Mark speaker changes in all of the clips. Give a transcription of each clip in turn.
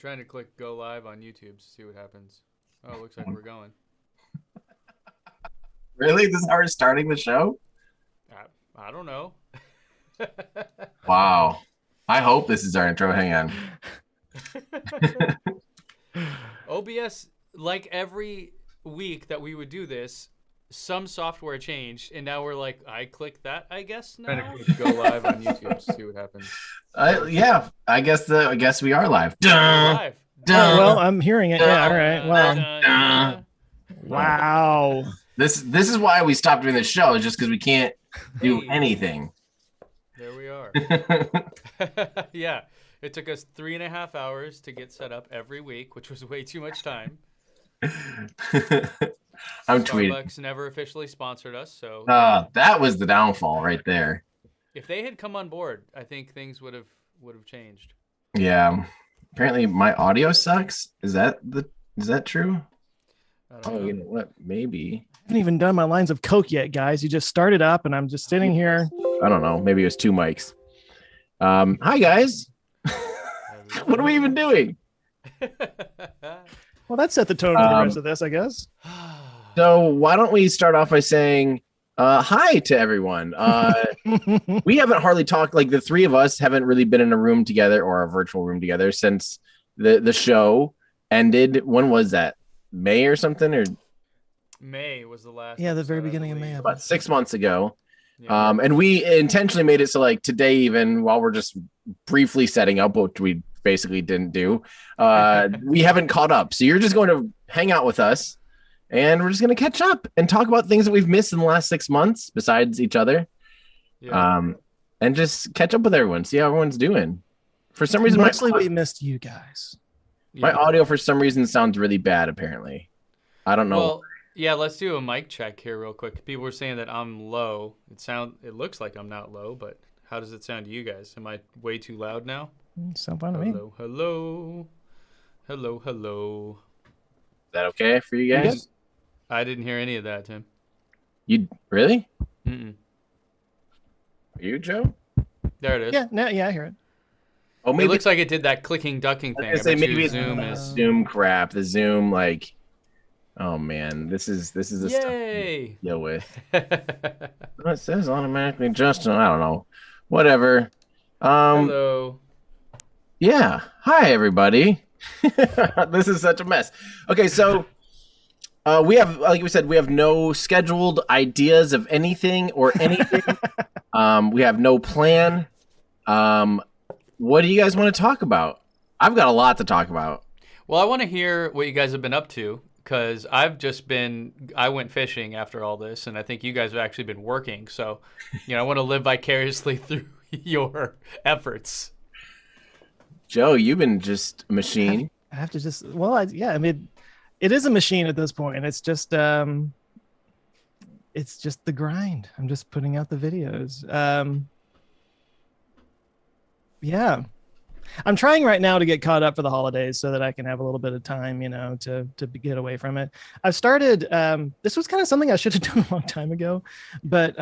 Speaker 1: trying to click go live on YouTube to see what happens. Oh, it looks like we're going.
Speaker 2: Really? This is how we're starting the show?
Speaker 1: I don't know.
Speaker 2: Wow. I hope this is our intro. Hang on.
Speaker 1: OBS, like every week that we would do this, some software changed, and now we're like, I click that, I guess now.
Speaker 2: Trying to
Speaker 1: Go live on YouTube to see what happens.
Speaker 2: Yeah, I guess we are live.
Speaker 1: We're
Speaker 2: Dun,
Speaker 1: live.
Speaker 2: dun,
Speaker 3: Well, I'm hearing it. Yeah, all right. Wow.
Speaker 2: dun.
Speaker 3: Wow.
Speaker 2: This is why we stopped doing this show, just because we can't do anything.
Speaker 1: There we are. Yeah. It took us 3.5 hours to get set up every week, which was way too much time.
Speaker 2: I'm tweeting.
Speaker 1: Starbucks never officially sponsored us, so
Speaker 2: That was the downfall right there.
Speaker 1: if they had come on board, I think things would have changed.
Speaker 2: Yeah. Apparently my audio sucks. Is that true?
Speaker 1: I don't know.
Speaker 2: You know what? Maybe.
Speaker 3: I haven't even done my lines of Coke yet, guys. You just started up, and I'm just sitting here.
Speaker 2: I don't know. Maybe it was two mics. Hi guys. What are we even doing?
Speaker 3: Well, that set the tone for the rest of this, I guess.
Speaker 2: So why don't we start off by saying hi to everyone. We haven't hardly talked, like the three of us haven't really been in a room together or a virtual room together since the show ended. When was that? May or something? Or
Speaker 1: May was the last.
Speaker 3: Yeah, the very
Speaker 1: episode, I
Speaker 3: beginning of May.
Speaker 1: believe.
Speaker 2: about 6 months ago.
Speaker 1: Yeah.
Speaker 2: And we intentionally made it so like today, even while we're just briefly setting up, what we basically didn't do, we haven't caught up. So you're just going to hang out with us and we're just going to catch up and talk about things that we've missed in the last 6 months besides each other.
Speaker 1: Yeah.
Speaker 2: And just catch up with everyone, see how everyone's doing. For some reason,
Speaker 3: Mostly we missed you guys.
Speaker 2: my
Speaker 1: Yeah.
Speaker 2: audio for some reason sounds really bad, apparently. I don't know.
Speaker 1: Well, yeah, let's do a mic check here real quick. People were saying that I'm low. It looks like I'm not low, but how does it sound to you guys? Am I way too loud now?
Speaker 3: Sound fine to me.
Speaker 1: Hello, hello. Hello, hello.
Speaker 2: Is that okay for you
Speaker 3: You
Speaker 2: guys?
Speaker 1: I didn't hear any of that, Tim.
Speaker 2: You really?
Speaker 1: Mm-mm.
Speaker 2: Are you, Joe?
Speaker 1: There it is.
Speaker 3: Yeah, I hear it.
Speaker 2: Oh,
Speaker 1: It looks like it did that clicking, ducking
Speaker 2: I
Speaker 1: thing.
Speaker 2: was gonna say,
Speaker 1: I bet you
Speaker 2: maybe it's
Speaker 1: Zoom
Speaker 2: the
Speaker 1: is.
Speaker 2: Zoom crap. The Zoom, like, oh man, this is the stuff to
Speaker 1: Yay!
Speaker 2: deal with. Oh, it says automatically adjusted. I don't know. Whatever.
Speaker 1: Hello.
Speaker 2: Yeah. Hi, everybody. This is such a mess. Okay, so we have, like we said, we have no scheduled ideas of anything or anything. We have no plan. What do you guys want to talk about? I've got a lot to talk about.
Speaker 1: Well, I want to hear what you guys have been up to because I went fishing after all this, and I think you guys have actually been working. So, I want to live vicariously through your efforts.
Speaker 2: Joe, you've been just a machine.
Speaker 3: I have to just, I mean, it is a machine at this point. It's just the grind. I'm just putting out the videos. Yeah. I'm trying right now to get caught up for the holidays so that I can have a little bit of time, to get away from it. I've started, this was kind of something I should have done a long time ago, but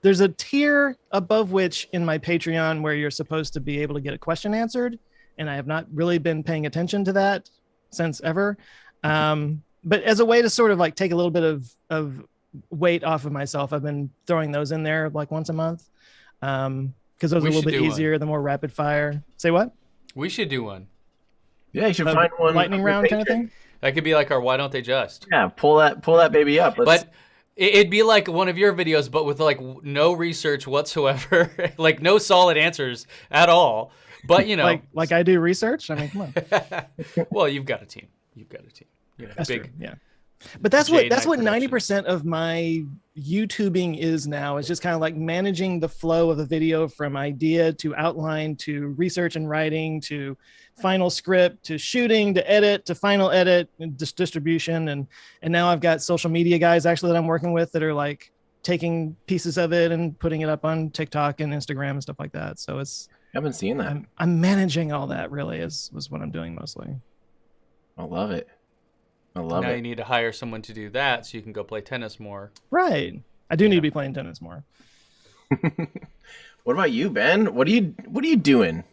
Speaker 3: there's a tier above which in my Patreon where you're supposed to be able to get a question answered. And I have not really been paying attention to that since ever. But as a way to sort of like take a little bit of weight off of myself, I've been throwing those in there like once a month. Because those are a little bit easier, the more rapid fire. Say what?
Speaker 1: We should do one.
Speaker 2: Yeah, you should find one.
Speaker 3: Lightning round kind of thing?
Speaker 1: That could be like our Why Don't They Just?
Speaker 2: Yeah, pull that baby up.
Speaker 1: But it'd be like one of your videos, but with like no research whatsoever, like no solid answers at all. But
Speaker 3: like I do research. I mean, come on.
Speaker 1: Well, you've got a team.
Speaker 3: That's
Speaker 1: big.
Speaker 3: true. Yeah. But that's
Speaker 1: Jade
Speaker 3: what
Speaker 1: Knight
Speaker 3: 90% of my YouTubing is now. Is just kind of like managing the flow of the video from idea to outline to research and writing to final script to shooting to edit to final edit and distribution and now I've got social media guys actually that I'm working with that are like taking pieces of it and putting it up on TikTok and Instagram and stuff like that. So it's
Speaker 2: I haven't seen that.
Speaker 3: I'm managing all that really was what I'm doing mostly.
Speaker 2: I love it.
Speaker 1: Now you need to hire someone to do that so you can go play tennis more.
Speaker 3: Right. I do need to be playing tennis more.
Speaker 2: What about you, Ben? What are you doing?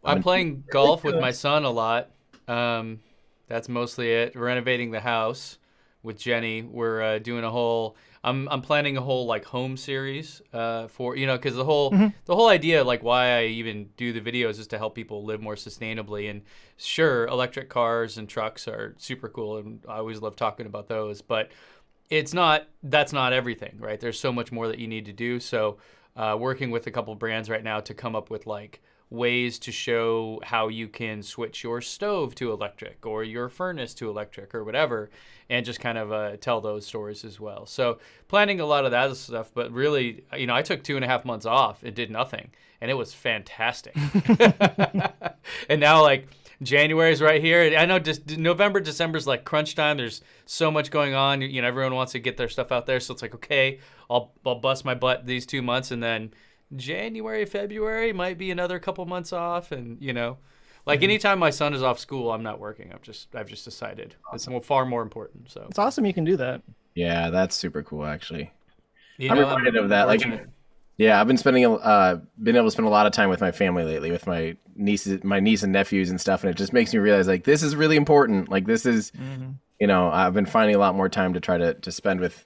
Speaker 1: I'm playing golf with my son a lot. That's mostly it. Renovating the house with Jenny. We're doing a whole. I'm planning a whole like home series for because the whole idea like why I even do the videos is to help people live more sustainably. And sure, electric cars and trucks are super cool, and I always love talking about those. But that's not everything, right? There's so much more that you need to do. So working with a couple brands right now to come up with like ways to show how you can switch your stove to electric or your furnace to electric or whatever, and just kind of tell those stories as well. So planning a lot of that stuff, but really, I took 2.5 months off and did nothing, and it was fantastic. And now like January's right here. I know just November, December's like crunch time. There's so much going on. Everyone wants to get their stuff out there. So it's like, okay, I'll bust my butt these 2 months, and then January, February might be another couple months off. And, anytime my son is off school, I'm not working. I've just decided it's far more important. So
Speaker 3: it's awesome you can do that.
Speaker 2: Yeah, that's super cool, actually. I'm reminded of that. Like, yeah, I've been been able to spend a lot of time with my family lately, with my niece and nephews and stuff, and it just makes me realize like this is really important. Like this is, I've been finding a lot more time to try to spend with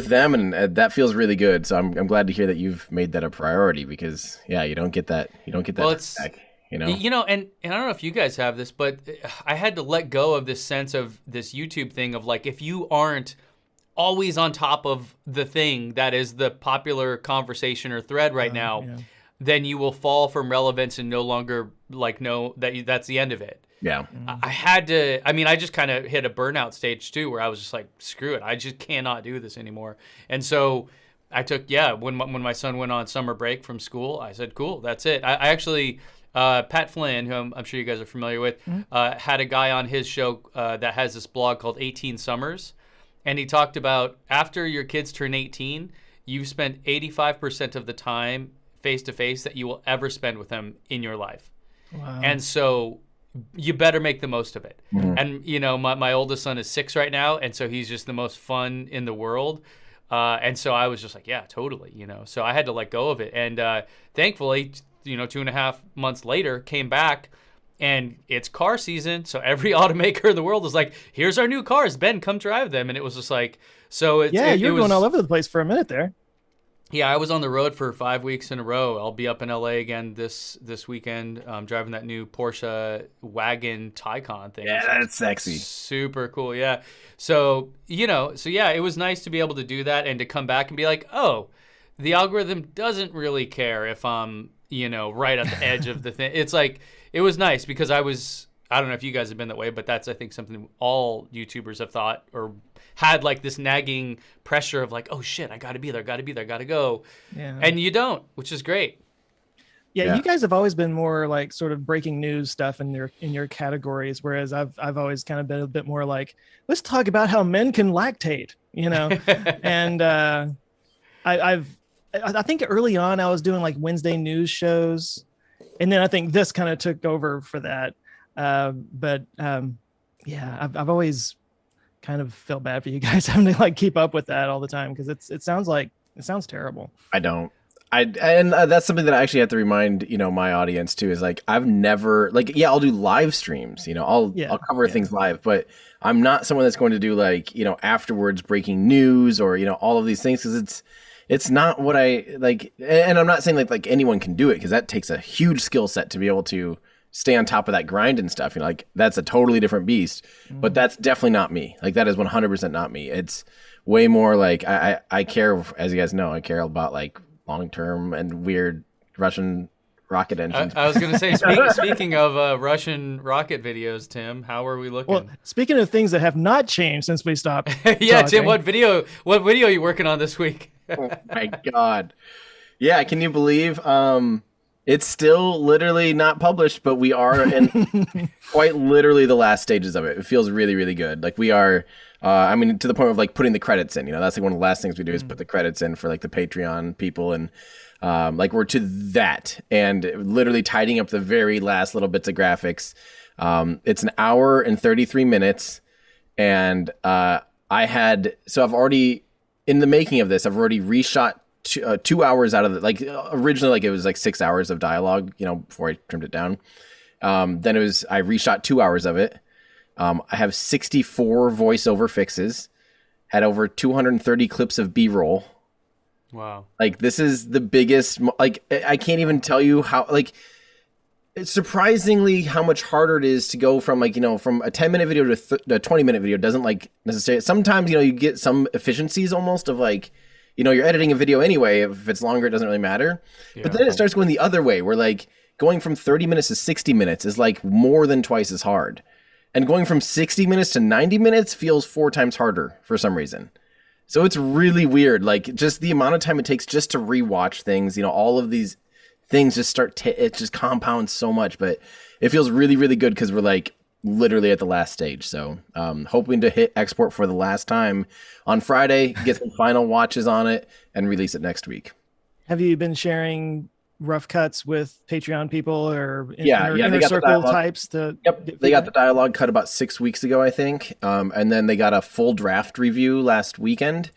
Speaker 2: them, and that feels really good. So I'm glad to hear that you've made that a priority, because you don't get that back. And I don't know if you guys have this, but I had to let go of this sense of this YouTube thing of like, if you aren't always on top of the thing that is the popular conversation or thread right now, then you will fall from relevance and no longer like know that that's the end of it. Yeah.
Speaker 1: I just kind of hit a burnout stage too, where I was just like, screw it. I just cannot do this anymore. And so I took, when my son went on summer break from school, I said, cool, that's it. I actually, Pat Flynn, who I'm sure you guys are familiar with, had a guy on his show that has this blog called 18 Summers. And he talked about after your kids turn 18, you've spent 85% of the time face-to-face that you will ever spend with them in your life. Wow. And so you better make the most of it. Mm-hmm. And, my oldest son is 6 right now, and so he's just the most fun in the world. And so I was just like, yeah, totally, So I had to let go of it. And thankfully, 2.5 months later, came back, and it's car season. So every automaker in the world is like, here's our new cars, Ben, come drive them. And it was just like, so you were
Speaker 3: going all over the place for a minute there.
Speaker 1: Yeah, I was on the road for 5 weeks in a row. I'll be up in LA again this weekend, driving that new Porsche wagon Taycan thing.
Speaker 2: Yeah, that's sexy.
Speaker 1: Super cool. Yeah. So, it was nice to be able to do that and to come back and be like, oh, the algorithm doesn't really care if I'm, right at the edge of the thing. It's like, it was nice because I don't know if you guys have been that way, but that's, I think, something all YouTubers have thought or had like this nagging pressure of like, oh shit, I got to be there, got to go. Yeah. And you don't, which is great.
Speaker 3: Yeah, you guys have always been more like sort of breaking news stuff in your categories, whereas I've always kind of been a bit more like, let's talk about how men can lactate, And I think early on I was doing like Wednesday news shows, and then I think this kind of took over for that. I've always kind of felt bad for you guys having to like keep up with that all the time, because it sounds terrible.
Speaker 2: I don't. And that's something that I actually have to remind my audience too, is like I've never like I'll do live streams, I'll cover things live, but I'm not someone that's going to do like afterwards breaking news or all of these things, because it's not what I like. And I'm not saying like anyone can do it, because that takes a huge skill set to be able to stay on top of that grind and stuff. Like that's a totally different beast, but that's definitely not me. Like that is 100% not me. It's way more like I care, as you guys know, I care about like long-term and weird Russian rocket engines.
Speaker 1: I was going to say, speaking of Russian rocket videos, Tim, how are we looking?
Speaker 3: Well, speaking of things that have not changed since we stopped.
Speaker 1: Yeah, talking. Tim, what video are you working on this week?
Speaker 2: Oh my God. Yeah. Can you believe, it's still literally not published, but we are in quite literally the last stages of it. It feels really, really good. Like we are, to the point of like putting the credits in, that's like one of the last things we do is put the credits in for like the Patreon people. And like we're to that and literally tidying up the very last little bits of graphics. It's an hour and 33 minutes. And I've already, in the making of this, I've already reshot 2 hours out of it. Like originally, like it was like 6 hours of dialogue, before I trimmed it down. Then I reshot 2 hours of it. I have 64 voiceover fixes, had over 230 clips of B-roll.
Speaker 1: Wow.
Speaker 2: Like, this is the biggest, like, I can't even tell you how, like, it's surprisingly how much harder it is to go from, like, from a 10-minute video to a 20-minute video. Doesn't, like, necessarily, sometimes, you get some efficiencies almost of, like, you're editing a video anyway. If it's longer, it doesn't really matter. Yeah. But then it starts going the other way, where, like, going from 30 minutes to 60 minutes is, like, more than twice as hard. And going from 60 minutes to 90 minutes feels 4 times harder for some reason. So it's really weird. Like, just the amount of time it takes just to rewatch things, all of these things just it just compounds so much. But it feels really, really good because we're, like, literally at the last stage. So hoping to hit export for the last time on Friday, get some final watches on it, and release it next week.
Speaker 3: Have you been sharing rough cuts with Patreon people or
Speaker 2: inner
Speaker 3: circle types?
Speaker 2: Yep, they got the dialogue cut about 6 weeks ago, I think. And then they got a full draft review last weekend.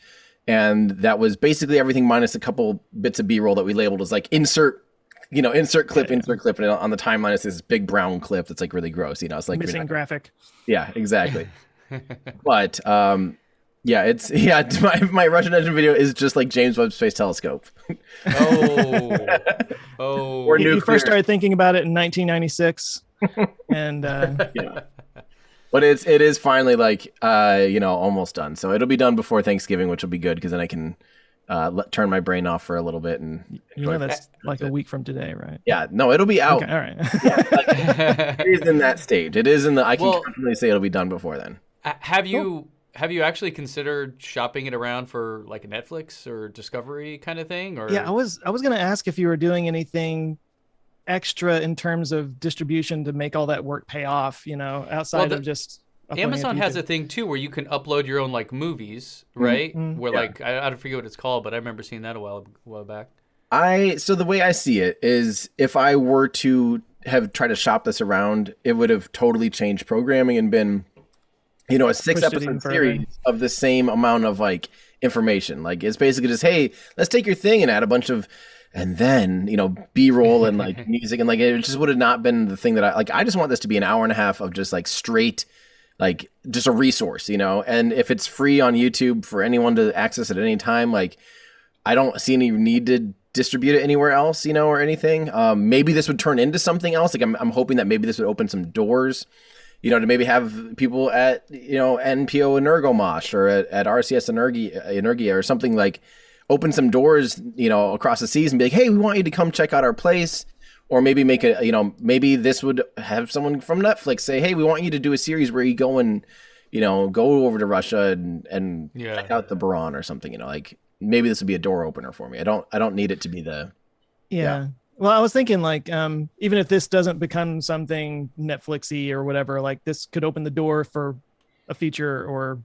Speaker 2: And that was basically everything minus a couple bits of B-roll that we labeled as, like, insert clip, insert clip. And on the timeline, it's this big brown clip that's, like, really gross. It's like
Speaker 3: missing graphic.
Speaker 2: Yeah, exactly. But my Russian engine video is just like James Webb Space Telescope.
Speaker 3: Or you first started thinking about it in 1996, and
Speaker 2: but it is finally, like, almost done. So it'll be done before Thanksgiving, which will be good because then I can turn my brain off for a little bit and
Speaker 3: that's like a week from today, right?
Speaker 2: Yeah, no, it'll be out.
Speaker 3: Okay, all right.
Speaker 2: It is in that stage. It is I can confidently say it'll be done before then.
Speaker 1: Have you actually considered shopping it around for, like, a Netflix or Discovery kind of thing? Or
Speaker 3: I was going to ask if you were doing anything extra in terms of distribution to make all that work pay off, outside of just
Speaker 1: Amazon has a thing too where you can upload your own, like, movies, right? Mm-hmm. Where like I don't forget what it's called, but I remember seeing that a while back.
Speaker 2: So the way I see it is, if I were to have tried to shop this around, it would have totally changed programming and been a 6-episode series of the same amount of, like, information. Like, it's basically just, hey, let's take your thing and add a bunch of, and then, B-roll and, like, music, and, like, it just would have not been the thing that I just want this to be an hour and a half of just, like, straight, like, just a resource, and if it's free on YouTube for anyone to access at any time, like, I don't see any need to distribute it anywhere else, or anything. Maybe this would turn into something else. Like, I'm hoping that maybe this would open some doors, to maybe have people at, NPO Energomosh or at RCS Energia or something, like, open some doors, across the seas and be like, hey, we want you to come check out our place. Or maybe make maybe this would have someone from Netflix say, hey, we want you to do a series where you go and, go over to Russia and check out the Buran or something, like, maybe this would be a door opener for me. I don't need it to be the.
Speaker 3: Yeah. Well, I was thinking, like, even if this doesn't become something Netflixy or whatever, like, this could open the door for a feature or,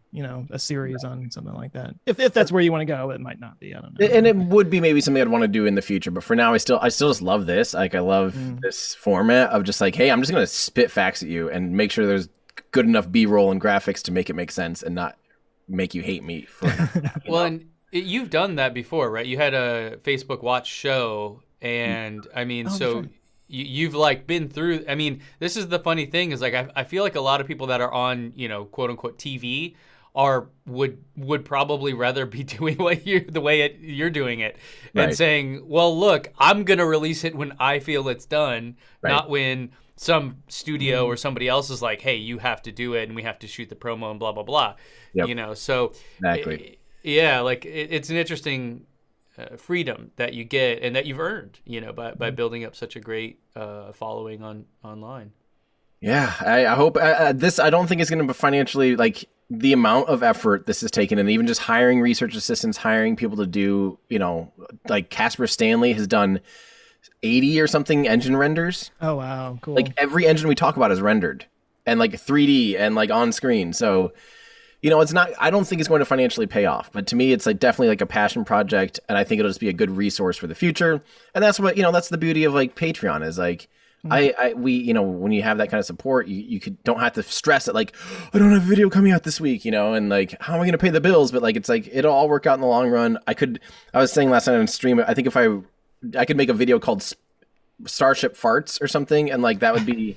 Speaker 3: a series on something like that. If that's where you want to go, it might not be. I don't know.
Speaker 2: And it would be maybe something I'd want to do in the future. But for now, I still just love this. Like, I love this format of just, like, hey, I'm just going to spit facts at you and make sure there's good enough B-roll and graphics to make it make sense and not make you hate me.
Speaker 1: And you've done that before, right? You had a Facebook Watch show. And I mean, sure. You've, like, been through. I mean, this is the funny thing is, like, I feel like a lot of people that are on, quote unquote TV would probably rather be doing the way you're doing it, right, and saying, well, look, I'm gonna release it when I feel it's done, right, not when some studio or somebody else is like, hey, you have to do it and we have to shoot the promo and blah blah blah. Yep. So
Speaker 2: exactly.
Speaker 1: Like it's an interesting freedom that you get and that you've earned, by building up such a great following online.
Speaker 2: Yeah, I hope this. I don't think it's going to be financially, like, the amount of effort this has taken, and even just hiring research assistants, hiring people to do, like Casper Stanley has done 80 or something engine renders.
Speaker 3: Oh wow, cool!
Speaker 2: Like, every engine we talk about is rendered and, like, 3D and, like, on screen. So, it's not, I don't think it's going to financially pay off, but to me, it's, like, definitely, like, a passion project, and I think it'll just be a good resource for the future. And that's what, that's the beauty of, like, Patreon is, like, we when you have that kind of support, you don't have to stress it, like, I don't have a video coming out this week, and, like, how am I going to pay the bills? But, like, it's like, it'll all work out in the long run. I was saying last night on stream, I think if I could make a video called Starship farts or something, and like that would be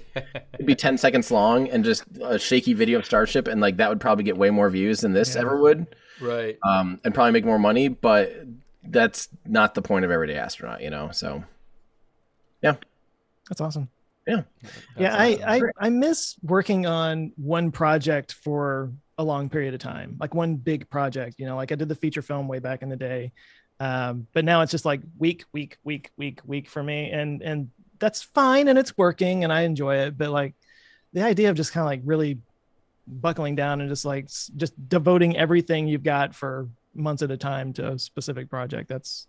Speaker 2: it'd be 10 seconds long and just a shaky video of Starship, and like that would probably get way more views than this ever would.
Speaker 1: Right.
Speaker 2: And probably make more money, but that's not the point of Everyday Astronaut, you know. So yeah.
Speaker 3: That's awesome.
Speaker 2: Yeah.
Speaker 3: Yeah, I miss working on one project for a long period of time, like one big project, you know, like I did the feature film way back in the day. But now it's just like week for me. And that's fine. And it's working and I enjoy it. But like the idea of just kind of like really buckling down and just devoting everything you've got for months at a time to a specific project. It's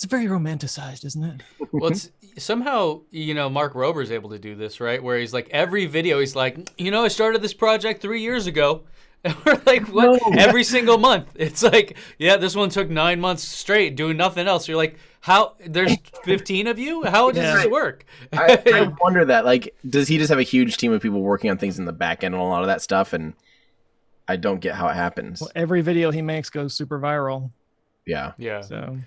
Speaker 3: very romanticized, isn't it?
Speaker 1: Well, it's somehow, you know, Mark Rober's able to do this, right? Where he's like, every video, he's like, you know, I started this project 3 years ago. And we're like, what? No. Every single month. It's like, yeah, this one took 9 months straight doing nothing else. You're like, how? There's 15 of you? How does this work?
Speaker 2: I wonder that. Like, does he just have a huge team of people working on things in the back end and a lot of that stuff? And I don't get how it happens.
Speaker 3: Well, every video he makes goes super viral.
Speaker 2: Yeah.
Speaker 1: Yeah.
Speaker 3: So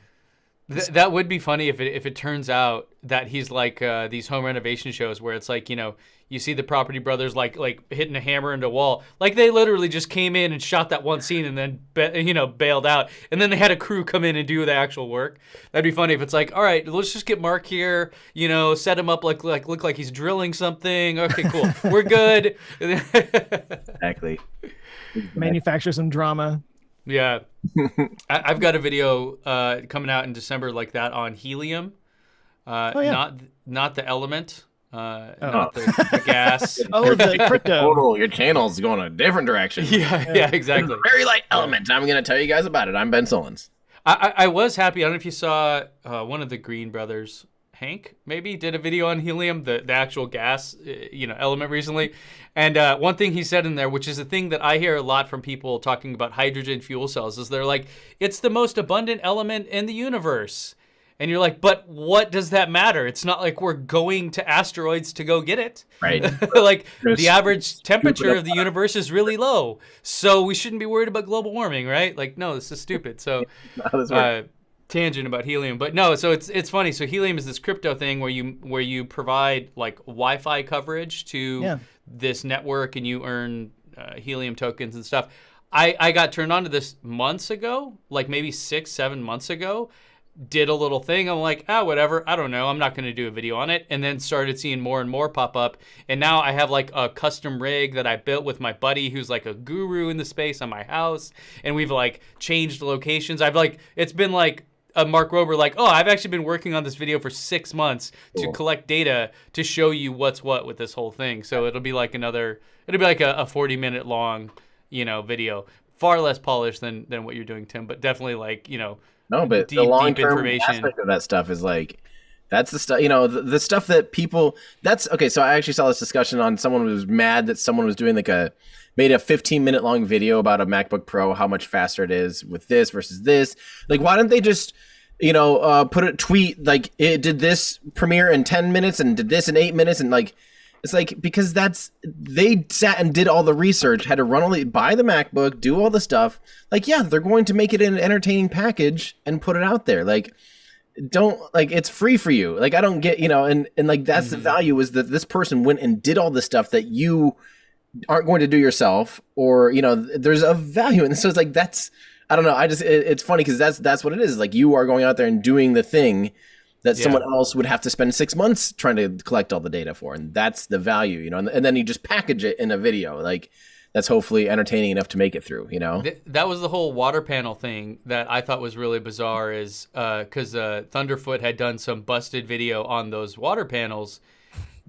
Speaker 1: that would be funny if it turns out that he's like these home renovation shows where it's like, you know, you see the Property Brothers like hitting a hammer into a wall. Like they literally just came in and shot that one scene and then bailed out. And then they had a crew come in and do the actual work. That'd be funny if it's like, all right, let's just get Mark here, you know, set him up look like he's drilling something. Okay, cool. We're good.
Speaker 2: Exactly.
Speaker 3: Manufacture some drama.
Speaker 1: Yeah. I've got a video coming out in December like that on helium. Not the element. Not the gas.
Speaker 3: The crypto.
Speaker 2: Total, your channel's going a different direction.
Speaker 1: Yeah, exactly.
Speaker 2: Very light element. I'm going to tell you guys about it. I'm Ben Solons.
Speaker 1: I was happy. I don't know if you saw one of the Green brothers, Hank, maybe, did a video on helium, the actual gas, element recently. And one thing he said in there, which is a thing that I hear a lot from people talking about hydrogen fuel cells, is they're like, it's the most abundant element in the universe. And you're like, but what does that matter? It's not like we're going to asteroids to go get it.
Speaker 2: Right.
Speaker 1: Like the average temperature of the universe is really low. So we shouldn't be worried about global warming, right? Like, no, this is stupid. So tangent about helium. But no, so it's funny. So helium is this crypto thing where you provide like Wi-Fi coverage to this network and you earn helium tokens and stuff. I got turned on to this months ago, like maybe 6-7 months ago. Did a little thing. I'm like, whatever. I don't know. I'm not going to do a video on it. And then started seeing more and more pop up. And now I have like a custom rig that I built with my buddy who's like a guru in the space on my house. And we've like changed locations. It's been like a Mark Rober, like, I've actually been working on this video for 6 months to collect data to show you what's what with this whole thing. So it'll be like a 40-minute long, video. Far less polished than what you're doing, Tim, but definitely like,
Speaker 2: No, but the long-term aspect of that stuff is like, that's the stuff, the stuff that people, that's, okay, so I actually saw this discussion on someone was mad that someone was doing made a 15-minute long video about a MacBook Pro, how much faster it is with this versus this. Like, why don't they just, put a tweet, like, it did this premiere in 10 minutes and did this in 8 minutes, and like, it's like, because they sat and did all the research, had to buy the MacBook, do all the stuff. Like, yeah, they're going to make it an entertaining package and put it out there. Like, it's free for you. Like, I don't get, and like, that's the value, is that this person went and did all the stuff that you aren't going to do yourself, or, there's a value. And so it's like, I don't know. It's funny because that's what it is. Like, you are going out there and doing the thing that someone else would have to spend 6 months trying to collect all the data for. And that's the value, and then you just package it in a video. Like, that's hopefully entertaining enough to make it through,
Speaker 1: That was the whole water panel thing that I thought was really bizarre, is because Thunderfoot had done some busted video on those water panels.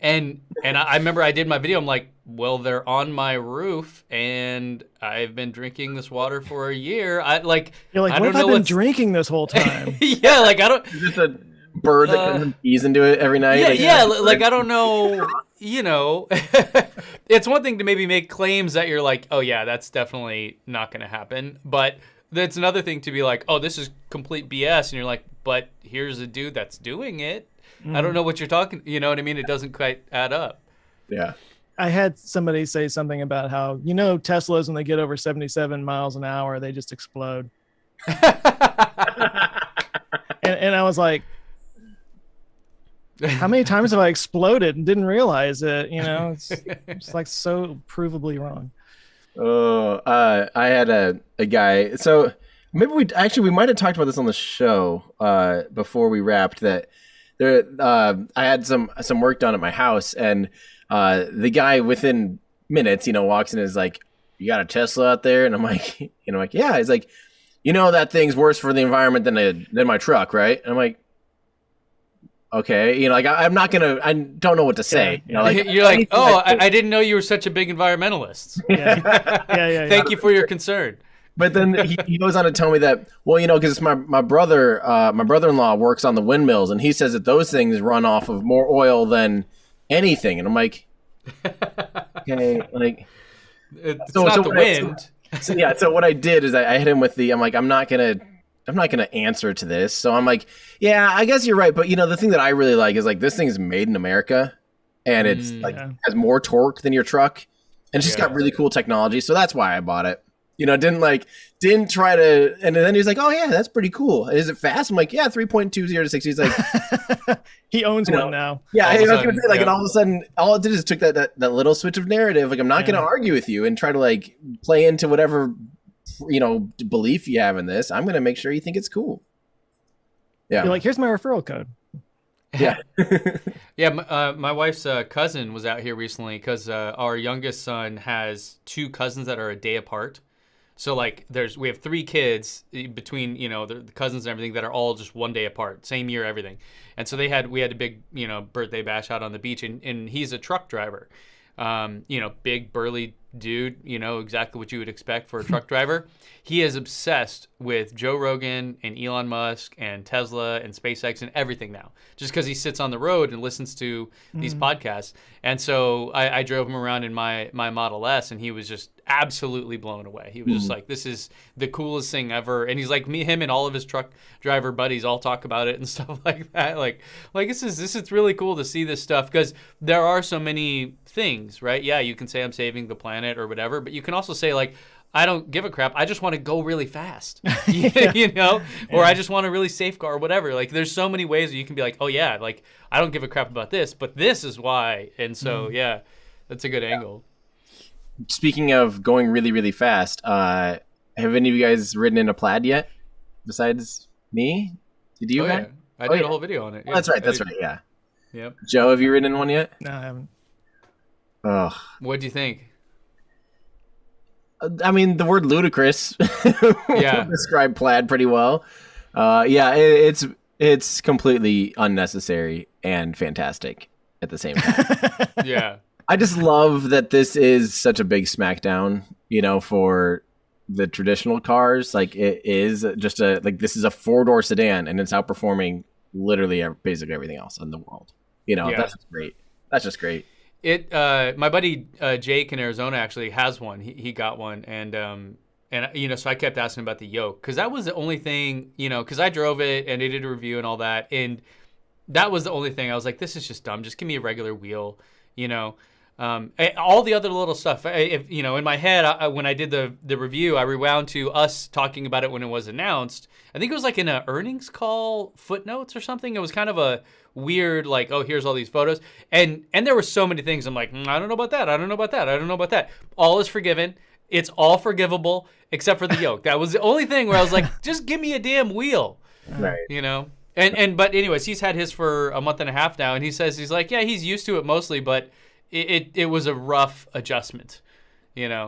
Speaker 1: And I remember I did my video. I'm like, well, they're on my roof, and I've been drinking this water for a year. You're like,
Speaker 3: what have I been drinking this whole time?
Speaker 1: Yeah, like, I don't...
Speaker 2: Is this a bird that comes and pees into it every night?
Speaker 1: Like I don't know, It's one thing to maybe make claims that you're like, oh yeah, that's definitely not going to happen. But that's another thing to be like, oh, this is complete BS. And you're like, but here's a dude that's doing it. I don't know what you're talking, you know what I mean? It doesn't quite add up. Yeah.
Speaker 3: I had somebody say something about how, Teslas, when they get over 77 miles an hour, they just explode. and I was like, How many times have I exploded and didn't realize it? It's like so provably wrong.
Speaker 2: Oh, I had a guy. So maybe we might have talked about this on the show before we wrapped. That there, I had some work done at my house, and the guy within minutes, walks in and is like, "You got a Tesla out there?" And I'm like, "Yeah." He's like, "That thing's worse for the environment than my truck, right?" And I'm like, okay, I'm not gonna. I don't know what to say.
Speaker 3: Yeah.
Speaker 1: You're like, oh, I didn't know you were such a big environmentalist.
Speaker 3: Yeah.
Speaker 1: Thank you for your concern.
Speaker 2: But then he goes on to tell me that, well, because my brother-in-law works on the windmills, and he says that those things run off of more oil than anything. And I'm like, okay, like
Speaker 1: it's not the wind.
Speaker 2: So what I did is I hit him with I'm like, I'm not gonna answer to this. So I'm like, yeah, I guess you're right. But the thing that I really like is like this thing is made in America, and it's has more torque than your truck, and it's just got really cool technology. So that's why I bought it. Didn't try to. And then he's like, oh yeah, that's pretty cool. Is it fast? I'm like, yeah, 3.20 to 60. He's like,
Speaker 3: he owns one now.
Speaker 2: Yeah, I was gonna say, and all of a sudden, all it did is took that little switch of narrative. Like, I'm not gonna argue with you and try to like play into whatever belief you have in this. I'm gonna make sure you think it's cool. Yeah,
Speaker 3: you're like, here's my referral code.
Speaker 2: Yeah.
Speaker 1: Yeah, my wife's cousin was out here recently because our youngest son has two cousins that are a day apart. So like we have three kids between the cousins and everything that are all just one day apart, same year, everything. And so we had a big birthday bash out on the beach, and he's a truck driver. Big burly dude, exactly what you would expect for a truck driver. He is obsessed with Joe Rogan and Elon Musk and Tesla and SpaceX and everything now, just because he sits on the road and listens to these podcasts. And so I drove him around in my Model S, and he was just absolutely blown away. He was just like, this is the coolest thing ever. And he's like, him and all of his truck driver buddies all talk about it and stuff like that. Like this is really cool to see this stuff, because there are so many things, right? Yeah, you can say I'm saving the planet or whatever, but you can also say like, I don't give a crap. I just want to go really fast, or I just want to really safeguard or whatever. Like, there's so many ways that you can be like, oh yeah, like I don't give a crap about this, but this is why. And so, yeah, that's a good angle.
Speaker 2: Speaking of going really, really fast, have any of you guys ridden in a Plaid yet? Besides me? Did you?
Speaker 1: Yeah. I did a whole video on it.
Speaker 2: Yeah. That's right. Yeah.
Speaker 1: Yep.
Speaker 2: Joe, have you ridden in one yet?
Speaker 3: No, I haven't.
Speaker 2: Oh.
Speaker 1: What do you think?
Speaker 2: I mean, the word ludicrous describe Plaid pretty well. It's completely unnecessary and fantastic at the same time.
Speaker 1: Yeah.
Speaker 2: I just love that this is such a big smackdown, for the traditional cars. Like, it is just this is a 4-door sedan, and it's outperforming literally basically everything else in the world. That's just great. That's just great.
Speaker 1: My buddy Jake in Arizona actually has one. He got one, and so I kept asking about the yoke, because that was the only thing, because I drove it and they did a review and all that, and that was the only thing I was like, this is just dumb. Just give me a regular wheel, all the other little stuff. In my head, when I did the review, I rewound to us talking about it when it was announced. I think it was like in an earnings call footnotes or something. It was kind of a weird, like, oh, here's all these photos. And there were so many things. I'm like, I don't know about that. I don't know about that. I don't know about that. All is forgiven. It's all forgivable except for the yoke. That was the only thing where I was like, just give me a damn wheel.
Speaker 2: Right.
Speaker 1: But anyways, he's had his for a month and a half now, and he says, he's like, yeah, he's used to it mostly, but it was a rough adjustment, Just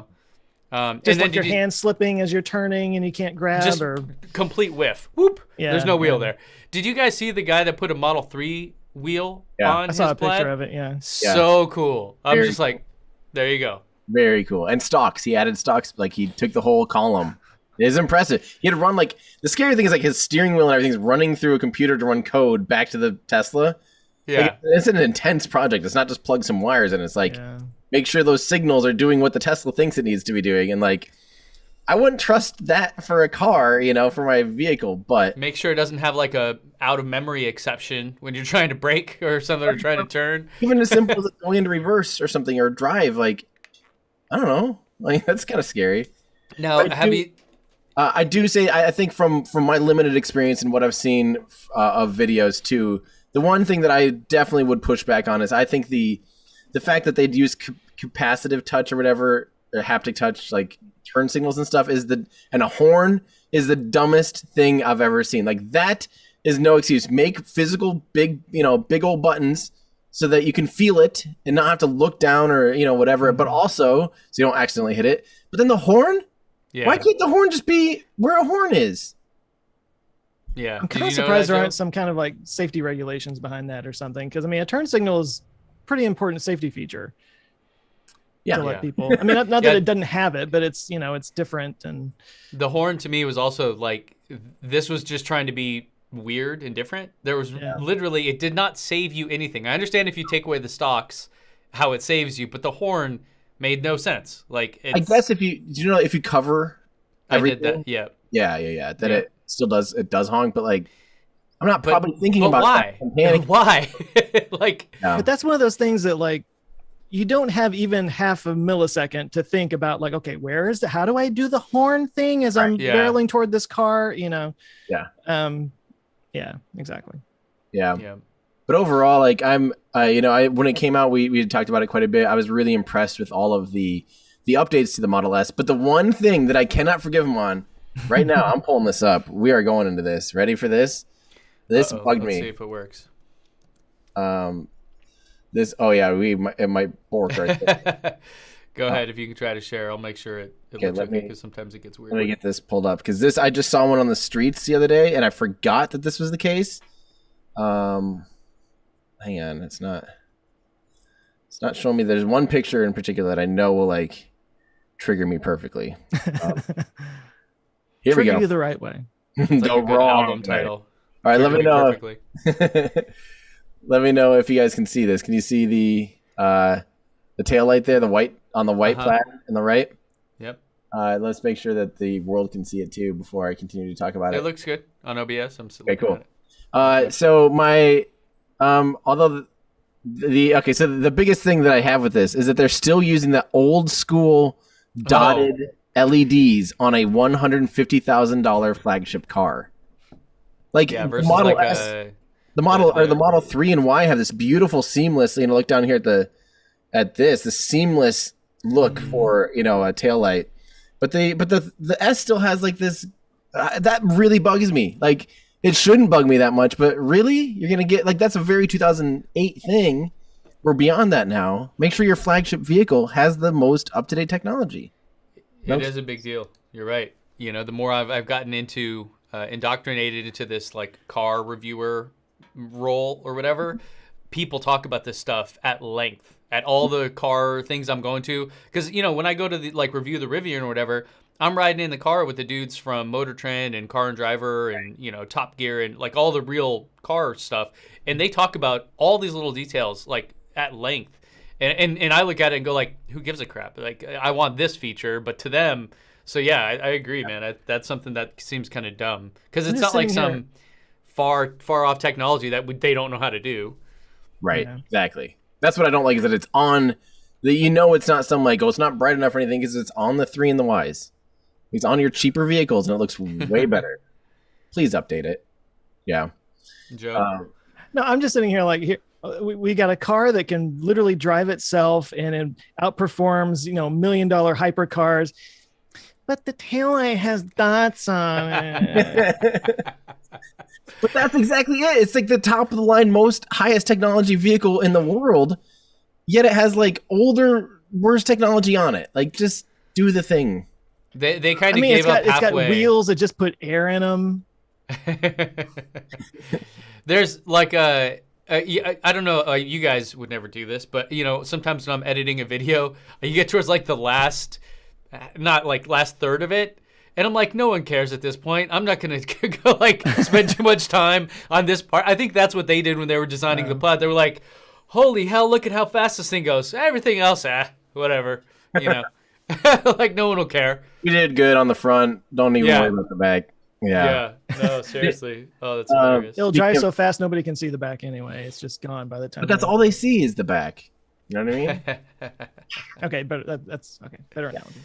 Speaker 3: and then your hand slipping as you're turning and you can't grab,
Speaker 1: just
Speaker 3: or
Speaker 1: complete whiff. Whoop.
Speaker 3: Yeah,
Speaker 1: there's no wheel there. Did you guys see the guy that put a Model 3 wheel on his Plaid?
Speaker 3: I saw a picture of it, yeah.
Speaker 1: So cool. I'm just like, there you go.
Speaker 2: Very cool. And stocks. He added stocks. Like, he took the whole column. It is impressive. He had to run, like, the scary thing is, like, his steering wheel and everything's running through a computer to run code back to the Tesla.
Speaker 1: Yeah.
Speaker 2: Like, it's an intense project. It's not just plug some wires in. It's like, make sure those signals are doing what the Tesla thinks it needs to be doing. And, like, I wouldn't trust that for a car, for my vehicle, but
Speaker 1: make sure it doesn't have like a out of memory exception when you're trying to brake or something, or trying to turn.
Speaker 2: Even as simple as going into reverse or something, or drive, like, I don't know. Like, that's kind of scary.
Speaker 1: Now, I
Speaker 2: do say, I think from my limited experience and what I've seen of videos too, The one thing that I definitely would push back on is I think the fact that they'd use capacitive touch or whatever, or haptic touch, like turn signals and stuff, and a horn is the dumbest thing I've ever seen. Like, that is no excuse. Make physical big old buttons so that you can feel it and not have to look down or whatever. But also so you don't accidentally hit it. But then the horn. Yeah. Why can't the horn just be where a horn is?
Speaker 1: Yeah,
Speaker 3: I'm kind of surprised there aren't some kind of like safety regulations behind that or something. Because I mean, a turn signal is pretty important safety feature. Yeah, to let people. I mean, not that it doesn't have it, but it's it's different. And
Speaker 1: the horn to me was also like, this was just trying to be weird and different. There was literally, it did not save you anything. I understand if you take away the stocks, how it saves you, but the horn made no sense. Like,
Speaker 2: I guess if you cover everything,
Speaker 1: I did that.
Speaker 2: Yeah. Then it still does honk, but like, I'm not probably thinking about
Speaker 1: why? Why? Like,
Speaker 3: but that's one of those things that like, you don't have even half a millisecond to think about like, okay, how do I do the horn thing as I'm barreling toward this car? Yeah, exactly.
Speaker 2: Yeah. But overall, like, when it came out, we had talked about it quite a bit. I was really impressed with all of the updates to the Model S. But the one thing that I cannot forgive him on right now, I'm pulling this up. We are going into this. Ready for this? This bugged me.
Speaker 1: Let's see if it works.
Speaker 2: It might bork right there.
Speaker 1: Go ahead if you can try to share. I'll make sure it looks okay, because sometimes it gets weird.
Speaker 2: Let me get this pulled up because I just saw one on the streets the other day and I forgot that this was the case. Hang on, it's not showing me. There's one picture in particular that I know will like trigger me perfectly. Here we go.
Speaker 3: Trigger you the right way.
Speaker 1: The like wrong album title.
Speaker 2: All right, let me know. Let me know if you guys can see this. Can you see the tail light there, the white plaid on the right?
Speaker 1: Yep.
Speaker 2: Let's make sure that the world can see it too before I continue to talk about it.
Speaker 1: It looks good on OBS. I'm still
Speaker 2: cool. So my although so the biggest thing that I have with this is that they're still using the old school dotted LEDs on a $150,000 flagship car. Like
Speaker 1: versus
Speaker 2: Model
Speaker 1: like
Speaker 2: S. The Model 3 and Y have this beautiful seamless, look down here at the seamless look for, a tail light. But the S still has like this, that really bugs me. Like, it shouldn't bug me that much, but really? You're going to get, like, that's a very 2008 thing. We're beyond that now. Make sure your flagship vehicle has the most up-to-date technology.
Speaker 1: It is a big deal. You're right. The more I've gotten into, indoctrinated into this, like, car reviewer role or whatever, people talk about this stuff at length at all the car things I'm going to, because when I go to review the Rivian or whatever, I'm riding in the car with the dudes from Motor Trend and Car and Driver and Top Gear and like all the real car stuff, and they talk about all these little details like at length, and I look at it and go like, who gives a crap? Like, I want this feature, but to them, so yeah, I agree, man. That's something that seems kind of dumb because it's not like some far off technology that they don't know how to do.
Speaker 2: Right. Yeah. Exactly. That's what I don't like, is that it's on it's not some like, it's not bright enough or anything, because it's on the 3 and the Ys. It's on your cheaper vehicles and it looks way better. Please update it. Yeah.
Speaker 1: Joe.
Speaker 3: No, I'm just sitting here like, we got a car that can literally drive itself and it outperforms, $1 million hypercars, but the taillight has dots on it.
Speaker 2: But that's exactly it. It's like the top of the line, most highest technology vehicle in the world, yet it has like older, worse technology on it. Like, just do the thing.
Speaker 1: They kind of gave up halfway.
Speaker 3: It's got wheels that just put air in them.
Speaker 1: There's like I don't know, you guys would never do this, but sometimes when I'm editing a video, you get towards like the last third of it, and I'm like, no one cares at this point. I'm not gonna go like spend too much time on this part. I think that's what they did when they were designing the plot. They were like, holy hell, look at how fast this thing goes. Everything else, whatever, like no one will care.
Speaker 2: You did good on the front. Don't even worry about the back.
Speaker 1: Yeah. No, seriously. Oh, that's hilarious.
Speaker 3: It'll drive so fast nobody can see the back anyway. It's just gone by the time.
Speaker 2: But that's all they see is the back. You know what I mean?
Speaker 3: Okay, but that's okay. Better analogy.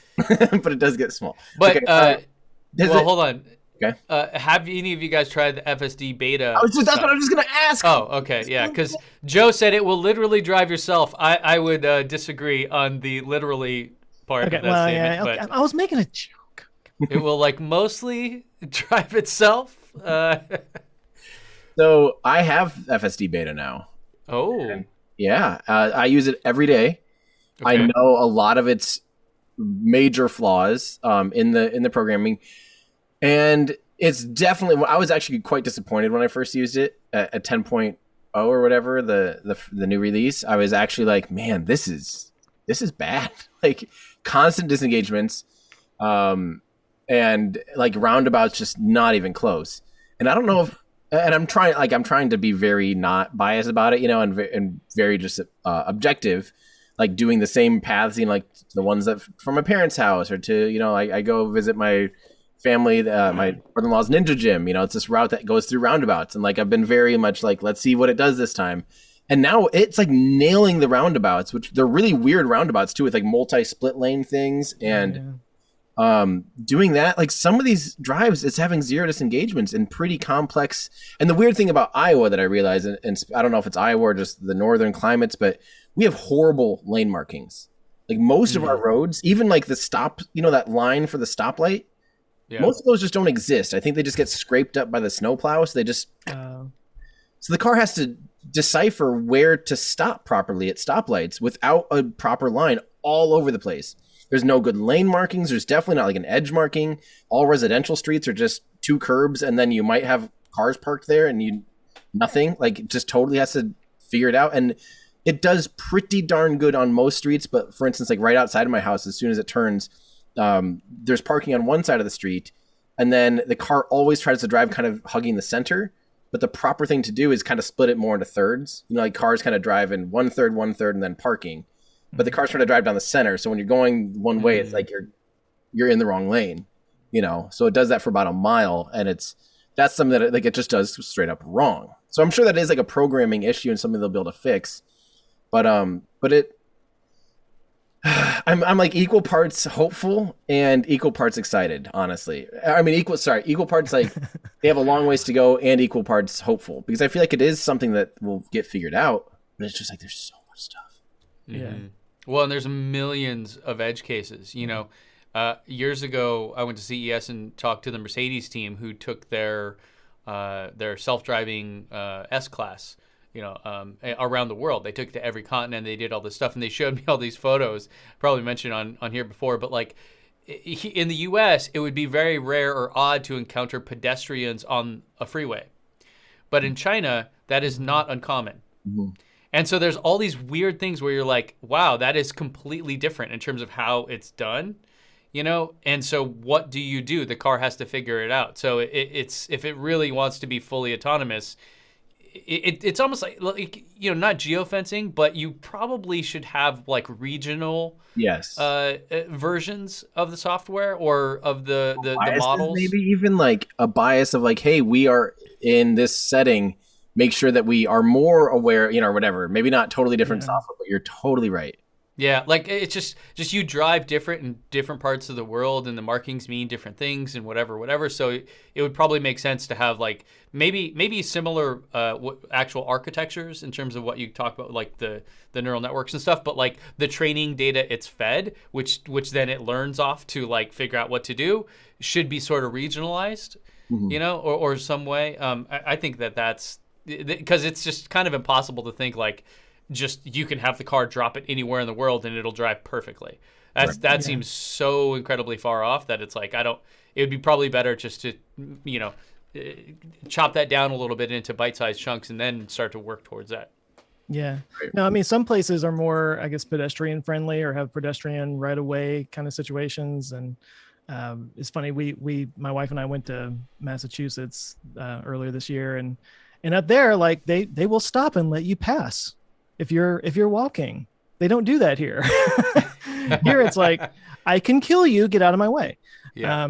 Speaker 2: But it does get small.
Speaker 1: But hold on.
Speaker 2: Okay.
Speaker 1: Have any of you guys tried the FSD beta?
Speaker 2: That's
Speaker 1: stuff?
Speaker 2: what I was just gonna ask.
Speaker 1: Oh, okay, yeah, because Joe said it will literally drive yourself. I would disagree on the literally part
Speaker 3: Okay,
Speaker 1: of that
Speaker 3: well,
Speaker 1: statement,
Speaker 3: yeah, okay.
Speaker 1: but
Speaker 3: I was making a joke.
Speaker 1: it will like mostly drive itself.
Speaker 2: So I have FSD beta now.
Speaker 1: Oh,
Speaker 2: Yeah, I use it every day. I
Speaker 1: okay.
Speaker 2: know a lot of its major flaws in the programming, and it's definitely. I was actually quite disappointed when I first used it at 10.0 or whatever the new release. I was actually like, man, this is bad. Like constant disengagements, and like roundabouts just not even close. And I don't know if. And I'm trying to be very not biased about it, and very just objective, like doing the same paths, like the ones that from my parents' house or to, I go visit my family, my brother-in-law's ninja gym, it's this route that goes through roundabouts. And like, I've been very much like, let's see what it does this time. And now it's like nailing the roundabouts, which they're really weird roundabouts too, with like multi-split lane things. And doing that, like some of these drives, it's having zero disengagements and pretty complex. And the weird thing about Iowa that I realize, and I don't know if it's Iowa or just the northern climates, but we have horrible lane markings. Like most of our roads, even like the stop, that line for the stoplight, most of those just don't exist. I think they just get scraped up by the snowplow. So they just, so the car has to decipher where to stop properly at stoplights without a proper line all over the place. There's no good lane markings. There's definitely not like an edge marking. All residential streets are just two curbs, and then you might have cars parked there, and nothing. Like, it just totally has to figure it out. And it does pretty darn good on most streets. But for instance, like right outside of my house, as soon as it turns, there's parking on one side of the street, and then the car always tries to drive kind of hugging the center. But the proper thing to do is kind of split it more into thirds. like cars kind of drive in one third, and then parking. But the car's trying to drive down the center. So when you're going one way, it's like you're in the wrong lane, So it does that for about a mile, and that's something that like it just does straight up wrong. So I'm sure that is like a programming issue and something they'll be able to fix. But it, I'm like equal parts hopeful and equal parts excited. Honestly, I mean equal parts like they have a long ways to go, and equal parts hopeful, because I feel like it is something that will get figured out. But it's just like there's so much stuff.
Speaker 3: Yeah.
Speaker 1: Well, and there's millions of edge cases. Years ago, I went to CES and talked to the Mercedes team who took their self-driving S-Class, around the world. They took it to every continent. They did all this stuff, and they showed me all these photos. Probably mentioned on here before, but like in the U.S., it would be very rare or odd to encounter pedestrians on a freeway, but in China, that is not uncommon.
Speaker 2: Mm-hmm.
Speaker 1: And so there's all these weird things where you're like, wow, that is completely different in terms of how it's done, And so what do you do? The car has to figure it out. So it's if it really wants to be fully autonomous, it's almost like not geofencing, but you probably should have like regional versions of the software or of the models.
Speaker 2: Maybe even like a bias of like, hey, we are in this setting. Make sure that we are more aware, or whatever. Maybe not totally different software, but you're totally right.
Speaker 1: Yeah, like it's just you drive different in different parts of the world, and the markings mean different things, and whatever. So it would probably make sense to have like maybe similar actual architectures in terms of what you talk about, like the neural networks and stuff. But like the training data it's fed, which then it learns off to like figure out what to do, should be sort of regionalized, or some way. I think that's. Because it's just kind of impossible to think like just you can have the car drop it anywhere in the world and it'll drive perfectly. That seems so incredibly far off that it's like it would be probably better just to chop that down a little bit into bite-sized chunks and then start to work towards that.
Speaker 3: Yeah. No, I mean, some places are more, I guess, pedestrian friendly or have pedestrian right away kind of situations. And it's funny, my wife and I went to Massachusetts earlier this year, and up there, like they will stop and let you pass if you're walking. They don't do that here. Here it's like, I can kill you, get out of my way.
Speaker 1: Yeah.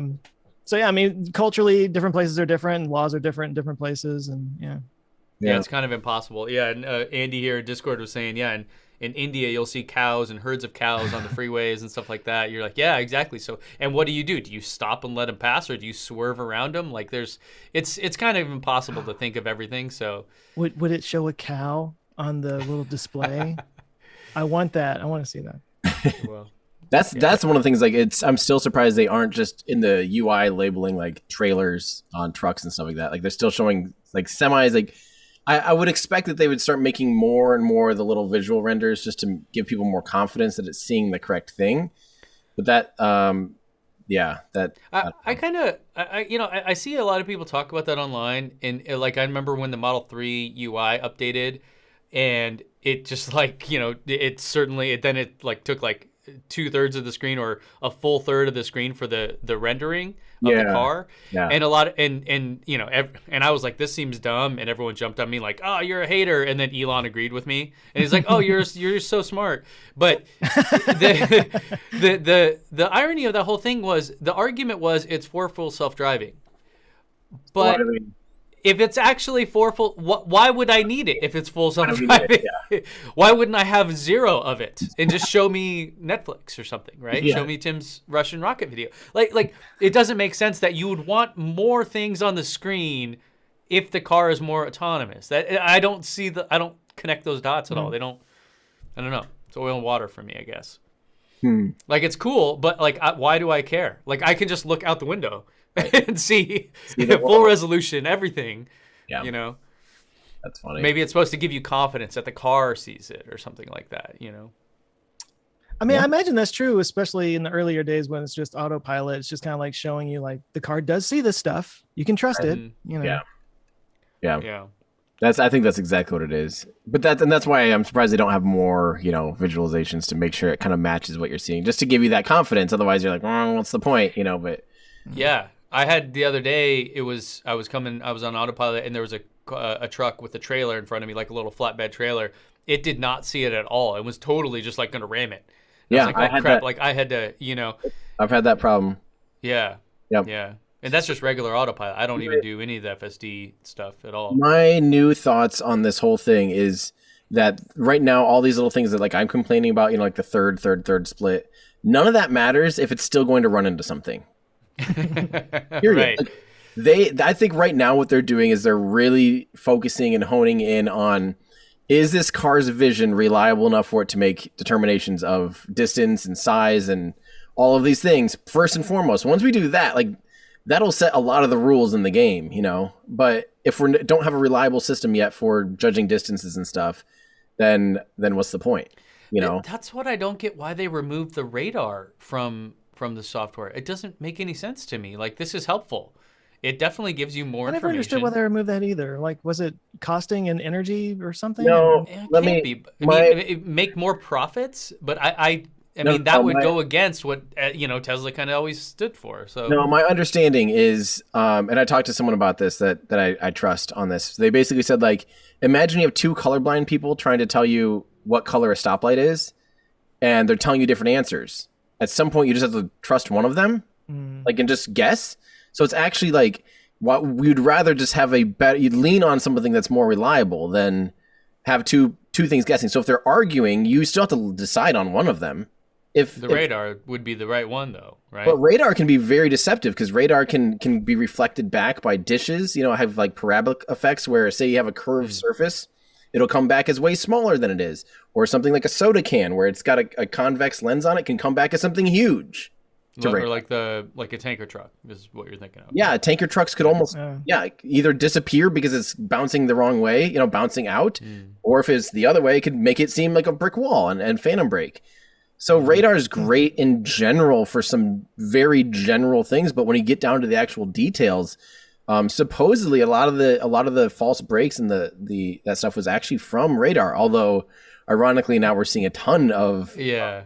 Speaker 3: So yeah, I mean, culturally, different places are different, laws are different in different places, and yeah,
Speaker 1: it's kind of impossible. Yeah, and Andy here in Discord was saying, yeah, in India you'll see cows and herds of cows on the freeways and stuff like that. You're like, yeah, exactly. So, and what do? Do you stop and let them pass, or do you swerve around them? Like it's kind of impossible to think of everything. So
Speaker 3: would it show a cow on the little display? I want that. I want to see that.
Speaker 1: well.
Speaker 2: That's one of the things. Like, I'm still surprised they aren't just in the UI labeling like trailers on trucks and stuff like that. Like, they're still showing like semis. Like, I would expect that they would start making more and more of the little visual renders just to give people more confidence that it's seeing the correct thing. But that,
Speaker 1: I see a lot of people talk about that online, and like I remember when the Model 3 UI updated, and it just like it certainly took like 2/3 of the screen or a full third of the screen for the rendering of the car, and a lot of, and I was like, this seems dumb, and everyone jumped on me like, oh, you're a hater, and then Elon agreed with me, and he's like, oh, you're so smart. But the irony of that whole thing was, the argument was it's for full self-driving, but if it's actually for full, why would I need it if it's full self-driving? Why wouldn't I have 0 of it and just show me Netflix or something, right? Show me Tim's Russian rocket video. Like it doesn't make sense that you would want more things on the screen if the car is more autonomous. That I don't connect those dots at all. I don't know. It's oil and water for me, I guess. Like, it's cool, but like, why do I care? Like, I can just look out the window and see full resolution, everything. Yeah.
Speaker 2: That's funny.
Speaker 1: Maybe it's supposed to give you confidence that the car sees it or something like that,
Speaker 3: I mean, I imagine that's true, especially in the earlier days when it's just autopilot. It's just kind of like showing you like the car does see this stuff. You can trust it,
Speaker 2: Yeah. I think that's exactly what it is. But that's why I'm surprised they don't have more, visualizations to make sure it kind of matches what you're seeing, just to give you that confidence. Otherwise, you're like, what's the point? But
Speaker 1: yeah, I had the other day. I was on autopilot, and there was a truck with a trailer in front of me, like a little flatbed trailer. It did not see it at all. It was totally just like going to ram it. I was like, oh, crap! Like, I had to,
Speaker 2: I've had that problem.
Speaker 1: Yeah.
Speaker 2: Yep.
Speaker 1: Yeah. And that's just regular autopilot. I don't even do any of the FSD stuff at all.
Speaker 2: My new thoughts on this whole thing is that right now, all these little things that like I'm complaining about, like the third split, none of that matters if it's still going to run into something.
Speaker 1: Right.
Speaker 2: Like, I think right now what they're doing is they're really focusing and honing in on, is this car's vision reliable enough for it to make determinations of distance and size and all of these things first and foremost. Once we do that, like, that'll set a lot of the rules in the game, But if we don't have a reliable system yet for judging distances and stuff, then what's the point?
Speaker 1: That's what I don't get. Why they removed the radar from the software? It doesn't make any sense to me. Like, this is helpful. It definitely gives you more information.
Speaker 3: I never understood why they removed that either. Like, was it costing in energy or something?
Speaker 2: No,
Speaker 1: make more profits, but I mean, that would go against what Tesla kind of always stood for. So
Speaker 2: no, my understanding is, and I talked to someone about this that I trust on this. They basically said, like, imagine you have 2 colorblind people trying to tell you what color a stoplight is, and they're telling you different answers. At some point, you just have to trust one of them, like, and just guess. So it's actually like, what we'd rather just have you'd lean on something that's more reliable than have two things guessing. So if they're arguing, you still have to decide on one of them. If
Speaker 1: radar would be the right one, though, right?
Speaker 2: But radar can be very deceptive, because radar can be reflected back by dishes. Have like parabolic effects where, say you have a curved surface, it'll come back as way smaller than it is. Or something like a soda can where it's got a convex lens on it can come back as something huge.
Speaker 1: Or like a tanker truck is what you're thinking of.
Speaker 2: Yeah, tanker trucks could almost either disappear because it's bouncing the wrong way, bouncing out, or if it's the other way, it could make it seem like a brick wall and phantom brake. So radar is great in general for some very general things, but when you get down to the actual details, supposedly a lot of the false brakes and that stuff was actually from radar. Although, ironically, now we're seeing a ton of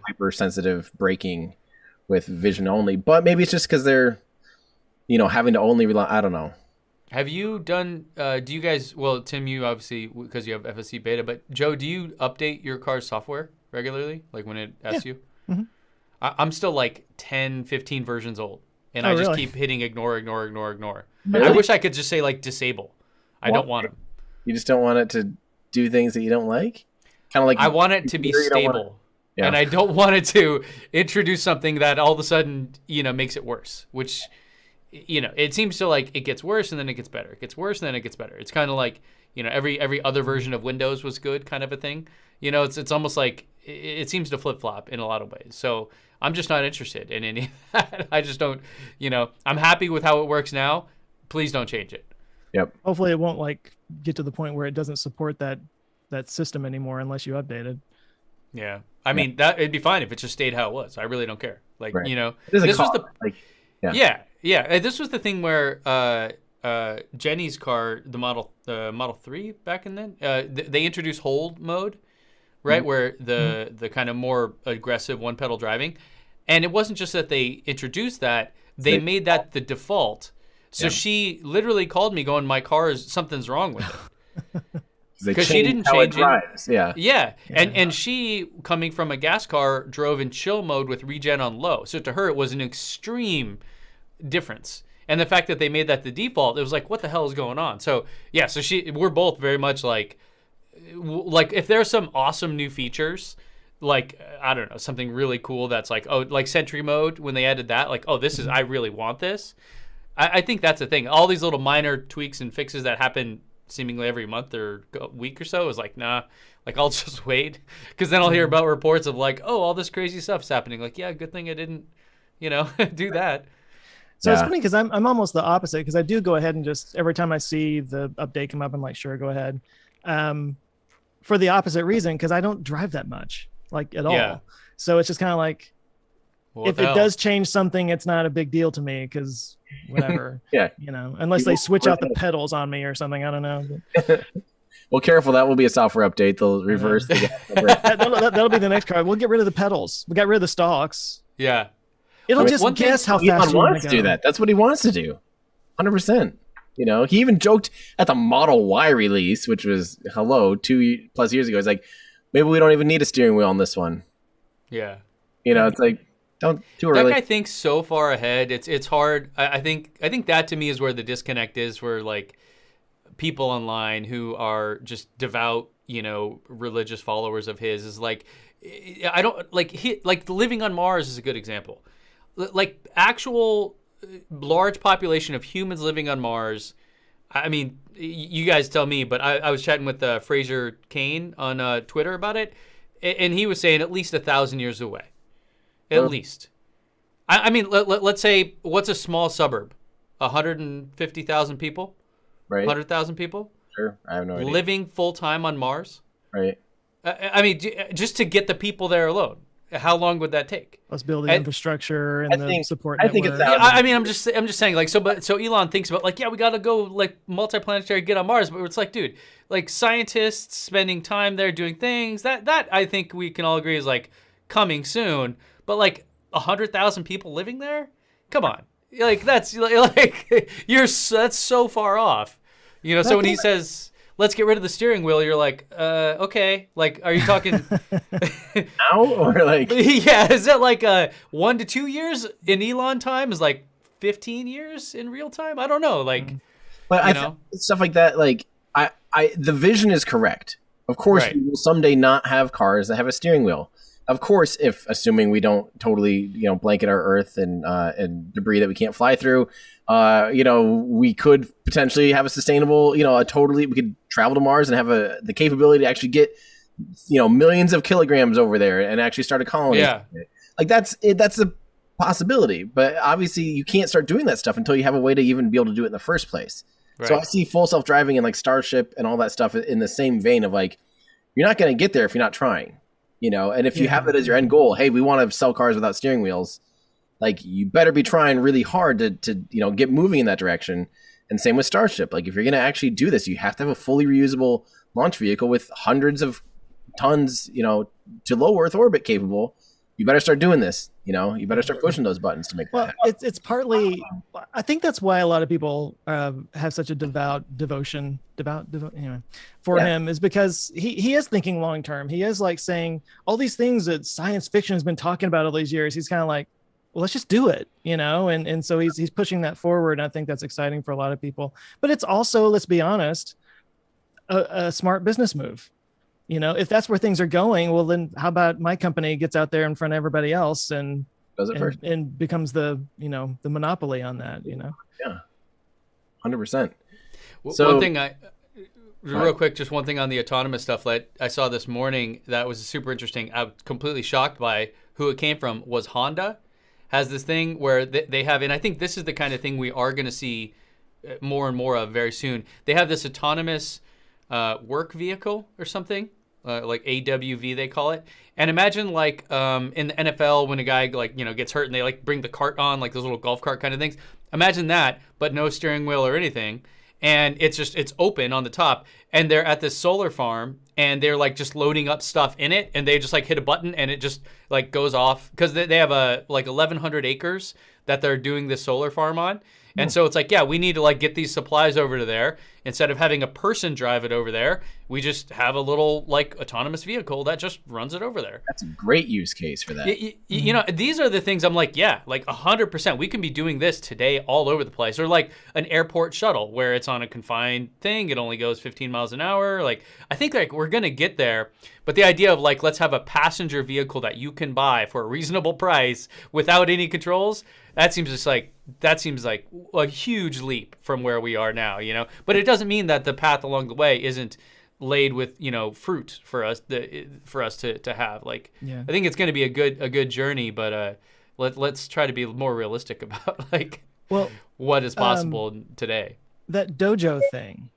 Speaker 2: hypersensitive braking with vision only. But maybe it's just because they're, having to only rely. I don't know.
Speaker 1: Have you done? Do you guys? Well, Tim, you obviously, because you have FSC beta, but Joe, do you update your car's software regularly, like when it asks you?
Speaker 3: Mm-hmm.
Speaker 1: I'm still like 10, 15 versions old, and I just keep hitting ignore.
Speaker 2: Really?
Speaker 1: I wish I could just say like disable. I don't want them.
Speaker 2: You just don't want it to do things that you don't like? Kind of like
Speaker 1: I want it to be stable.
Speaker 2: Yeah.
Speaker 1: And I don't want it to introduce something that all of a sudden, makes it worse, which, it seems to like it gets worse and then it gets better. It gets worse and then it gets better. It's kind of like, every other version of Windows was good kind of a thing. It's almost like it seems to flip flop in a lot of ways. So I'm just not interested in any of that. I just don't, I'm happy with how it works now. Please don't change it.
Speaker 2: Yep.
Speaker 3: Hopefully it won't like get to the point where it doesn't support that system anymore unless you update it.
Speaker 1: Yeah. I mean, that it'd be fine if it just stayed how it was. I really don't care. Like,
Speaker 2: Right.
Speaker 1: this was the
Speaker 2: like,
Speaker 1: yeah. This was the thing where Jenny's car, the Model 3 back in then, they introduced hold mode, right?
Speaker 2: Mm-hmm.
Speaker 1: Where the kind of more aggressive one pedal driving. And it wasn't just that they introduced that, they made that the default. So she literally called me going, my car is, something's wrong with it. Because she didn't change it. Yeah. And she, coming from a gas car, drove in chill mode with regen on low. So to her, it was an extreme difference. And the fact that they made that the default, it was like, what the hell is going on? So yeah, so we're both very much like if there's some awesome new features, like, I don't know, something really cool that's like, like Sentry mode, when they added that, like, this is, I really want this. I think that's the thing. All these little minor tweaks and fixes that happen seemingly every month or week or so is like, nah, like, I'll just wait, because then I'll hear about reports of like, all this crazy stuff's happening. Like, yeah, good thing I didn't, do that.
Speaker 3: So it's funny because I'm almost the opposite, because I do go ahead and just every time I see the update come up, I'm like, sure, go ahead. For the opposite reason, because I don't drive that much, like, at all. So it's just kind of like, if it does change something, it's not a big deal to me, because whatever. Unless they switch out the pedals on me or something, I don't know.
Speaker 2: Well, careful, that will be a software update. They'll reverse
Speaker 3: that'll be the next car. We'll get rid of the pedals. We got rid of the stalks.
Speaker 1: Yeah.
Speaker 3: It'll just guess how fast
Speaker 2: Elon wants to do that. That's what he wants to do. 100%. He even joked at the Model Y release, which was 2+ years ago. He's like, maybe we don't even need a steering wheel on this one.
Speaker 1: Yeah.
Speaker 2: It's like, don't too early.
Speaker 1: That guy thinks so far ahead. It's hard. I think that to me is where the disconnect is, where like people online who are just devout, religious followers of his is like, I don't like living on Mars is a good example. Like actual large population of humans living on Mars. I mean, you guys tell me, but I was chatting with Fraser Kane on Twitter about it, and he was saying at least 1,000 years away. At least. I mean, let's say, what's a small suburb? 150,000 people?
Speaker 2: Right.
Speaker 1: 100,000 people?
Speaker 2: Sure. I have no idea.
Speaker 1: Living full-time on Mars?
Speaker 2: Right.
Speaker 1: I mean, just to get the people there alone, how long would that take?
Speaker 3: Let's build the infrastructure and the support network.
Speaker 2: I think 1,000.
Speaker 1: I mean, I'm just saying, like, so Elon thinks about, like, yeah, we got to go, like, multiplanetary, get on Mars, but it's like, dude, like, scientists spending time there doing things, that I think we can all agree is, like, coming soon. But like 100,000 people living there, come on, like that's like that's so far off, So when he says let's get rid of the steering wheel, you're like, okay, like, are you talking
Speaker 2: now or like?
Speaker 1: Yeah, is that like 1 to 2 years in Elon time is like 15 years in real time? I don't know, like,
Speaker 2: but I think stuff like that, like the vision is correct. Of course, we will someday not have cars that have a steering wheel. Of course, assuming we don't totally, blanket our Earth and debris that we can't fly through, we could potentially have a sustainable, we could travel to Mars and have the capability to actually get, millions of kilograms over there and actually start a colony.
Speaker 1: Yeah.
Speaker 2: Like that's a possibility, but obviously you can't start doing that stuff until you have a way to even be able to do it in the first place. Right. So I see full self-driving and like Starship and all that stuff in the same vein of like, you're not going to get there if you're not trying. And if you have it as your end goal, hey, we want to sell cars without steering wheels, like you better be trying really hard to get moving in that direction. And same with Starship. Like if you're going to actually do this, you have to have a fully reusable launch vehicle with hundreds of tons, to low Earth orbit capable. You better start doing this. You better start pushing those buttons to make that happen.
Speaker 3: It's partly, I think that's why a lot of people have such a devotion for him, is because he is thinking long term. He is like saying all these things that science fiction has been talking about all these years. He's kind of like, well, let's just do it, and so he's pushing that forward. And I think that's exciting for a lot of people. But it's also, let's be honest, a smart business move. if that's where things are going, well, then how about my company gets out there in front of everybody else and
Speaker 2: Does it first?
Speaker 3: and becomes the monopoly on that,
Speaker 2: Yeah, 100%.
Speaker 1: So one thing real quick, just one thing on the autonomous stuff that I saw this morning that was super interesting. I was completely shocked by who it came from. Was Honda has this thing where they have, and I think this is the kind of thing we are going to see more and more of very soon. They have this autonomous work vehicle or something, like AWV they call it. And imagine like in the NFL when a guy gets hurt and they like bring the cart on, like those little golf cart kind of things. Imagine that, but no steering wheel or anything. And it's open on the top, and they're at this solar farm, and they're like just loading up stuff in it, and they just like hit a button, and it just like goes off because they have like 1,100 acres that they're doing this solar farm on. And so it's like, yeah, we need to like get these supplies over to there. Instead of having a person drive it over there, we just have a little like autonomous vehicle that just runs it over there.
Speaker 2: That's a great use case for that.
Speaker 1: These are the things I'm like, yeah, like 100%. We can be doing this today all over the place. Or like an airport shuttle where it's on a confined thing. It only goes 15 miles an hour. Like, I think like we're going to get there. But the idea of like, let's have a passenger vehicle that you can buy for a reasonable price without any controls, that seems like a huge leap from where we are now, But it doesn't mean that the path along the way isn't laid with, fruit for us to have. Like, I think it's going to be a good journey, but let's try to be more realistic about what is possible today.
Speaker 3: That dojo thing,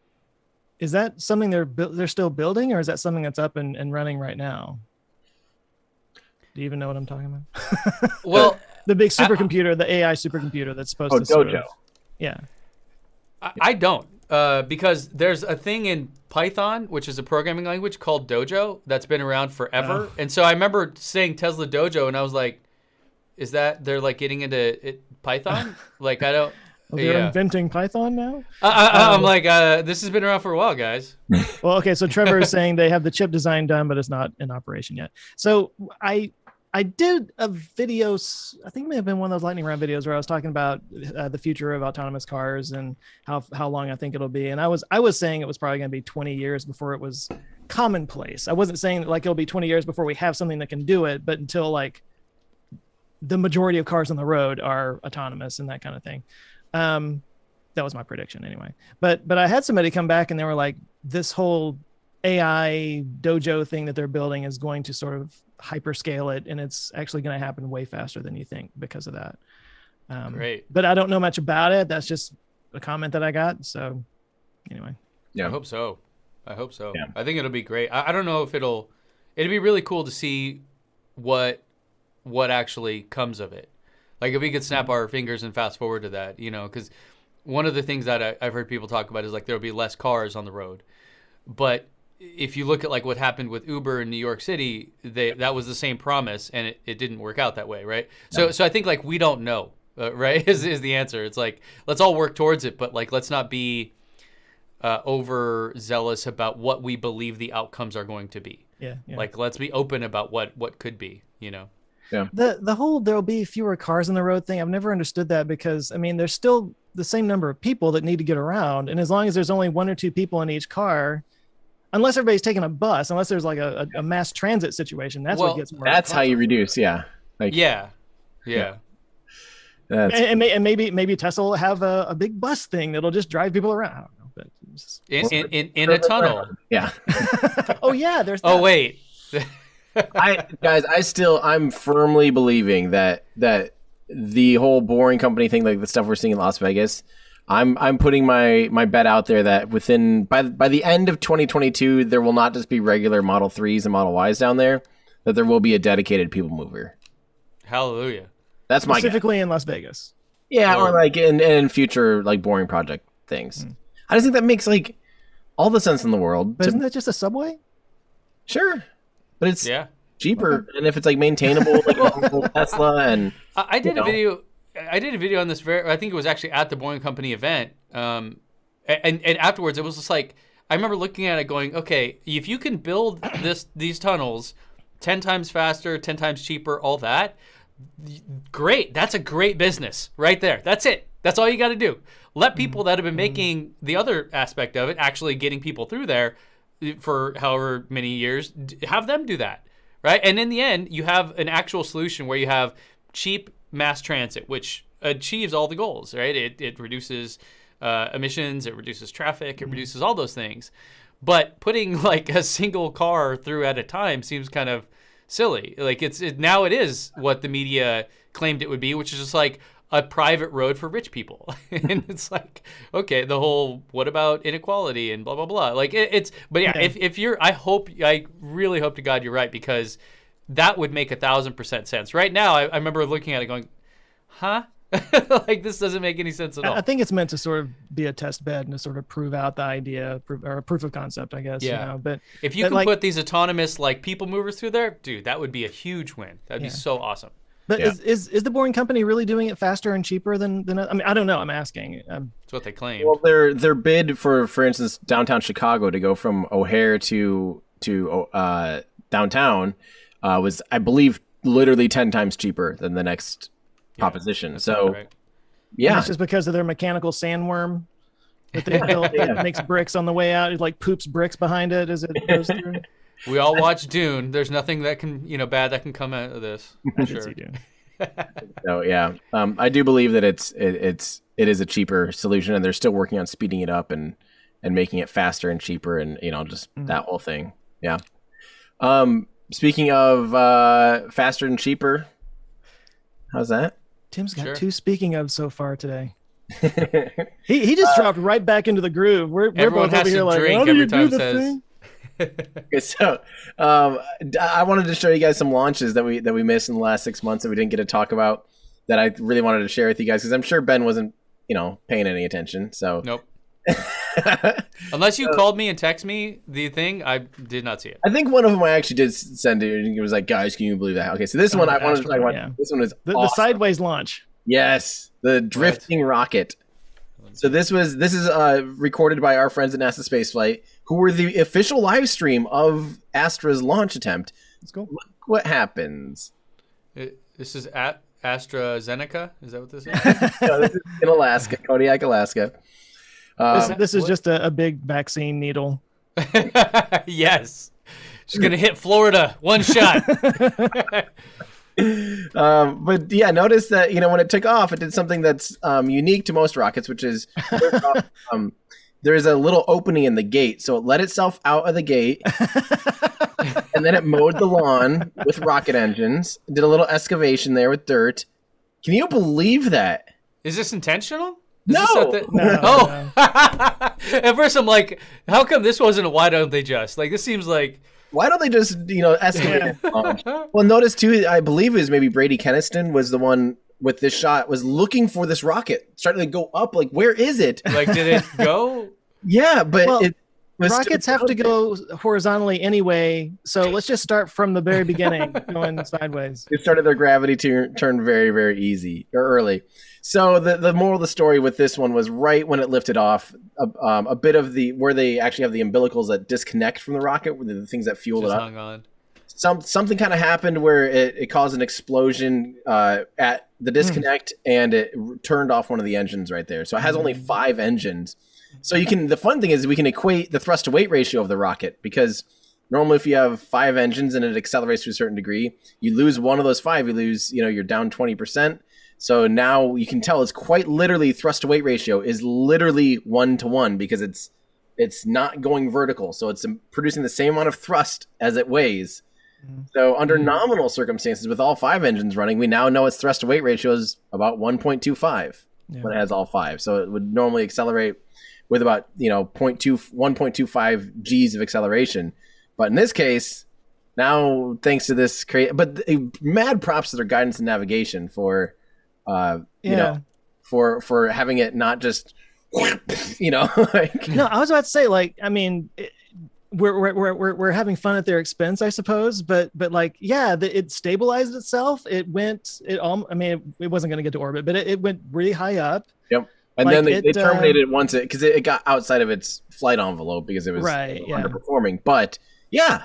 Speaker 3: is that something they're still building, or is that something that's up and running right now? Do you even know what I'm talking about?
Speaker 1: Well,
Speaker 3: the big supercomputer, the AI supercomputer that's supposed to
Speaker 2: dojo.
Speaker 3: Yeah.
Speaker 1: I don't, because there's a thing in Python, which is a programming language called Dojo that's been around forever. And so I remember saying Tesla Dojo, and I was like, is that they're like getting into Python? Like, I don't.
Speaker 3: Well, they're inventing Python now?
Speaker 1: I'm like, this has been around for a while, guys.
Speaker 3: Well, okay, so Trevor is saying they have the chip design done, but it's not in operation yet. So I did a video, I think it may have been one of those lightning round videos where I was talking about the future of autonomous cars and how long I think it'll be. And I was saying it was probably going to be 20 years before it was commonplace. I wasn't saying like it'll be 20 years before we have something that can do it, but until like the majority of cars on the road are autonomous and that kind of thing. That was my prediction anyway. But I had somebody come back and they were like, this whole AI dojo thing that they're building is going to sort of hyperscale it, and it's actually going to happen way faster than you think because of that.
Speaker 1: Great.
Speaker 3: But I don't know much about it. That's just a comment that I got. So anyway.
Speaker 2: Yeah.
Speaker 1: I hope so.
Speaker 2: Yeah.
Speaker 1: I think it'll be great. I don't know if it'd be really cool to see what actually comes of it. Like if we could snap our fingers and fast forward to that, because one of the things that I've heard people talk about is like there'll be less cars on the road. But if you look at like what happened with Uber in New York City, that was the same promise, and it didn't work out that way, right? No. So I think like we don't know, right? Is the answer? It's like let's all work towards it, but like let's not be overzealous about what we believe the outcomes are going to be.
Speaker 3: Yeah.
Speaker 1: Like let's be open about what could be, Yeah.
Speaker 3: The whole there'll be fewer cars on the road thing, I've never understood that, because I mean there's still the same number of people that need to get around, and as long as there's only one or two people in each car, unless everybody's taking a bus, unless there's like a mass transit situation, that's what gets more.
Speaker 2: That's how you reduce, yeah. Like,
Speaker 1: yeah.
Speaker 3: And maybe Tesla will have a big bus thing that'll just drive people around. I don't know, but
Speaker 1: in a tunnel.
Speaker 2: Yeah.
Speaker 3: Oh yeah, there's that.
Speaker 1: Oh wait.
Speaker 2: I'm firmly believing that the whole Boring Company thing, like the stuff we're seeing in Las Vegas, I'm putting my bet out there that by the end of 2022, there will not just be regular Model 3s and Model Ys down there, that there will be a dedicated people mover.
Speaker 1: Hallelujah.
Speaker 2: That's my
Speaker 3: specifically in Las Vegas.
Speaker 2: Yeah, or like in future like Boring Project things. I just think that makes like all the sense in the world.
Speaker 3: But isn't that just a subway?
Speaker 2: Sure. But it's cheaper, and if it's like maintainable, like Tesla, and
Speaker 1: I did a video. I did a video on this. I think it was actually at the Boring Company event, and afterwards it was just like I remember looking at it, going, okay, if you can build these tunnels 10 times faster, 10 times cheaper, all that, great. That's a great business right there. That's it. That's all you got to do. Let people that have been making the other aspect of it, actually getting people through there, for however many years. Have them do that, right? And in the end, you have an actual solution where you have cheap mass transit, which achieves all the goals, right? It reduces emissions, it reduces traffic, it reduces all those things. But putting like a single car through at a time seems kind of silly. Like now it is what the media claimed it would be, which is just like a private road for rich people. And it's like, okay, the whole, what about inequality and blah, blah, blah. Like but yeah, if you're, I really hope to God you're right, because that would make 1,000% sense. Right now, I remember looking at it going, huh? Like, this doesn't make any sense at all.
Speaker 3: I think it's meant to sort of be a test bed and to sort of prove out the idea, or a proof of concept, I guess.
Speaker 1: Yeah.
Speaker 3: You know? But
Speaker 1: if you can put these autonomous like people movers through there, dude, that would be a huge win. That'd be so awesome.
Speaker 3: But is the Boring Company really doing it faster and cheaper than I mean, I don't know. I'm asking.
Speaker 1: That's what they claim.
Speaker 2: Well, their bid for instance, downtown Chicago to go from O'Hare to downtown was, I believe, literally 10 times cheaper than the next proposition. So, yeah,
Speaker 3: and it's just because of their mechanical sandworm that they built that makes bricks on the way out. It like poops bricks behind it as it goes through.
Speaker 1: We all watch Dune. There's nothing that can, bad that can come out of this.
Speaker 3: I did see Dune.
Speaker 2: So yeah, I do believe that it is a cheaper solution, and they're still working on speeding it up and making it faster and cheaper, and just that whole thing. Yeah. Speaking of faster and cheaper, how's that?
Speaker 3: Tim's got two speaking of so far today. he just dropped right back into the groove. We're
Speaker 1: everyone
Speaker 3: both
Speaker 1: has
Speaker 3: over here
Speaker 1: to
Speaker 3: like,
Speaker 1: drink
Speaker 3: how do
Speaker 1: every
Speaker 3: you
Speaker 1: time
Speaker 3: do the
Speaker 1: says.
Speaker 3: thing?
Speaker 2: Okay, so I wanted to show you guys some launches that we missed in the last 6 months that we didn't get to talk about, that I really wanted to share with you guys, because I'm sure Ben wasn't paying any attention. So
Speaker 1: nope. Unless you called me and text me the thing, I did not see it.
Speaker 2: I think one of them I actually did send to you, and it was like, guys, can you believe that? Okay, so this one I wanted to talk about. Yeah. This one is
Speaker 3: the
Speaker 2: awesome.
Speaker 3: sideways launch.
Speaker 2: Yes, the drifting rocket. So this is recorded by our friends at NASA Spaceflight, who were the official live stream of Astra's launch attempt.
Speaker 3: Let's go.
Speaker 2: Look what happens.
Speaker 1: This is at AstraZeneca. Is that what this is?
Speaker 2: No, this is in Alaska, Kodiak, Alaska.
Speaker 3: This is just a big vaccine needle.
Speaker 1: Yes. She's going to hit Florida. One shot.
Speaker 2: But yeah, notice that, when it took off, it did something that's unique to most rockets, which is there's a little opening in the gate. So it let itself out of the gate and then it mowed the lawn with rocket engines, did a little excavation there with dirt. Can you believe that?
Speaker 1: Is this intentional?
Speaker 2: No.
Speaker 3: No.
Speaker 1: At first I'm like, how come this wasn't a why don't they just? Like, this seems like...
Speaker 2: Why don't they just, excavate it? Well, notice too, I believe it was maybe Brady Keniston was the one with this shot, was looking for this rocket, starting to go up. Like, where is it?
Speaker 1: Like, did it go?
Speaker 2: Yeah, but it was
Speaker 3: rockets have to go horizontally anyway, so let's just start from the very beginning, going sideways.
Speaker 2: It started their gravity to turn very, very easy or early. So the moral of the story with this one was right when it lifted off, a bit of where they actually have the umbilicals that disconnect from the rocket, the things that fuel it up.
Speaker 1: Hung on.
Speaker 2: Something kind of happened where it caused an explosion at the disconnect, and it turned off one of the engines right there. So it has only 5 engines. So the fun thing is we can equate the thrust to weight ratio of the rocket, because normally if you have 5 engines and it accelerates to a certain degree, you lose one of those 5, you lose, you're down 20%. So now you can tell it's quite literally thrust to weight ratio is literally 1-to-1, because it's not going vertical. So it's producing the same amount of thrust as it weighs. So under nominal circumstances, with all 5 engines running, we now know its thrust to weight ratio is about 1.25 when it has all 5. So it would normally accelerate with about 1.25 G's of acceleration. But in this case, now thanks to this mad props to their guidance and navigation for for having it not just like...
Speaker 3: No, I was about to say, like, I mean, we're having fun at their expense, I suppose, but it stabilized itself. It wasn't going to get to orbit, but it went really high up.
Speaker 2: Yep. And then they terminated it once because it got outside of its flight envelope because it was underperforming. But yeah,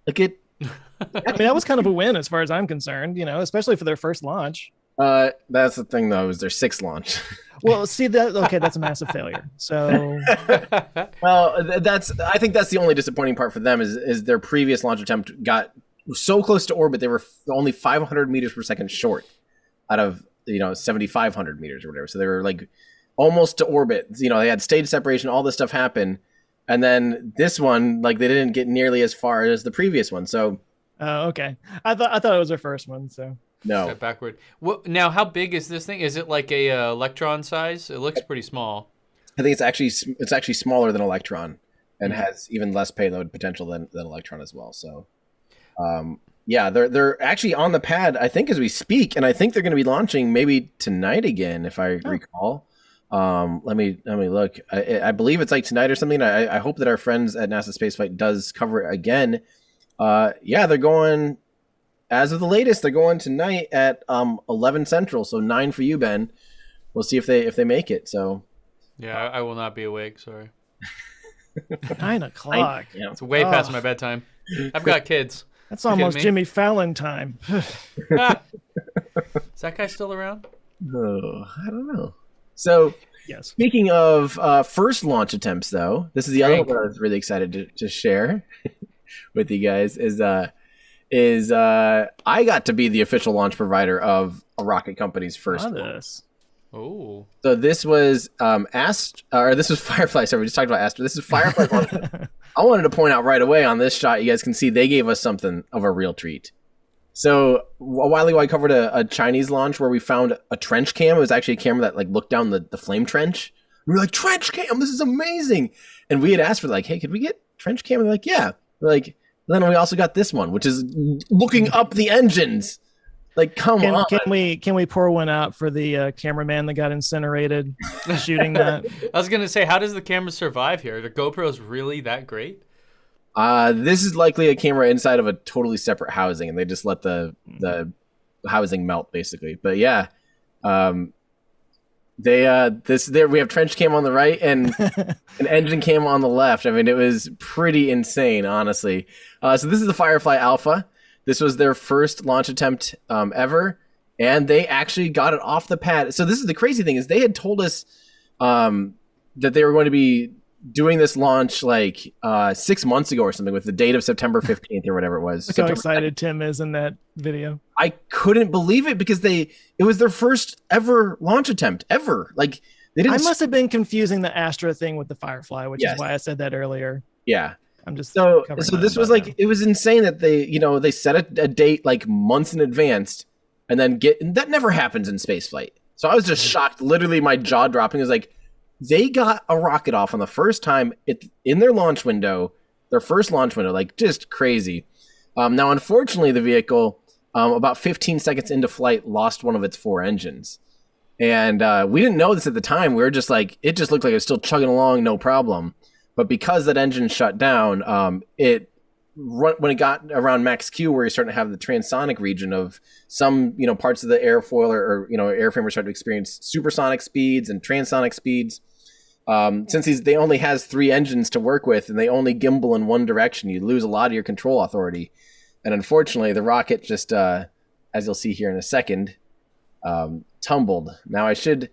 Speaker 2: like it.
Speaker 3: I mean, that was kind of a win as far as I'm concerned, especially for their first launch.
Speaker 2: That's the thing though, is their sixth launch.
Speaker 3: Well, see that. Okay, that's a massive failure. So,
Speaker 2: Well, I think that's the only disappointing part for them is their previous launch attempt got so close to orbit they were only 500 meters per second short out of 7,500 meters or whatever. So they were like almost to orbit. They had stage separation, all this stuff happened, and then this one like they didn't get nearly as far as the previous one. So
Speaker 3: okay, I thought it was their first one. So
Speaker 2: no.
Speaker 1: Step backward. Now, how big is this thing? Is it like a Electron size? It looks pretty small.
Speaker 2: I think it's actually smaller than Electron and has even less payload potential than Electron as well. So, yeah, they're actually on the pad, I think, as we speak, and I think they're going to be launching maybe tonight again, if I recall. Let me look. I believe it's like tonight or something. I hope that our friends at NASA Spaceflight does cover it again. Yeah, they're going. As of the latest, they're going tonight at 11 Central, so 9 for you, Ben. We'll see if they make it. So,
Speaker 1: yeah, I will not be awake. Sorry,
Speaker 3: 9 o'clock.
Speaker 2: Yeah.
Speaker 1: it's way past my bedtime. I've got kids.
Speaker 3: That's almost Jimmy Fallon time.
Speaker 1: Is that guy still around?
Speaker 2: Oh, I don't know. So,
Speaker 3: Yes.
Speaker 2: Speaking of first launch attempts, though, this is the other one I was really excited to share with you guys. Is I got to be the official launch provider of a rocket company's first launch.
Speaker 1: Oh.
Speaker 2: So this was this was Firefly. Sorry, we just talked about Astra. This is Firefly. I wanted to point out right away on this shot, you guys can see they gave us something of a real treat. So a while ago, I covered a Chinese launch where we found a trench cam. It was actually a camera that like looked down the flame trench. We were like, trench cam, this is amazing. And we had asked for like, hey, could we get trench cam? And they're like, yeah. We're like, then we also got this one, which is looking up the engines. Like, come on.
Speaker 3: Can we pour one out for the cameraman that got incinerated shooting that?
Speaker 1: I was gonna say, how does the camera survive here? The GoPro's really that great?
Speaker 2: This is likely a camera inside of a totally separate housing, and they just let the housing melt, basically. But yeah, we have trench cam on the right and an engine cam on the left. I mean, it was pretty insane, honestly. So this is the Firefly Alpha. This was their first launch attempt ever, and they actually got it off the pad. So this is the crazy thing is they had told us that they were going to be doing this launch like 6 months ago or something with the date of September 15th or whatever it was.
Speaker 3: Look how excited Tim is in that video.
Speaker 2: I couldn't believe it because it was their first ever launch attempt ever. Like they didn't.
Speaker 3: I must have been confusing the Astra thing with the Firefly, which is why I said that earlier.
Speaker 2: Yeah.
Speaker 3: I'm just
Speaker 2: so this was like it was insane that they set a date like months in advance and then that never happens in spaceflight. So I was just shocked, literally my jaw dropping. It was like they got a rocket off on the first time in their launch window, their first launch window, like just crazy. Now, unfortunately, the vehicle about 15 seconds into flight lost one of its 4 engines. And we didn't know this at the time. We were just like, it just looked like it was still chugging along, no problem. But because that engine shut down, when it got around max Q, where you're starting to have the transonic region of some, parts of the airfoil or airframe are starting to experience supersonic speeds and transonic speeds. Since they only has 3 engines to work with and they only gimbal in one direction, you lose a lot of your control authority. And unfortunately, the rocket just, as you'll see here in a second, tumbled. Now I should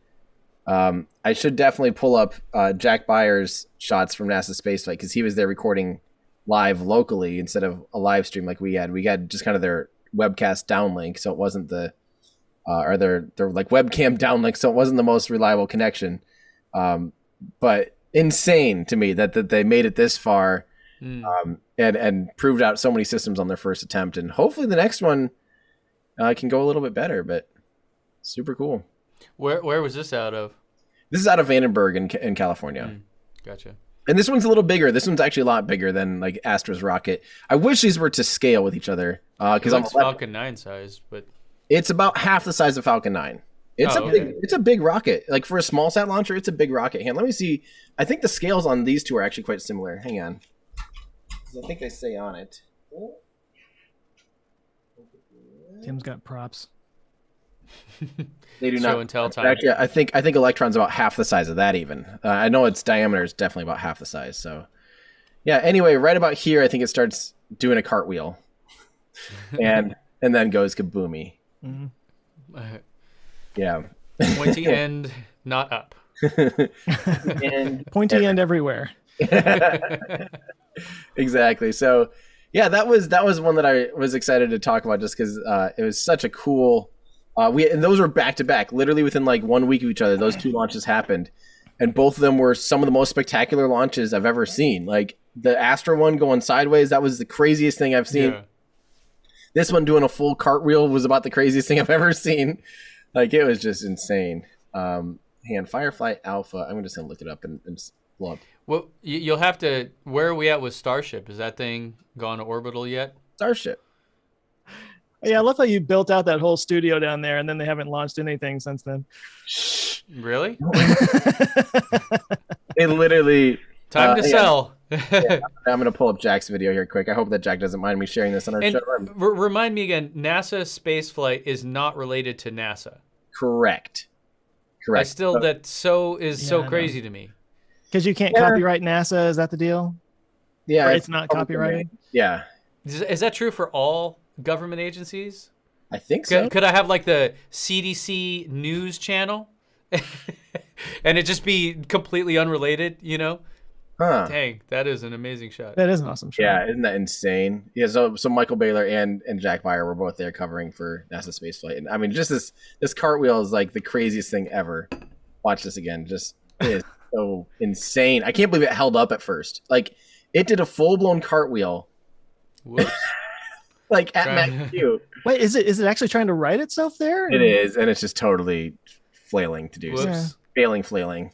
Speaker 2: definitely pull up Jack Byers' shots from NASA Spaceflight because he was there recording live locally instead of a live stream like we had. We had just kind of their webcast downlink, so it wasn't their like webcam downlink, so it wasn't the most reliable connection. But insane to me that they made it this far and proved out so many systems on their first attempt. And hopefully the next one can go a little bit better, but super cool.
Speaker 1: Where was this out of?
Speaker 2: This is out of Vandenberg in California.
Speaker 1: Gotcha. And
Speaker 2: this one's a little bigger. This one's actually a lot bigger than like Astra's rocket. I wish these were to scale with each other. Because
Speaker 1: it's Falcon 9 size, but
Speaker 2: it's about half the size of Falcon 9. It's a big rocket. Like for a small sat launcher, it's a big rocket. Let me see. I think the scales on these two are actually quite similar. Hang on. I think they say on it.
Speaker 3: Tim's got props.
Speaker 2: They do
Speaker 1: Show
Speaker 2: not.
Speaker 1: and tell time.
Speaker 2: Actually, I think Electron's about half the size of that even. I know its diameter is definitely about half the size. So, yeah. Anyway, right about here, I think it starts doing a cartwheel, and then goes kaboomy.
Speaker 3: Mm-hmm.
Speaker 2: Yeah.
Speaker 1: Pointy end, not up.
Speaker 2: And
Speaker 3: Pointy end everywhere.
Speaker 2: exactly. So, yeah, that was one that I was excited to talk about just because it was such a cool. And those were back to back, literally within like 1 week of each other. Those two launches happened, and both of them were some of the most spectacular launches I've ever seen. Like the Astra one going sideways, that was the craziest thing I've seen.
Speaker 1: Yeah.
Speaker 2: This one doing a full cartwheel was about the craziest thing I've ever seen. Like it was just insane. Firefly Alpha. I'm just gonna look it up and pull up.
Speaker 1: Well, you'll have to. Where are we at with Starship? Is that thing gone to orbital yet?
Speaker 2: Starship.
Speaker 3: Yeah, I love how you built out that whole studio down there, and then they haven't launched anything since then.
Speaker 1: Really?
Speaker 2: It literally.
Speaker 1: Time to sell.
Speaker 2: Yeah, I'm going to pull up Jack's video here quick. I hope that Jack doesn't mind me sharing this on our show.
Speaker 1: Remind me again, NASA spaceflight is not related to NASA.
Speaker 2: Correct.
Speaker 1: That is so crazy to me.
Speaker 3: Because you can't copyright NASA, is that the deal?
Speaker 2: Yeah.
Speaker 3: Or it's not copyrighted?
Speaker 2: Yeah.
Speaker 1: Is that true for all government agencies?
Speaker 2: I think so.
Speaker 1: Could I have like the CDC news channel? And it just be completely unrelated, you know?
Speaker 2: Huh.
Speaker 1: Dang, that is an amazing shot.
Speaker 3: That is an awesome shot.
Speaker 2: Yeah, isn't that insane? Yeah, so Michael Baylor and Jack Byer were both there covering for NASA spaceflight. And I mean, just this cartwheel is like the craziest thing ever. Watch this again. Just it is so insane. I can't believe it held up at first. Like it did a full-blown cartwheel.
Speaker 1: Whoops.
Speaker 2: Like at max Q.
Speaker 3: Wait, is it actually trying to right itself there?
Speaker 2: It is, and it's just totally flailing to do so.
Speaker 3: Yeah.
Speaker 2: Flailing.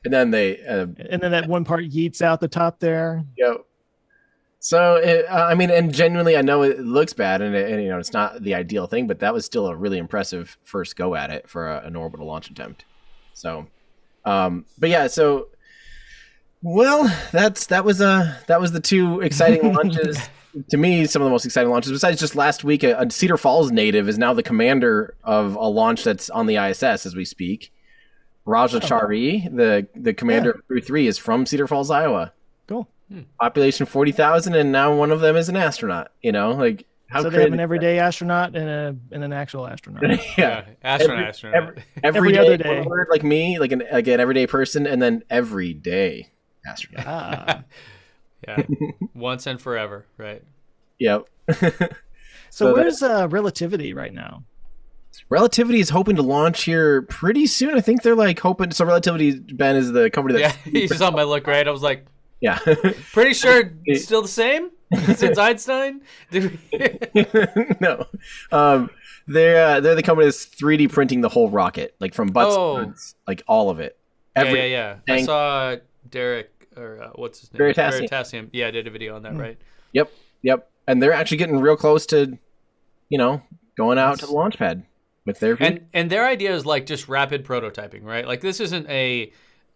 Speaker 2: And then
Speaker 3: and then that one part yeets out the top there.
Speaker 2: Yep. So I mean, and genuinely, I know it looks bad, and you know it's not the ideal thing, but that was still a really impressive first go at it for an orbital launch attempt. So, but yeah, so well, that was the two exciting launches. To me, some of the most exciting launches. Besides just last week, a Cedar Falls native is now the commander of a launch that's on the ISS as we speak. Raja Chari, the commander of Crew 3, is from Cedar Falls, Iowa.
Speaker 3: Cool.
Speaker 2: Population 40,000, and now one of them is an astronaut. You know, like how
Speaker 3: so they have an everyday astronaut and an actual astronaut.
Speaker 1: Yeah, astronaut.
Speaker 3: Every other day.
Speaker 2: Word, like me, like an everyday person, and then everyday astronaut.
Speaker 3: Ah.
Speaker 1: Yeah, once and forever, right?
Speaker 2: Yep.
Speaker 3: So where's Relativity right now?
Speaker 2: Relativity is hoping to launch here pretty soon. I think they're like hoping. So Relativity, Ben, is the company that.
Speaker 1: Yeah, you saw my look, right? I was like,
Speaker 2: yeah,
Speaker 1: pretty sure it's still the same since Einstein.
Speaker 2: No, they're the company that's 3D printing the whole rocket, like from butts, to birds, like all of it.
Speaker 1: Yeah. I saw Derek or what's his name?
Speaker 2: Veritasium.
Speaker 1: Yeah, I did a video on that, right?
Speaker 2: Yep. And they're actually getting real close to, going out to the launch pad with their
Speaker 1: and their idea is like just rapid prototyping, right? Like this isn't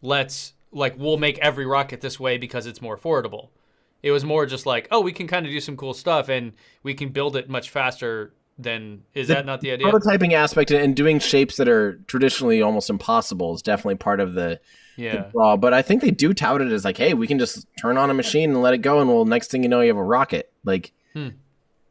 Speaker 1: we'll make every rocket this way because it's more affordable. It was more just like, we can kind of do some cool stuff and we can build it much faster than. Is that not the idea?
Speaker 2: Prototyping aspect and doing shapes that are traditionally almost impossible is definitely part of the draw. But I think they do tout it as like, hey, we can just turn on a machine and let it go, and well, next thing you know, you have a rocket. Like,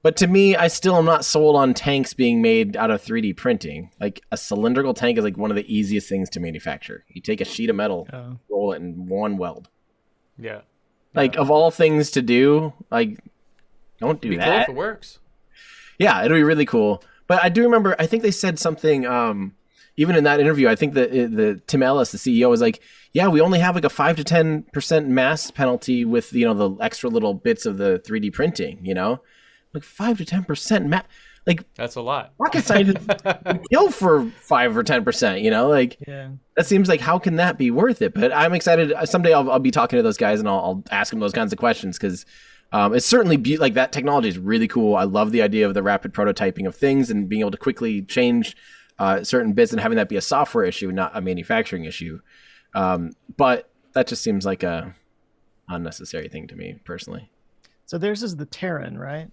Speaker 2: But to me, I still am not sold on tanks being made out of 3D printing. Like a cylindrical tank is like one of the easiest things to manufacture. You take a sheet of metal, roll it in one weld.
Speaker 1: Yeah.
Speaker 2: Like of all things to do, like don't do that.
Speaker 1: Cool if it works.
Speaker 2: Yeah, it'll be really cool. But I do remember, I think they said something, even in that interview, I think the Tim Ellis, the CEO, was like, yeah, we only have like a 5 to 10% mass penalty with, the extra little bits of the 3D printing, Like 5 to 10%, like
Speaker 1: that's a lot.
Speaker 2: Rocket scientists kill for 5 or 10%, That seems like how can that be worth it? But I'm excited. Someday I'll be talking to those guys and I'll ask them those kinds of questions because it's certainly like that technology is really cool. I love the idea of the rapid prototyping of things and being able to quickly change certain bits and having that be a software issue, not a manufacturing issue. But that just seems like a unnecessary thing to me personally.
Speaker 3: So theirs is the Terran, right?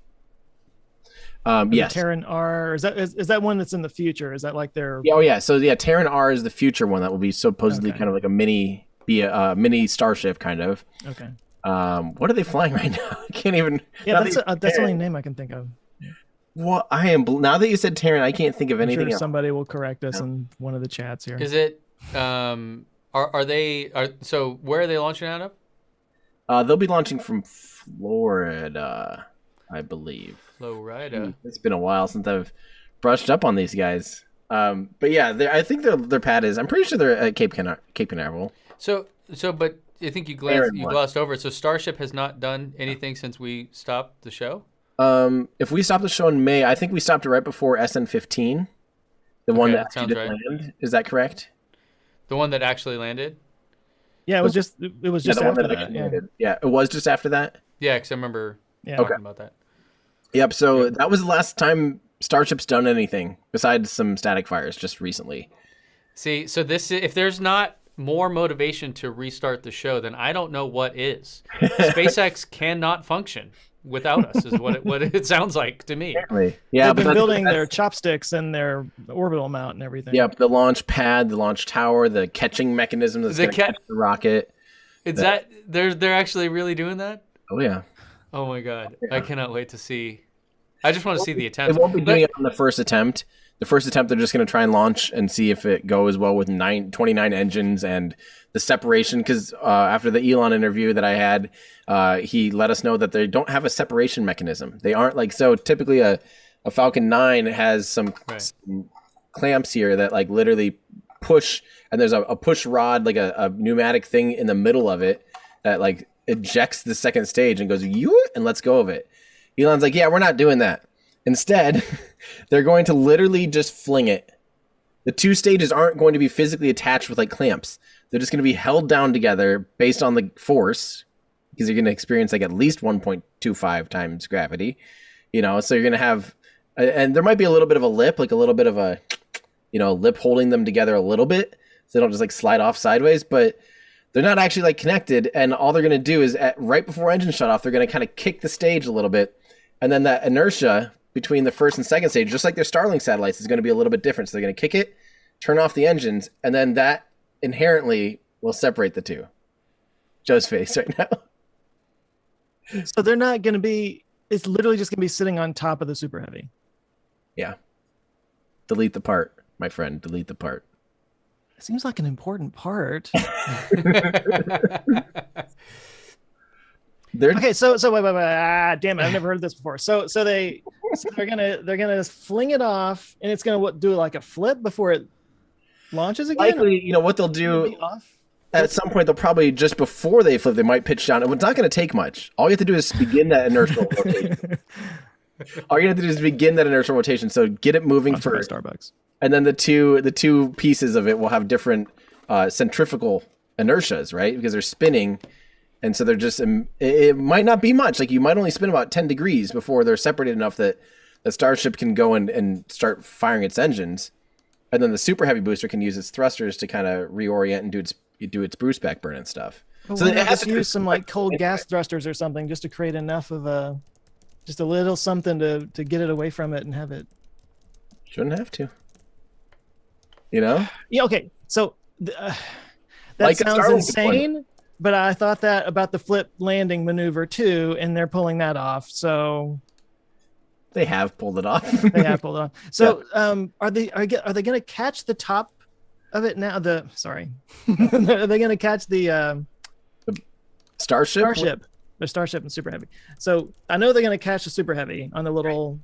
Speaker 2: Yes.
Speaker 3: The Terran R, is that one that's in the future? Is that like their?
Speaker 2: Oh yeah. So yeah, Terran R is the future one that will be supposedly kind of like a mini starship kind of.
Speaker 3: Okay.
Speaker 2: What are they flying right now? I can't even.
Speaker 3: Yeah, that's the only name I can think of.
Speaker 2: What I am now that you said Terran, I can't think of
Speaker 3: I'm
Speaker 2: anything
Speaker 3: sure
Speaker 2: else.
Speaker 3: somebody will correct us in one of the chats here.
Speaker 1: Is it? So where are they launching out of?
Speaker 2: They'll be launching from Florida, I believe.
Speaker 1: Florida.
Speaker 2: It's been a while since I've brushed up on these guys. But yeah, I think their pad is. I'm pretty sure they're at Cape Canaveral.
Speaker 1: But I think you glossed over it. So Starship has not done anything since we stopped the show.
Speaker 2: If we stopped the show in May, I think we stopped it right before SN15, the one that actually did land. Is that correct?
Speaker 1: The one that actually landed.
Speaker 3: Yeah, it was just after that.
Speaker 2: Yeah, it was just after that.
Speaker 1: Yeah, because I remember talking about that.
Speaker 2: Yep. So that was the last time Starship's done anything besides some static fires just recently.
Speaker 1: See, so if there's not more motivation to restart the show, then I don't know what is. SpaceX cannot function without us, is what it sounds like to me.
Speaker 2: Apparently. Yeah,
Speaker 3: they've been building their chopsticks and their orbital mount and everything.
Speaker 2: Yep, the launch pad, the launch tower, the catching mechanism that's going to catch the rocket.
Speaker 1: They're actually really doing that?
Speaker 2: Oh yeah.
Speaker 1: Oh my god, I cannot wait to see. I just want to see the attempt.
Speaker 2: They won't be doing it on the first attempt. The first attempt, they're just going to try and launch and see if it goes well with 29 engines and the separation. Because after the Elon interview that I had, he let us know that they don't have a separation mechanism. They aren't like, so typically a Falcon 9 has some clamps here that like literally push, and there's a push rod, like a pneumatic thing in the middle of it that like ejects the second stage and goes, and lets go of it. Elon's like, yeah, we're not doing that. Instead, they're going to literally just fling it. The two stages aren't going to be physically attached with like clamps. They're just going to be held down together based on the force, because you're going to experience like at least 1.25 times gravity. So you're going to have, and there might be a little bit of a lip, like a little bit of a, lip holding them together a little bit, so they don't just like slide off sideways. But they're not actually like connected, and all they're going to do is right before engine shut off, they're going to kind of kick the stage a little bit, and then that inertia between the first and second stage, just like their Starlink satellites, is going to be a little bit different. So they're going to kick it, turn off the engines, and then that inherently will separate the two. Joe's face right now.
Speaker 3: So they're not going to be, it's literally just going to be sitting on top of the Super Heavy.
Speaker 2: Yeah. Delete the part, my friend. Delete the part.
Speaker 3: It seems like an important part. Okay, so wait, damn it, I've never heard this before. So they're gonna fling it off, and it's gonna do like a flip before it launches again.
Speaker 2: Likely, what they'll do at some point, they'll probably just before they flip, they might pitch down. It's not going to take much. All you have to do is begin that inertial rotation. All you have to do is begin that inertial rotation. So get it moving first.
Speaker 3: Starbucks.
Speaker 2: And then the two pieces of it will have different centrifugal inertias, right? Because they're spinning. And so they're just, it might not be much. Like you might only spin about 10 degrees before they're separated enough that the Starship can go and start firing its engines. And then the Super Heavy booster can use its thrusters to kind of reorient and do its boost back burn and stuff.
Speaker 3: Well, so it has to use some like cold gas thrusters or something just to create enough of just a little something to get it away from it and have it.
Speaker 2: Shouldn't have to. Yeah.
Speaker 3: Okay. So that
Speaker 2: like
Speaker 3: sounds insane. But I thought that about the flip landing maneuver too, and they're pulling that off. So
Speaker 2: they have pulled it off.
Speaker 3: They have pulled it off. So are they going to catch the top of it now? Are they going to catch the
Speaker 2: Starship?
Speaker 3: The Starship and Super Heavy. So I know they're going to catch the Super Heavy on the little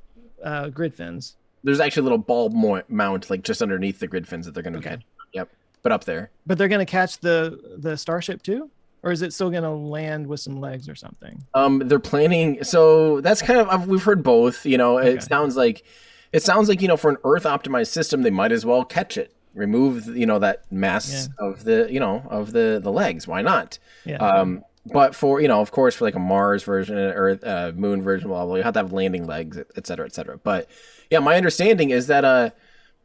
Speaker 3: grid fins.
Speaker 2: There's actually a little ball mount like just underneath the grid fins that they're going to catch. Yep, but up there. But
Speaker 3: they're going to catch the Starship too? Or is it still going to land with some legs or something?
Speaker 2: They're planning. So that's kind of, we've heard both. It sounds like, for an Earth optimized system, they might as well catch it, remove, that mass of the legs. Why not?
Speaker 3: Yeah.
Speaker 2: But for, of course, for like a Mars version or Moon version, blah, blah, you have to have landing legs, et cetera, et cetera. But yeah, my understanding is that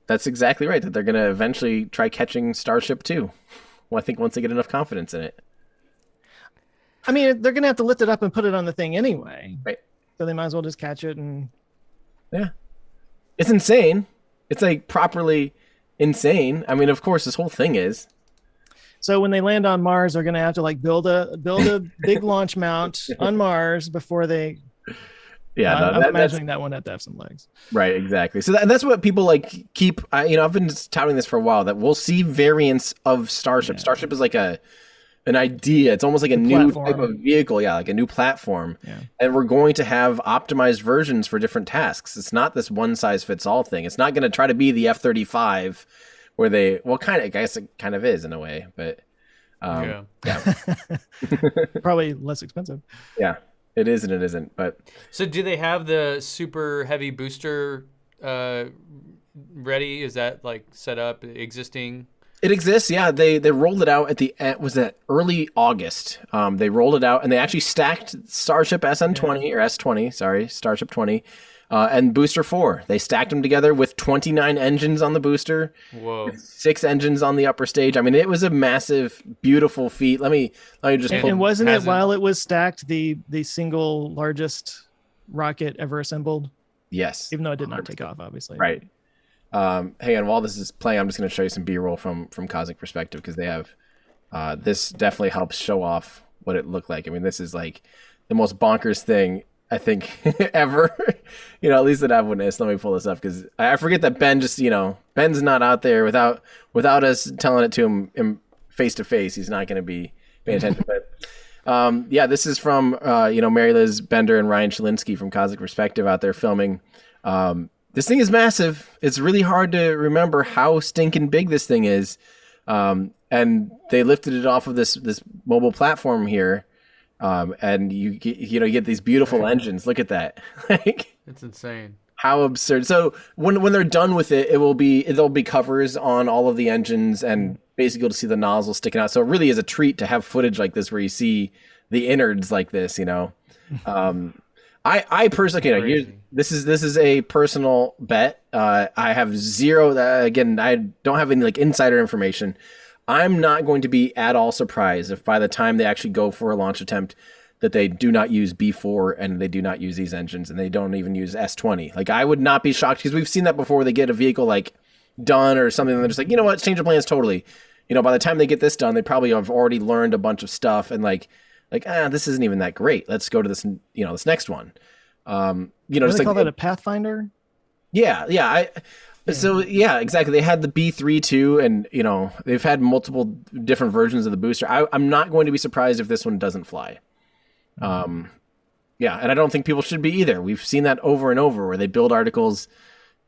Speaker 2: that's exactly right, that they're going to eventually try catching Starship too. Well, I think once they get enough confidence in it.
Speaker 3: I mean, they're going to have to lift it up and put it on the thing anyway.
Speaker 2: Right.
Speaker 3: So they might as well just catch it and...
Speaker 2: Yeah. It's insane. It's like properly insane. I mean, of course, this whole thing is.
Speaker 3: So when they land on Mars, they're going to have to like build a big launch mount on Mars before they
Speaker 2: Yeah, no,
Speaker 3: I'm
Speaker 2: that's
Speaker 3: imagining that one had to have some legs.
Speaker 2: right, exactly. So that's what people like keep. I've been touting this for a while that we'll see variants of Starship.
Speaker 3: Yeah.
Speaker 2: Starship is like an idea. It's almost like a new type
Speaker 3: platform.
Speaker 2: of vehicle, yeah, like a new platform.
Speaker 3: Yeah.
Speaker 2: And we're going to have optimized versions for different tasks. It's not this one size fits all thing. It's not going to try to be the F-35 where I guess it kind of is in a way, but yeah.
Speaker 3: Probably less expensive.
Speaker 2: Yeah, it is and it isn't. But
Speaker 1: So do they have the super heavy booster ready? Is that like set up, existing?
Speaker 2: it exists, yeah. They rolled it out at the end, was that early August? They rolled it out and they actually stacked Starship SN20 or S20, sorry, Starship 20, and Booster 4. They stacked them together with 29 engines on the booster,
Speaker 1: Whoa.
Speaker 2: 6 engines on the upper stage. I mean, it was a massive, beautiful feat. Let me just pull.
Speaker 3: And wasn't it
Speaker 1: hasn't-
Speaker 3: while it was stacked the single largest rocket ever assembled?
Speaker 2: Yes,
Speaker 3: Even though it did not take off, obviously.
Speaker 2: right. Hang on, while this is playing, I'm just going to show you some B-roll from Cosmic Perspective because they have this definitely helps show off what it looked like. I mean, this is like the most bonkers thing I think ever. At least that I've witnessed. Let me pull this up because I forget that Ben just Ben's not out there without us telling it to him face to face. He's not going to be paying attention. But yeah, this is from Mary Liz Bender and Ryan Chalinsky from Cosmic Perspective out there filming. This thing is massive. It's really hard to remember how stinking big this thing is. And they lifted it off of this mobile platform here. And you get these beautiful engines. Look at that. Like,
Speaker 1: It's insane.
Speaker 2: how absurd. So when they're done with it, there'll be covers on all of the engines and basically you'll see the nozzle sticking out. So it really is a treat to have footage like this where you see the innards like this, I personally, this is a personal bet. I have zero. Again, I don't have any like insider information. I'm not going to be at all surprised if by the time they actually go for a launch attempt, that they do not use B4 and they do not use these engines and they don't even use S20. Like I would not be shocked because we've seen that before. Where they get a vehicle like done or something, and they're just like, you know what, change of plans totally. By the time they get this done, they probably have already learned a bunch of stuff and this isn't even that great. Let's go to this, this next one.
Speaker 3: What
Speaker 2: Just
Speaker 3: do they
Speaker 2: like
Speaker 3: call that, a Pathfinder?
Speaker 2: yeah. So yeah, exactly. They had the B3 too, and they've had multiple different versions of the booster. I'm not going to be surprised if this one doesn't fly. Yeah, and I don't think people should be either. We've seen that over and over where they build articles,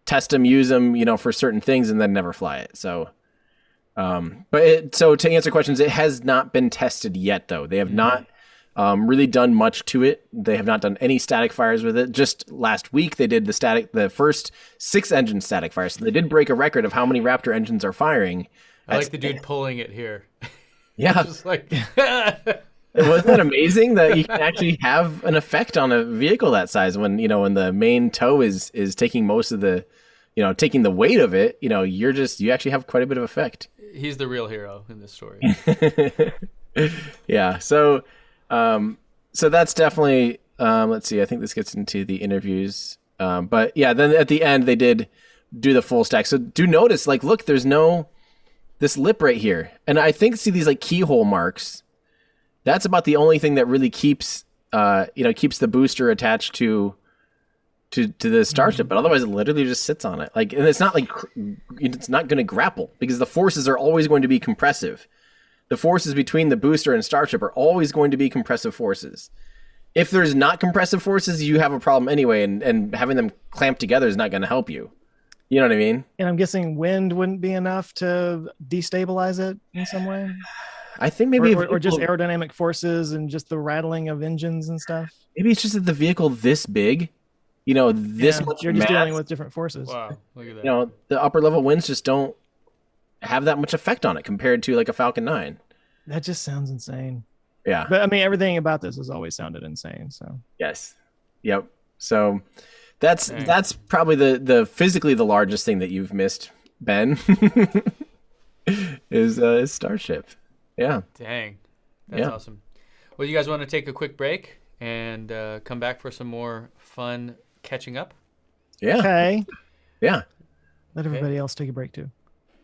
Speaker 2: test them, use them, for certain things, and then never fly it. So, so to answer questions, it has not been tested yet, though. They have not really done much to it. They have not done any static fires with it. Just last week, they did the first 6 engine static fires. So they did break a record of how many Raptor engines are firing.
Speaker 1: I like the dude pulling it here.
Speaker 2: Yeah.
Speaker 1: Just like
Speaker 2: Wasn't that amazing that you can actually have an effect on a vehicle that size when when the main tow is taking most of the taking the weight of it, you actually have quite a bit of effect.
Speaker 1: he's the real hero in this story.
Speaker 2: Yeah. So that's definitely let's see, I think this gets into the interviews. But yeah, then at the end they did do the full stack. So do notice, like, look, there's this lip right here. And I think see these like keyhole marks. That's about the only thing that really keeps the booster attached to the Starship, but otherwise it literally just sits on it. Like, and it's not going to grapple because the forces are always going to be compressive. The forces between the booster and Starship are always going to be compressive forces. If there's not compressive forces, you have a problem anyway, and having them clamped together is not going to help you. You know what I mean?
Speaker 3: And I'm guessing wind wouldn't be enough to destabilize it in some way.
Speaker 2: I think maybe
Speaker 3: or just aerodynamic forces and just the rattling of engines and stuff.
Speaker 2: Maybe it's just that the vehicle this big, this much
Speaker 3: you're just
Speaker 2: mass,
Speaker 3: dealing with different forces.
Speaker 1: Wow, look at that.
Speaker 2: The upper level winds just don't have that much effect on it compared to like a Falcon 9.
Speaker 3: That just sounds insane.
Speaker 2: Yeah.
Speaker 3: But I mean, everything about this has always sounded insane. So
Speaker 2: Yes. Yep. So that's probably the physically the largest thing that you've missed, Ben, is Starship. Yeah.
Speaker 1: Dang. That's awesome. Well, you guys want to take a quick break and come back for some more fun catching up?
Speaker 2: Yeah.
Speaker 3: okay,
Speaker 2: Yeah.
Speaker 3: let everybody else take a break too.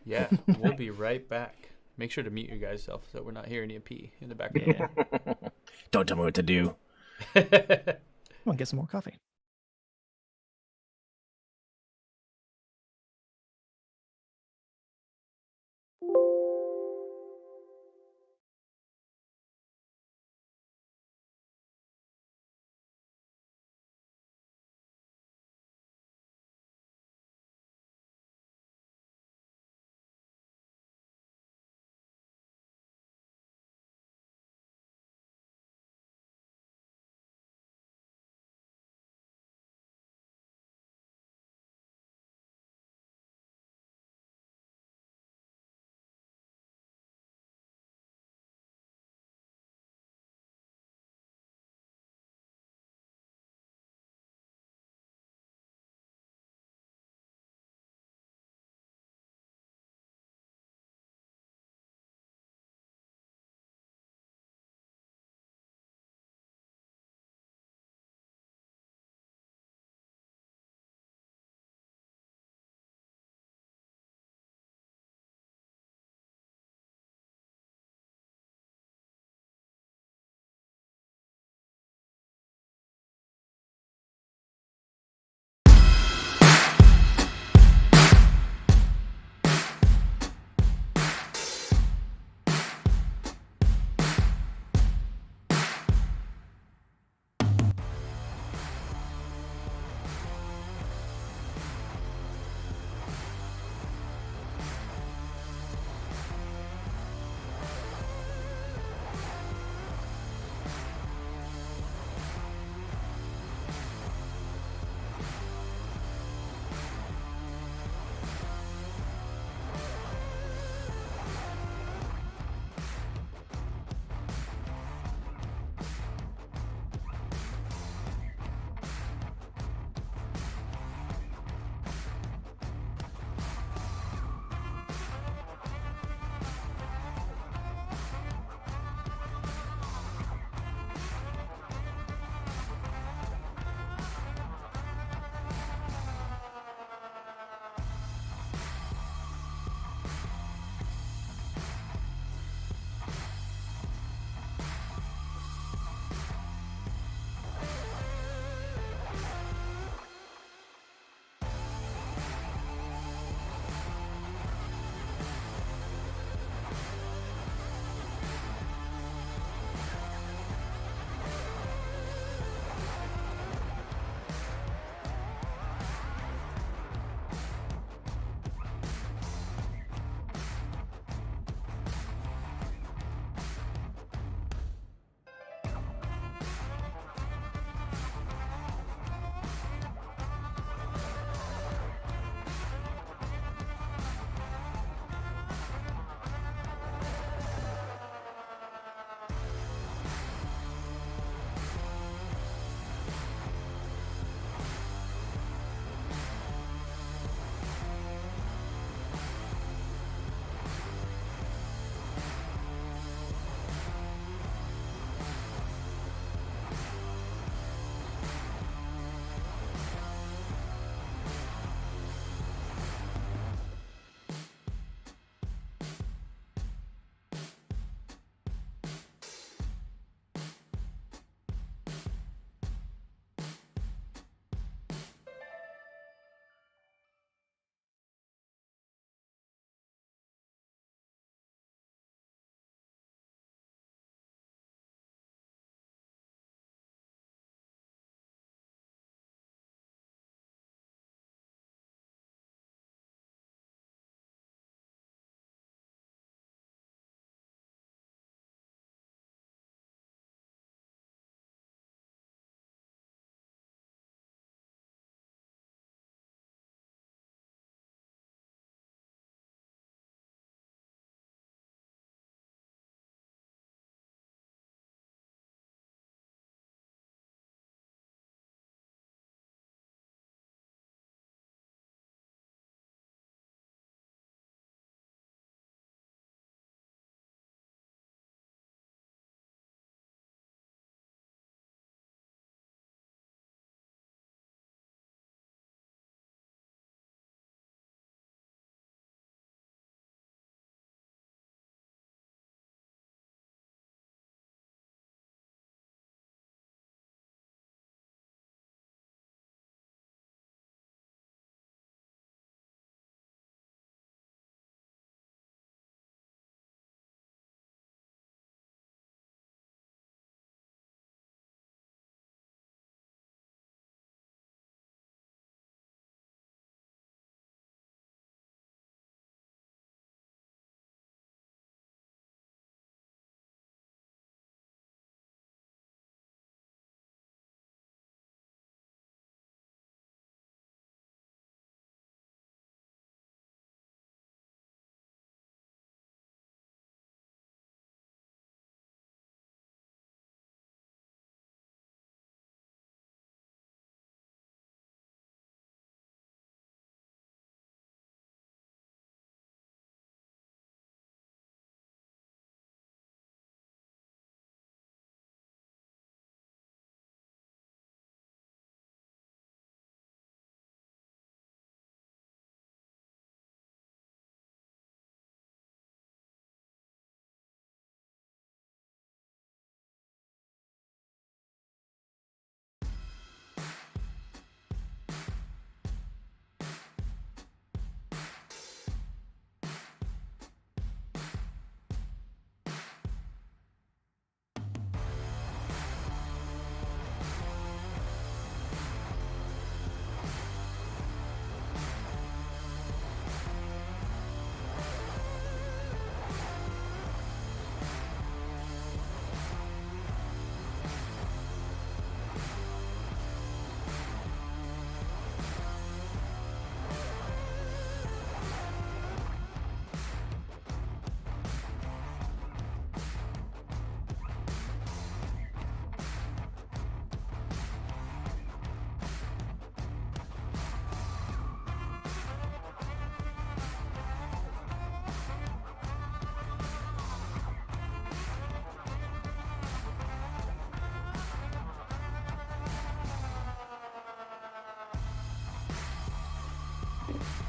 Speaker 1: Yeah, we'll be right back. Make sure to mute you guys self so we're not hearing you pee in the back of the
Speaker 2: Don't tell me what to do.
Speaker 3: I'm gonna get some more coffee.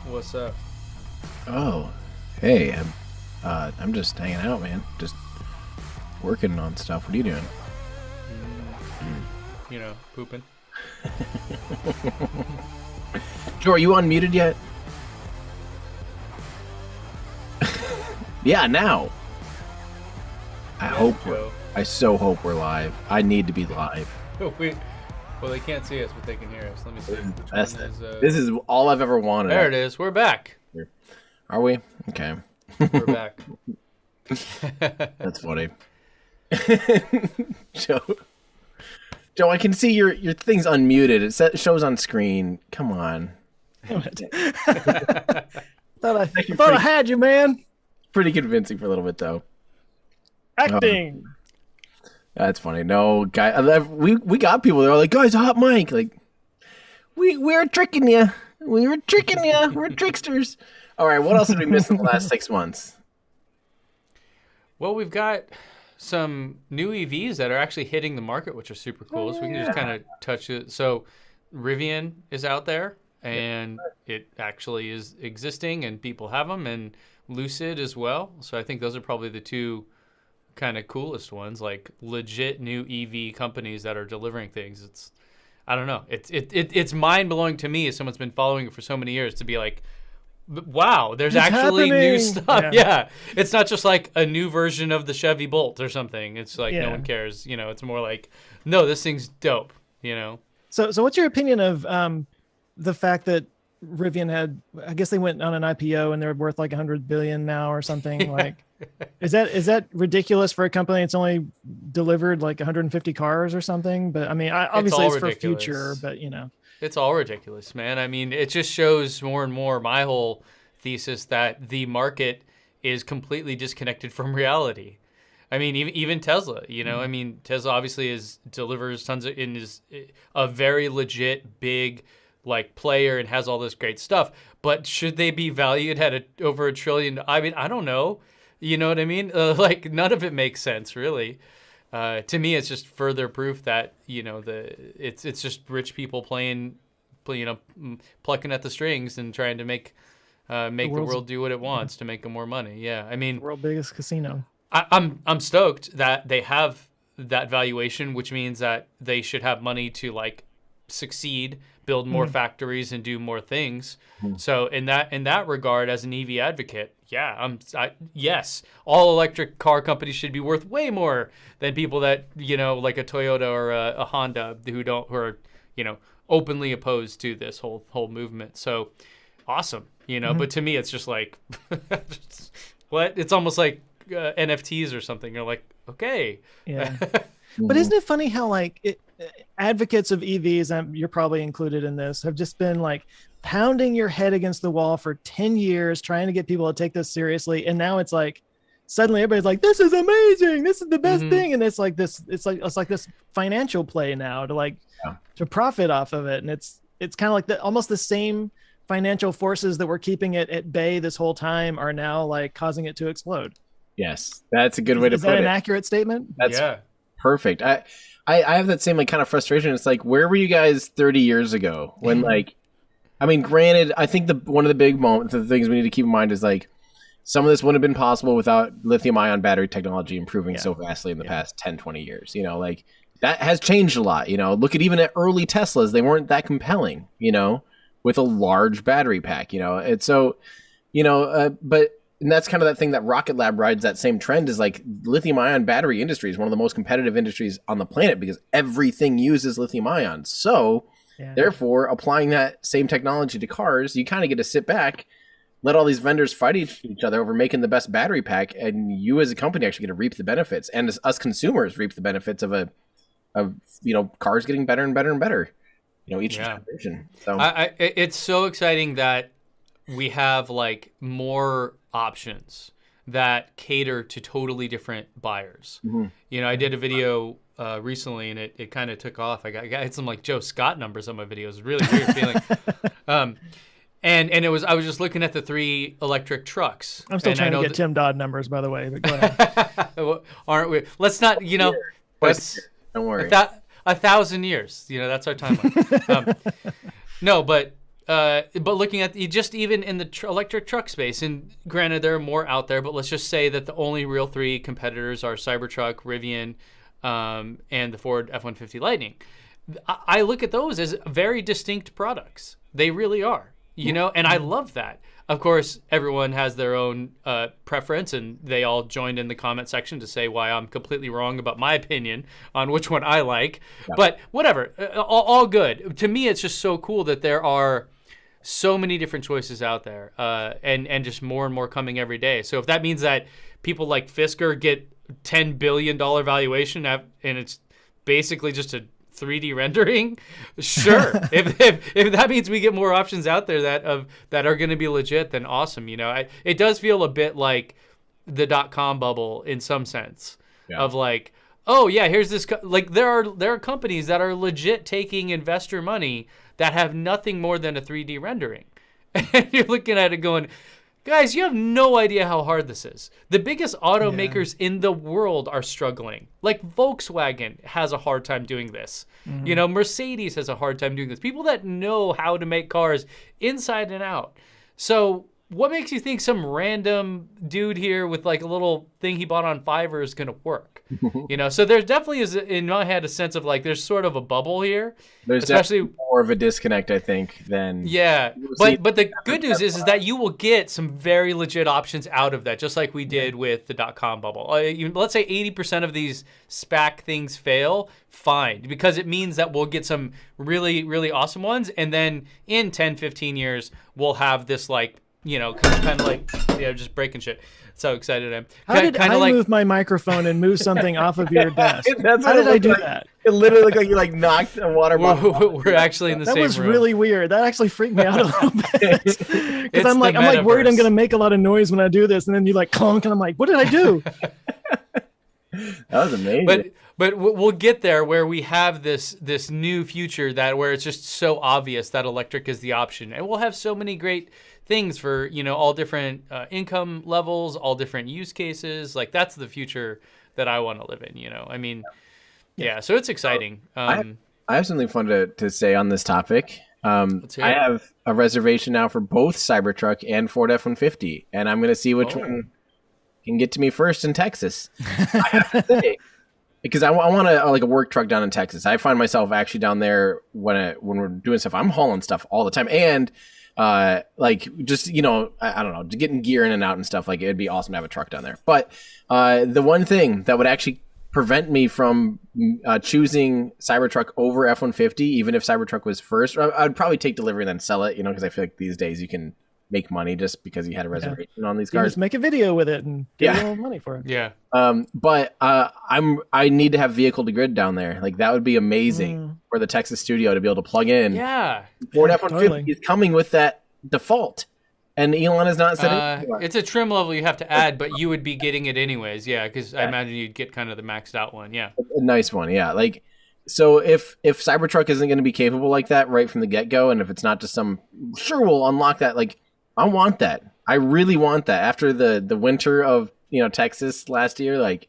Speaker 1: What's up?
Speaker 2: Oh, hey, I'm just hanging out, man. Just working on stuff. What are you doing?
Speaker 1: You know, pooping.
Speaker 2: Joe, are you unmuted yet? Yeah, now. I so hope we're live. I need to be live.
Speaker 1: Oh, wait. Well, they can't see us, but they can hear us. Let me see.
Speaker 2: This is all I've ever wanted.
Speaker 1: There it is. We're back.
Speaker 2: Are we? Okay.
Speaker 1: We're back.
Speaker 2: That's funny. Joe, I can see your thing's unmuted. It shows on screen. Come on.
Speaker 3: thought I had you, man.
Speaker 2: Pretty convincing for a little bit, though.
Speaker 3: Acting.
Speaker 2: That's funny. No, guy, we got people that are like, guys, hot mic. Like, we're tricking you. We were tricking you. We're tricksters. All right, what else did we miss in the last 6 months?
Speaker 1: Well, we've got some new EVs that are actually hitting the market, which are super cool. So we can just kind of touch it. So Rivian is out there, and it actually is existing, and people have them, and Lucid as well. So I think those are probably the two kind of coolest ones, like legit new EV companies that are delivering things. I don't know. It's mind blowing to me as someone's been following it for so many years to be like, wow, there's actually new stuff. Yeah. It's not just like a new version of the Chevy Bolt or something. It's like no one cares. You know, it's more like, no, this thing's dope. You know. So
Speaker 3: what's your opinion of the fact that Rivian had? I guess they went on an IPO and they're worth like 100 billion now or something. Like, is that ridiculous for a company that's only delivered like 150 cars or something? But I mean, obviously it's for future. But you know.
Speaker 1: It's all ridiculous, man. I mean, it just shows more and more my whole thesis that the market is completely disconnected from reality. I mean, even Tesla, you know, I mean, Tesla obviously delivers tons of, and is a very legit big like player and has all this great stuff. But should they be valued at over $1 trillion? I mean, I don't know. You know what I mean? Like none of it makes sense, really. To me, it's just further proof that, you know, it's just rich people playing, you know, plucking at the strings and trying to make the world do what it wants to make them more money. Yeah, I mean,
Speaker 3: world biggest casino.
Speaker 1: I'm stoked that they have that valuation, which means that they should have money to like succeed, build more factories, and do more things. So in that regard, as an EV advocate, yes, all electric car companies should be worth way more than people that, you know, like a Toyota or a Honda who are, you know, openly opposed to this whole movement. So awesome, you know. But to me, it's just like, what? It's almost like NFTs or something. You're like, okay,
Speaker 3: yeah. But isn't it funny how like advocates of EVs, and you're probably included in this, have just been like pounding your head against the wall for 10 years trying to get people to take this seriously, and now it's like suddenly everybody's like, this is amazing, this is the best thing, and it's like this financial play now to profit off of it. And it's kind of like almost the same financial forces that were keeping it at bay this whole time are now like causing it to explode.
Speaker 2: Yes, that's a good way to put it.
Speaker 3: Is that an accurate statement?
Speaker 2: That's perfect. I have that same like kind of frustration. It's like, where were you guys 30 years ago when like, I mean, granted, I think one of the big moments, the things we need to keep in mind is like, some of this wouldn't have been possible without lithium-ion battery technology improving so vastly in the past 10, 20 years. You know, like that has changed a lot. You know, look at even at early Teslas, they weren't that compelling, you know, with a large battery pack, you know. And so, you know, and that's kind of that thing that Rocket Lab rides that same trend, is like lithium-ion battery industry is one of the most competitive industries on the planet because everything uses lithium-ion. So therefore, applying that same technology to cars, you kind of get to sit back, let all these vendors fight each other over making the best battery pack, and you as a company actually get to reap the benefits, and as us consumers reap the benefits of you know, cars getting better and better and better, you know, each generation. So
Speaker 1: it's so exciting that we have like more options that cater to totally different buyers. You know, I did a video recently and it kind of took off. I got some like Joe Scott numbers on my videos. It was a really weird feeling. And I was just looking at the 3 electric trucks.
Speaker 3: I'm still trying to get Tim Dodd numbers, by the way, but go ahead.
Speaker 1: Aren't we? Let's not, you know,
Speaker 2: don't worry.
Speaker 1: 1,000 years, you know, that's our timeline. No, but but looking at just even in the electric truck space, and granted there are more out there, but let's just say that the only real 3 competitors are Cybertruck, Rivian, and the Ford F-150 Lightning. I look at those as very distinct products. They really are, you know, and I love that. Of course, everyone has their own preference, and they all joined in the comment section to say why I'm completely wrong about my opinion on which one I like. Yeah. But whatever, all good. To me, it's just so cool that there are so many different choices out there, and just more and more coming every day. So if that means that people like Fisker get $10 billion valuation, and it's basically just a 3D rendering, sure. if that means we get more options out there that are going to be legit, then awesome. You know, it does feel a bit like the .com bubble in some sense, of like, oh yeah, here's this like there are companies that are legit taking investor money that have nothing more than a 3D rendering, and you're looking at it going, guys, you have no idea how hard this is. The biggest automakers in the world are struggling. Like Volkswagen has a hard time doing this. Mm-hmm. You know, Mercedes has a hard time doing this. People that know how to make cars inside and out. So what makes you think some random dude here with like a little thing he bought on Fiverr is going to work? You know, so there definitely is in my head a sense of like there's sort of a bubble here.
Speaker 2: There's especially more of a disconnect, I think, than
Speaker 1: but the good news is that you will get some very legit options out of that, just like we did with the .com bubble. Let's say 80% of these SPAC things fail, fine, because it means that we'll get some really, really awesome ones, and then in 10, 15 years we'll have this like, you know, kind of like, just breaking shit. So excited I am.
Speaker 3: How did I move my microphone and move something off of your desk? How did I do that?
Speaker 2: It literally looked like you like knocked a water bottle.
Speaker 1: We're actually in the same room.
Speaker 3: That was really weird. That actually freaked me out a little bit. Because I'm like worried I'm going to make a lot of noise when I do this, and then you like clunk, and I'm like, what did I do?
Speaker 2: That was amazing.
Speaker 1: But we'll get there where we have this new future where it's just so obvious that electric is the option, and we'll have so many great things for, you know, all different income levels, all different use cases. Like that's the future that I want to live in, you know. I mean, yeah, so it's exciting.
Speaker 2: I have something fun to say on this topic. I have a reservation now for both Cybertruck and Ford F-150, and I'm going to see which one can get to me first in Texas. I have to say, because I want a work truck down in Texas. I find myself actually down there when we're doing stuff. I'm hauling stuff all the time, and like just, you know, I don't know, getting gear in and out and stuff. Like it'd be awesome to have a truck down there. But the one thing that would actually prevent me from choosing Cybertruck over F-150, even if Cybertruck was first, I'd probably take delivery and then sell it, you know, because I feel like these days you can make money just because you had a reservation on these cars.
Speaker 3: Just make a video with it and get a little money for it.
Speaker 1: Yeah.
Speaker 2: But I need to have vehicle to grid down there. Like that would be amazing for the Texas studio to be able to plug in.
Speaker 1: Yeah.
Speaker 2: Ford F-150 is coming with that default, and Elon has not said it.
Speaker 1: It's a trim level you have to add, but you would be getting it anyways. Yeah, because I imagine you'd get kind of the maxed out one. Yeah.
Speaker 2: A nice one. Yeah. Like, so if Cybertruck isn't going to be capable like that right from the get go, and if it's not just sure we'll unlock that. Like, I want that. I really want that. After the winter of, you know, Texas last year, like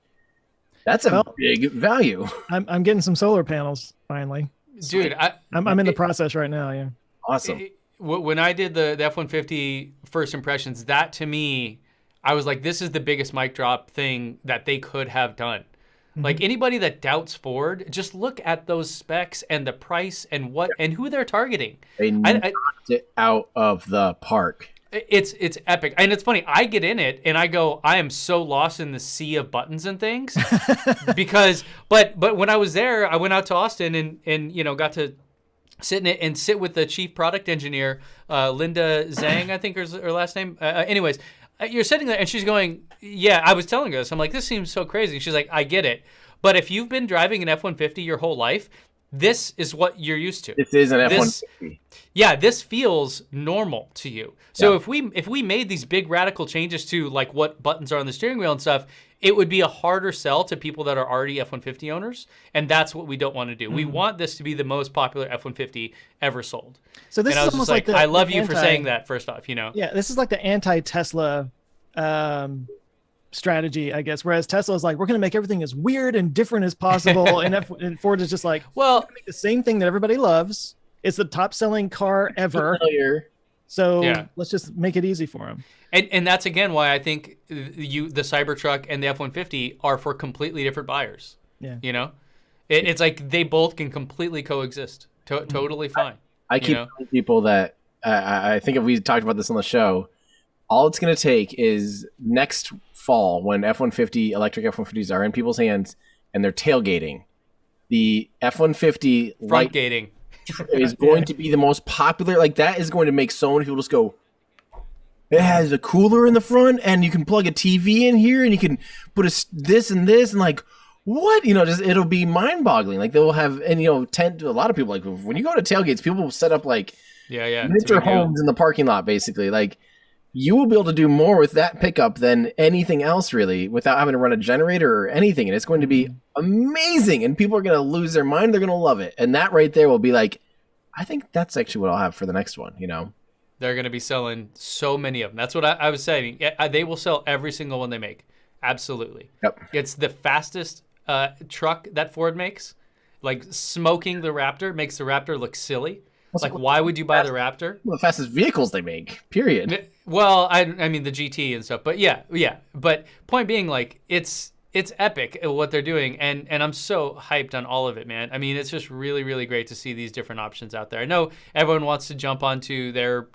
Speaker 2: that's a big value.
Speaker 3: I'm getting some solar panels finally,
Speaker 1: dude.
Speaker 3: I'm in the process right now. Yeah,
Speaker 2: awesome.
Speaker 1: When I did the F-150 first impressions, that to me, I was like, this is the biggest mic drop thing that they could have done. Mm-hmm. Like anybody that doubts Ford, just look at those specs and the price and and who they're targeting.
Speaker 2: They knocked it out of the park.
Speaker 1: It's epic. And it's funny, I get in it and I go, I am so lost in the sea of buttons and things. Because but when I was there, I went out to Austin and you know, got to sit in it and sit with the chief product engineer, Linda Zhang, I think is her last name. Anyways, you're sitting there and she's going, yeah, I was telling her this. I'm like, this seems so crazy. She's like, I get it. But if you've been driving an F-150 your whole life, this is what you're used to.
Speaker 2: This is an F-150.
Speaker 1: Yeah, this feels normal to you. So if we made these big radical changes to like what buttons are on the steering wheel and stuff, it would be a harder sell to people that are already F-150 owners, and that's what we don't want to do. Mm-hmm. We want this to be the most popular F-150 ever sold.
Speaker 3: So this is almost like
Speaker 1: I love you for saying that. First off, you know.
Speaker 3: Yeah, this is like the anti-Tesla strategy, I guess. Whereas Tesla is like, we're going to make everything as weird and different as possible, and Ford is just like, well, make the same thing that everybody loves, It's the top selling car ever.
Speaker 2: Familiar.
Speaker 3: So
Speaker 1: Yeah.
Speaker 3: let's just make it easy for them.
Speaker 1: And that's again why I think the Cybertruck and the F-150 are for completely different buyers.
Speaker 3: Yeah.
Speaker 1: You know, it's like they both can completely coexist. Totally fine.
Speaker 2: I keep telling people that I think if we talked about this on the show, all it's going to take is next fall when F-150 electric F-150s are in people's hands and they're tailgating. The F-150
Speaker 1: front gating
Speaker 2: is going to be the most popular. Like that is going to make so many people just go. It has a cooler in the front, and you can plug a TV in here, and you can put this and this, and like what just it'll be mind-boggling. Like they will have, and a lot of people like when you go to tailgates, people will set up like miniature homes in the parking lot, basically. Like you will be able to do more with that pickup than anything else, really, without having to run a generator or anything, and it's going to be amazing. And people are going to lose their mind; they're going to love it, and that right there will be like, I think that's actually what I'll have for the next one.
Speaker 1: They're going to be selling so many of them. That's what I was saying. They will sell every single one they make. Absolutely.
Speaker 2: Yep.
Speaker 1: It's the fastest truck that Ford makes. Like smoking the Raptor makes the Raptor look silly. Like, why would you buy the Raptor?
Speaker 2: Well, the fastest vehicles they make, period.
Speaker 1: Well, I mean the GT and stuff. But yeah. But point being, like, it's epic what they're doing, and I'm so hyped on all of it, man. I mean, it's just really, really great to see these different options out there. I know everyone wants to jump onto their,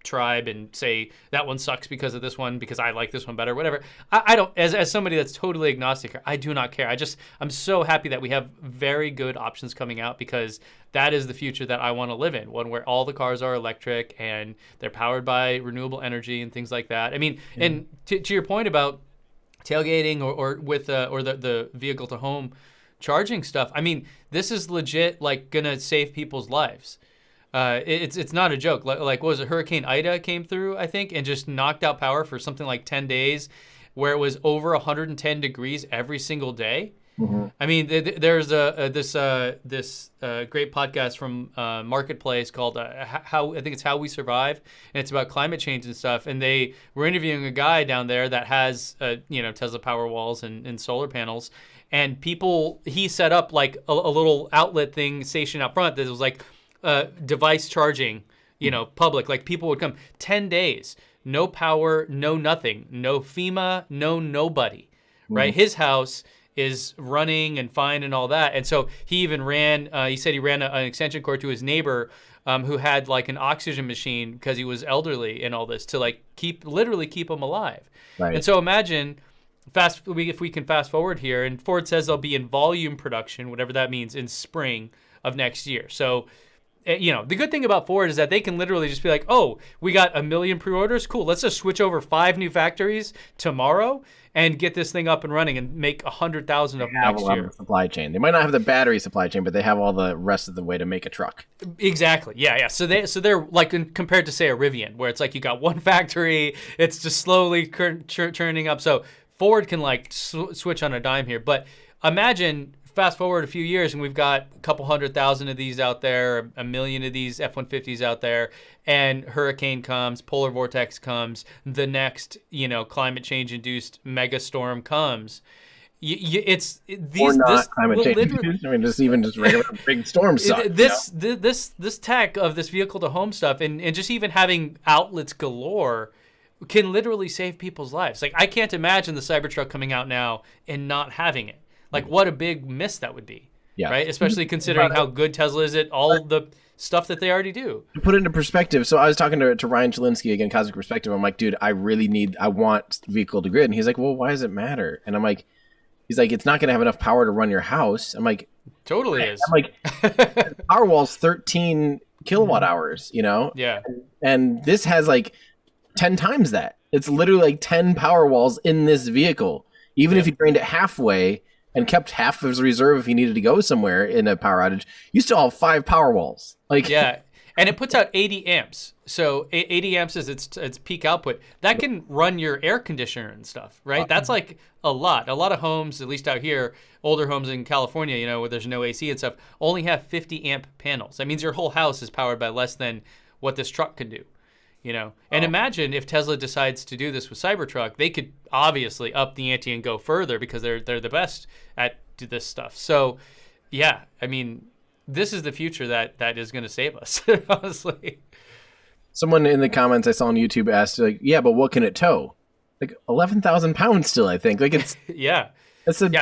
Speaker 1: tribe and say that one sucks because of this one, because I like this one better, whatever. I don't, as somebody that's totally agnostic, I do not care. I'm so happy that we have very good options coming out, because that is the future that I want to live in, one where all the cars are electric and they're powered by renewable energy and things like that. I mean, and to your point about tailgating or with the vehicle to home charging stuff, I mean, this is legit, like, gonna save people's lives. It's not a joke. Like what was it? Hurricane Ida came through, I think, and just knocked out power for something like 10 days, where it was over 110 degrees every single day. Mm-hmm. I mean, there's this great podcast from Marketplace called How We Survive, and it's about climate change and stuff. And they were interviewing a guy down there that has Tesla Powerwalls and solar panels, and he set up like a little outlet thing station out front that was like device charging, public. Like people would come 10 days, no power, no nothing, no FEMA, no nobody, right? His house is running and fine and all that. And so he even he said he ran an extension cord to his neighbor who had like an oxygen machine because he was elderly and all this, to like literally keep him alive. Right. And so imagine if we can fast forward here, and Ford says they'll be in volume production, whatever that means, in spring of next year. So the good thing about Ford is that they can literally just be like, oh, we got 1 million pre-orders. Cool. Let's just switch over 5 new factories tomorrow and get this thing up and running and make 100,000 of them next year.
Speaker 2: Of the supply chain. They might not have the battery supply chain, but they have all the rest of the way to make a truck.
Speaker 1: Exactly. Yeah. So they're like compared to, say, a Rivian, where it's like you got one factory, it's just slowly churning up. So Ford can like switch on a dime here. But imagine, fast forward a few years, and we've got a couple 100,000 of these out there, 1 million of these F-150s out there, and hurricane comes, polar vortex comes, the next, climate change induced mega storm comes.
Speaker 2: Climate change. I mean, just regular big storms suck.
Speaker 1: This tech of this vehicle to home stuff, and just even having outlets galore, can literally save people's lives. Like, I can't imagine the Cybertruck coming out now and not having it. Like, what a big miss that would be, right? Especially considering how good Tesla is at all the stuff that they already do.
Speaker 2: To put it into perspective, so I was talking to Ryan Chalinsky, again, Cosmic Perspective. I'm like, dude, I want vehicle to grid. And he's like, well, why does it matter? And I'm like, he's like, it's not going to have enough power to run your house. I'm like,
Speaker 1: totally is.
Speaker 2: I'm like, Powerwall's 13 kilowatt hours,
Speaker 1: Yeah.
Speaker 2: And this has like 10 times that. It's literally like 10 Powerwalls in this vehicle. Even if you drained it halfway and kept half of his reserve if he needed to go somewhere in a power outage, you still have 5 Powerwalls. Like,
Speaker 1: yeah, and it puts out 80 amps. So 80 amps is its peak output. That can run your air conditioner and stuff, right? That's like a lot. A lot of homes, at least out here, older homes in California, where there's no AC and stuff, only have 50 amp panels. That means your whole house is powered by less than what this truck can do. And imagine if Tesla decides to do this with Cybertruck, they could obviously up the ante and go further, because they're the best at this stuff. So, yeah, I mean, this is the future that is going to save us, honestly.
Speaker 2: Someone in the comments I saw on YouTube asked, like, yeah, but what can it tow? Like 11,000 pounds still, I think. Like it's
Speaker 1: Yeah,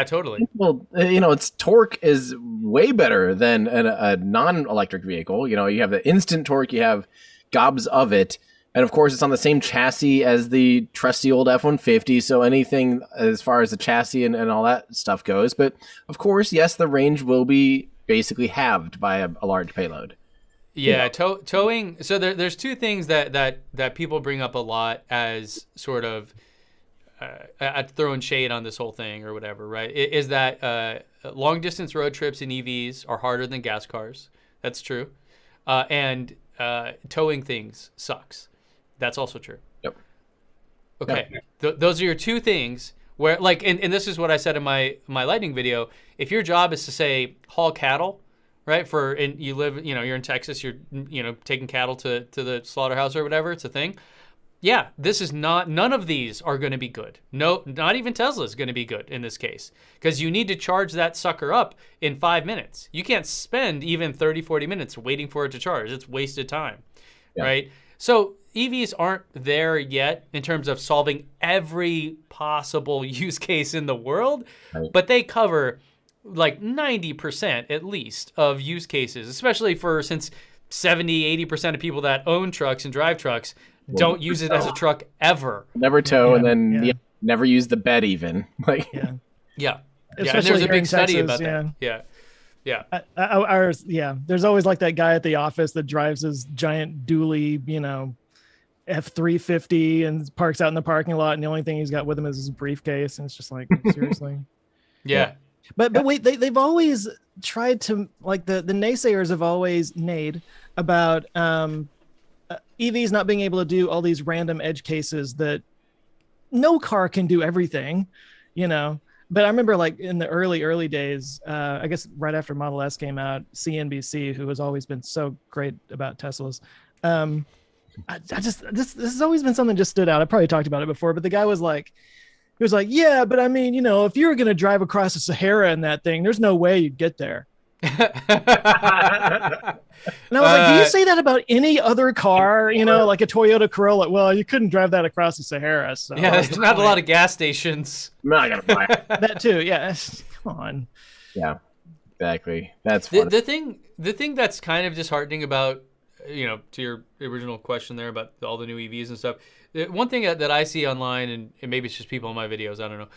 Speaker 1: totally.
Speaker 2: Well, its torque is way better than a non-electric vehicle. You have the instant torque, you have gobs of it, and of course, it's on the same chassis as the trusty old F-150. So anything as far as the chassis and all that stuff goes. But of course, yes, the range will be basically halved by a large payload.
Speaker 1: Yeah, towing. So there's two things that people bring up a lot as sort of throwing shade on this whole thing or whatever, right? Is that long distance road trips in EVs are harder than gas cars. That's true. And towing things sucks. That's also true.
Speaker 2: Yep.
Speaker 1: Okay. Those are your two things where, like, and this is what I said in my lightning video. If your job is to say haul cattle, right? And you live, you're in Texas, you're, taking cattle to the slaughterhouse or whatever, it's a thing. Yeah, none of these are going to be good. No, not even Tesla is going to be good in this case, because you need to charge that sucker up in 5 minutes. You can't spend even 30, 40 minutes waiting for it to charge. It's wasted time, right? So EVs aren't there yet in terms of solving every possible use case in the world, but they cover like 90% at least of use cases, especially since 70, 80% of people that own trucks and drive trucks don't use it as a truck ever.
Speaker 2: Never tow, and then never use the bed even. Like
Speaker 1: And there's
Speaker 3: Especially
Speaker 1: a
Speaker 3: here in
Speaker 1: big study
Speaker 3: Texas,
Speaker 1: about that. Yeah.
Speaker 3: There's always like that guy at the office that drives his giant dually, F-350 and parks out in the parking lot, and the only thing he's got with him is his briefcase, and it's just like, seriously.
Speaker 1: Yeah.
Speaker 3: But wait, they've always tried to, like, the naysayers have always neighed about EVs not being able to do all these random edge cases that no car can do everything, But I remember, like, in the early days, I guess right after Model S came out, CNBC, who has always been so great about Teslas, this has always been something that just stood out. I probably talked about it before, but the guy was like, yeah, but I mean, if you were going to drive across the Sahara in that thing, there's no way you'd get there. And I was like, do you say that about any other car? Like a Toyota Corolla? Well, you couldn't drive that across the Sahara. So
Speaker 1: yeah, there's not a lot of gas stations.
Speaker 2: I'm not gonna buy it.
Speaker 3: That too. Yeah. Come on.
Speaker 2: Yeah, exactly. That's funny.
Speaker 1: The thing that's kind of disheartening about, to your original question there about all the new EVs and stuff. One thing that I see online, and maybe it's just people in my videos, I don't know.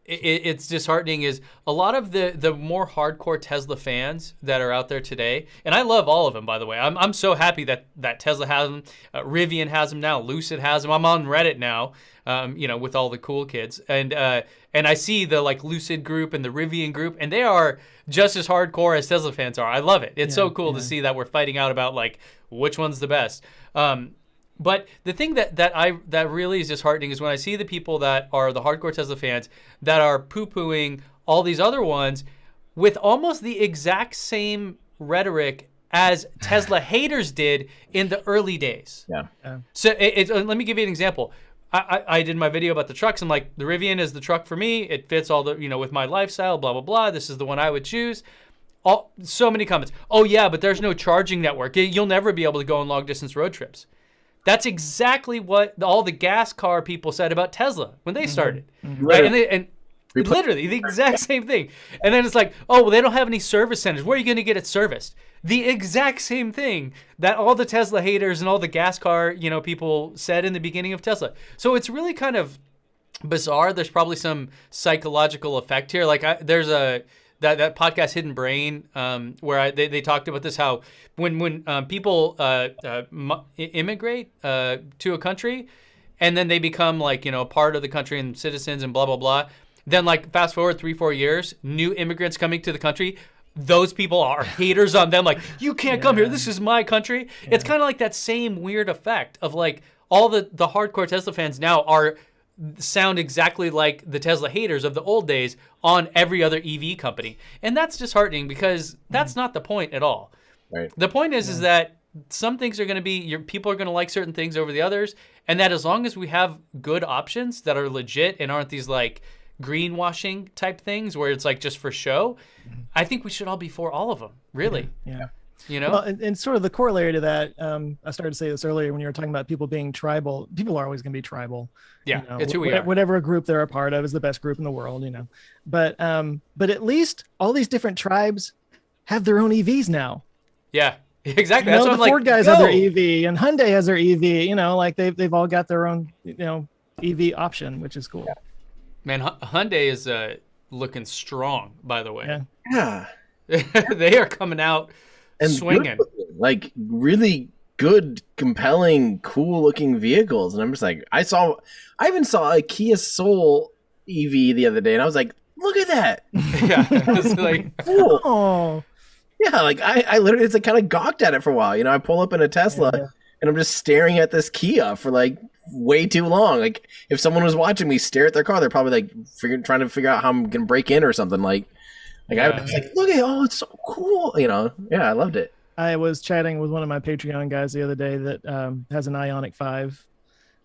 Speaker 1: It's disheartening is a lot of the more hardcore Tesla fans that are out there today, and I love all of them, by the way. I'm so happy that Tesla has them, Rivian has them now, Lucid has them. I'm on Reddit now, with all the cool kids, and I see the like Lucid group and the Rivian group, and they are just as hardcore as Tesla fans are. I love it. It's so cool to see that we're fighting out about like which one's the best. But the thing that really is disheartening is when I see the people that are the hardcore Tesla fans that are poo-pooing all these other ones with almost the exact same rhetoric as Tesla haters did in the early days.
Speaker 2: Yeah.
Speaker 1: So let me give you an example. I did my video about the trucks. I'm like, the Rivian is the truck for me. It fits all the, with my lifestyle, blah, blah, blah. This is the one I would choose. So many comments. Oh, yeah, but there's no charging network. You'll never be able to go on long distance road trips. That's exactly what all the gas car people said about Tesla when they started, right? And literally the exact same thing. And then it's like, oh, well, they don't have any service centers. Where are you going to get it serviced? The exact same thing that all the Tesla haters and all the gas car, people said in the beginning of Tesla. So it's really kind of bizarre. There's probably some psychological effect here. Like there's that podcast Hidden Brain, where they talked about this, how when people immigrate to a country and then they become like, part of the country and citizens and blah, blah, blah. Then like fast forward 3-4 years, new immigrants coming to the country, those people are haters on them. Like, you can't come here. This is my country. Yeah. It's kind of like that same weird effect of like all the hardcore Tesla fans now sound exactly like the Tesla haters of the old days on every other EV company. And that's disheartening because that's not the point at all.
Speaker 2: Right.
Speaker 1: The point is that some things are going to be, people are going to like certain things over the others. And that as long as we have good options that are legit and aren't these like greenwashing type things where it's like just for show, I think we should all be for all of them. Really.
Speaker 3: Yeah.
Speaker 1: You know?
Speaker 3: Well, and sort of the corollary to that, I started to say this earlier when you were talking about people being tribal. People are always going to be tribal.
Speaker 1: Yeah,
Speaker 3: you know,
Speaker 1: it's who we are.
Speaker 3: Whatever group they're a part of is the best group in the world, you know. But at least all these different tribes have their own EVs now.
Speaker 1: Yeah, exactly.
Speaker 3: You
Speaker 1: That's
Speaker 3: know,
Speaker 1: what
Speaker 3: the
Speaker 1: I'm
Speaker 3: Ford
Speaker 1: like,
Speaker 3: guys
Speaker 1: go!
Speaker 3: have their EV, and Hyundai has their EV. You know, like they've all got their own, you know, EV option, which is cool.
Speaker 1: Man, Hyundai is looking strong, by the way.
Speaker 3: Yeah.
Speaker 1: They are coming out
Speaker 2: And
Speaker 1: swinging.
Speaker 2: good, like really good, compelling, cool looking vehicles. And I'm just like, I even saw a Kia Soul EV the other day, and I was like, look at that.
Speaker 1: Yeah, it's like,
Speaker 2: Cool.
Speaker 3: Oh,
Speaker 2: Yeah, like I literally just like kind of gawked at it for a while. You know, I pull up in a Tesla and I'm just staring at this Kia for like way too long. Like if someone was watching me stare at their car, they're probably like trying to figure out how I'm gonna break in or something. Like I was like, look at it, oh, it's so cool. You know, yeah, I loved it.
Speaker 3: I was chatting with one of my Patreon guys the other day that has an Ioniq 5.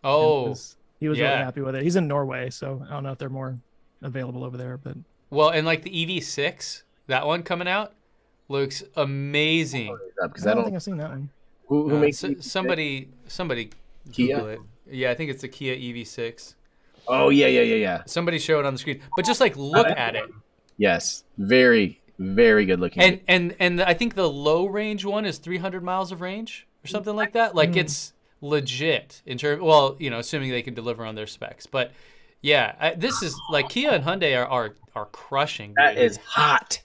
Speaker 1: oh,
Speaker 3: He was really
Speaker 1: yeah.
Speaker 3: happy with it. He's in Norway, so I don't know if they're more available over there, but
Speaker 1: well, and like the EV6, that one coming out looks amazing.
Speaker 2: Because
Speaker 3: I don't think I've seen that one.
Speaker 2: who makes
Speaker 1: somebody
Speaker 2: Kia?
Speaker 1: Google it. Yeah, I think it's the Kia EV6.
Speaker 2: Oh yeah.
Speaker 1: Somebody show it on the screen, but just like look at it.
Speaker 2: Yes, very very good looking.
Speaker 1: And I think the low range one is 300 miles of range or something like that. Like it's legit in terms. Well, you know, assuming they can deliver on their specs. But yeah, this is like Kia and Hyundai are crushing.
Speaker 2: That
Speaker 1: dude.
Speaker 2: is hot.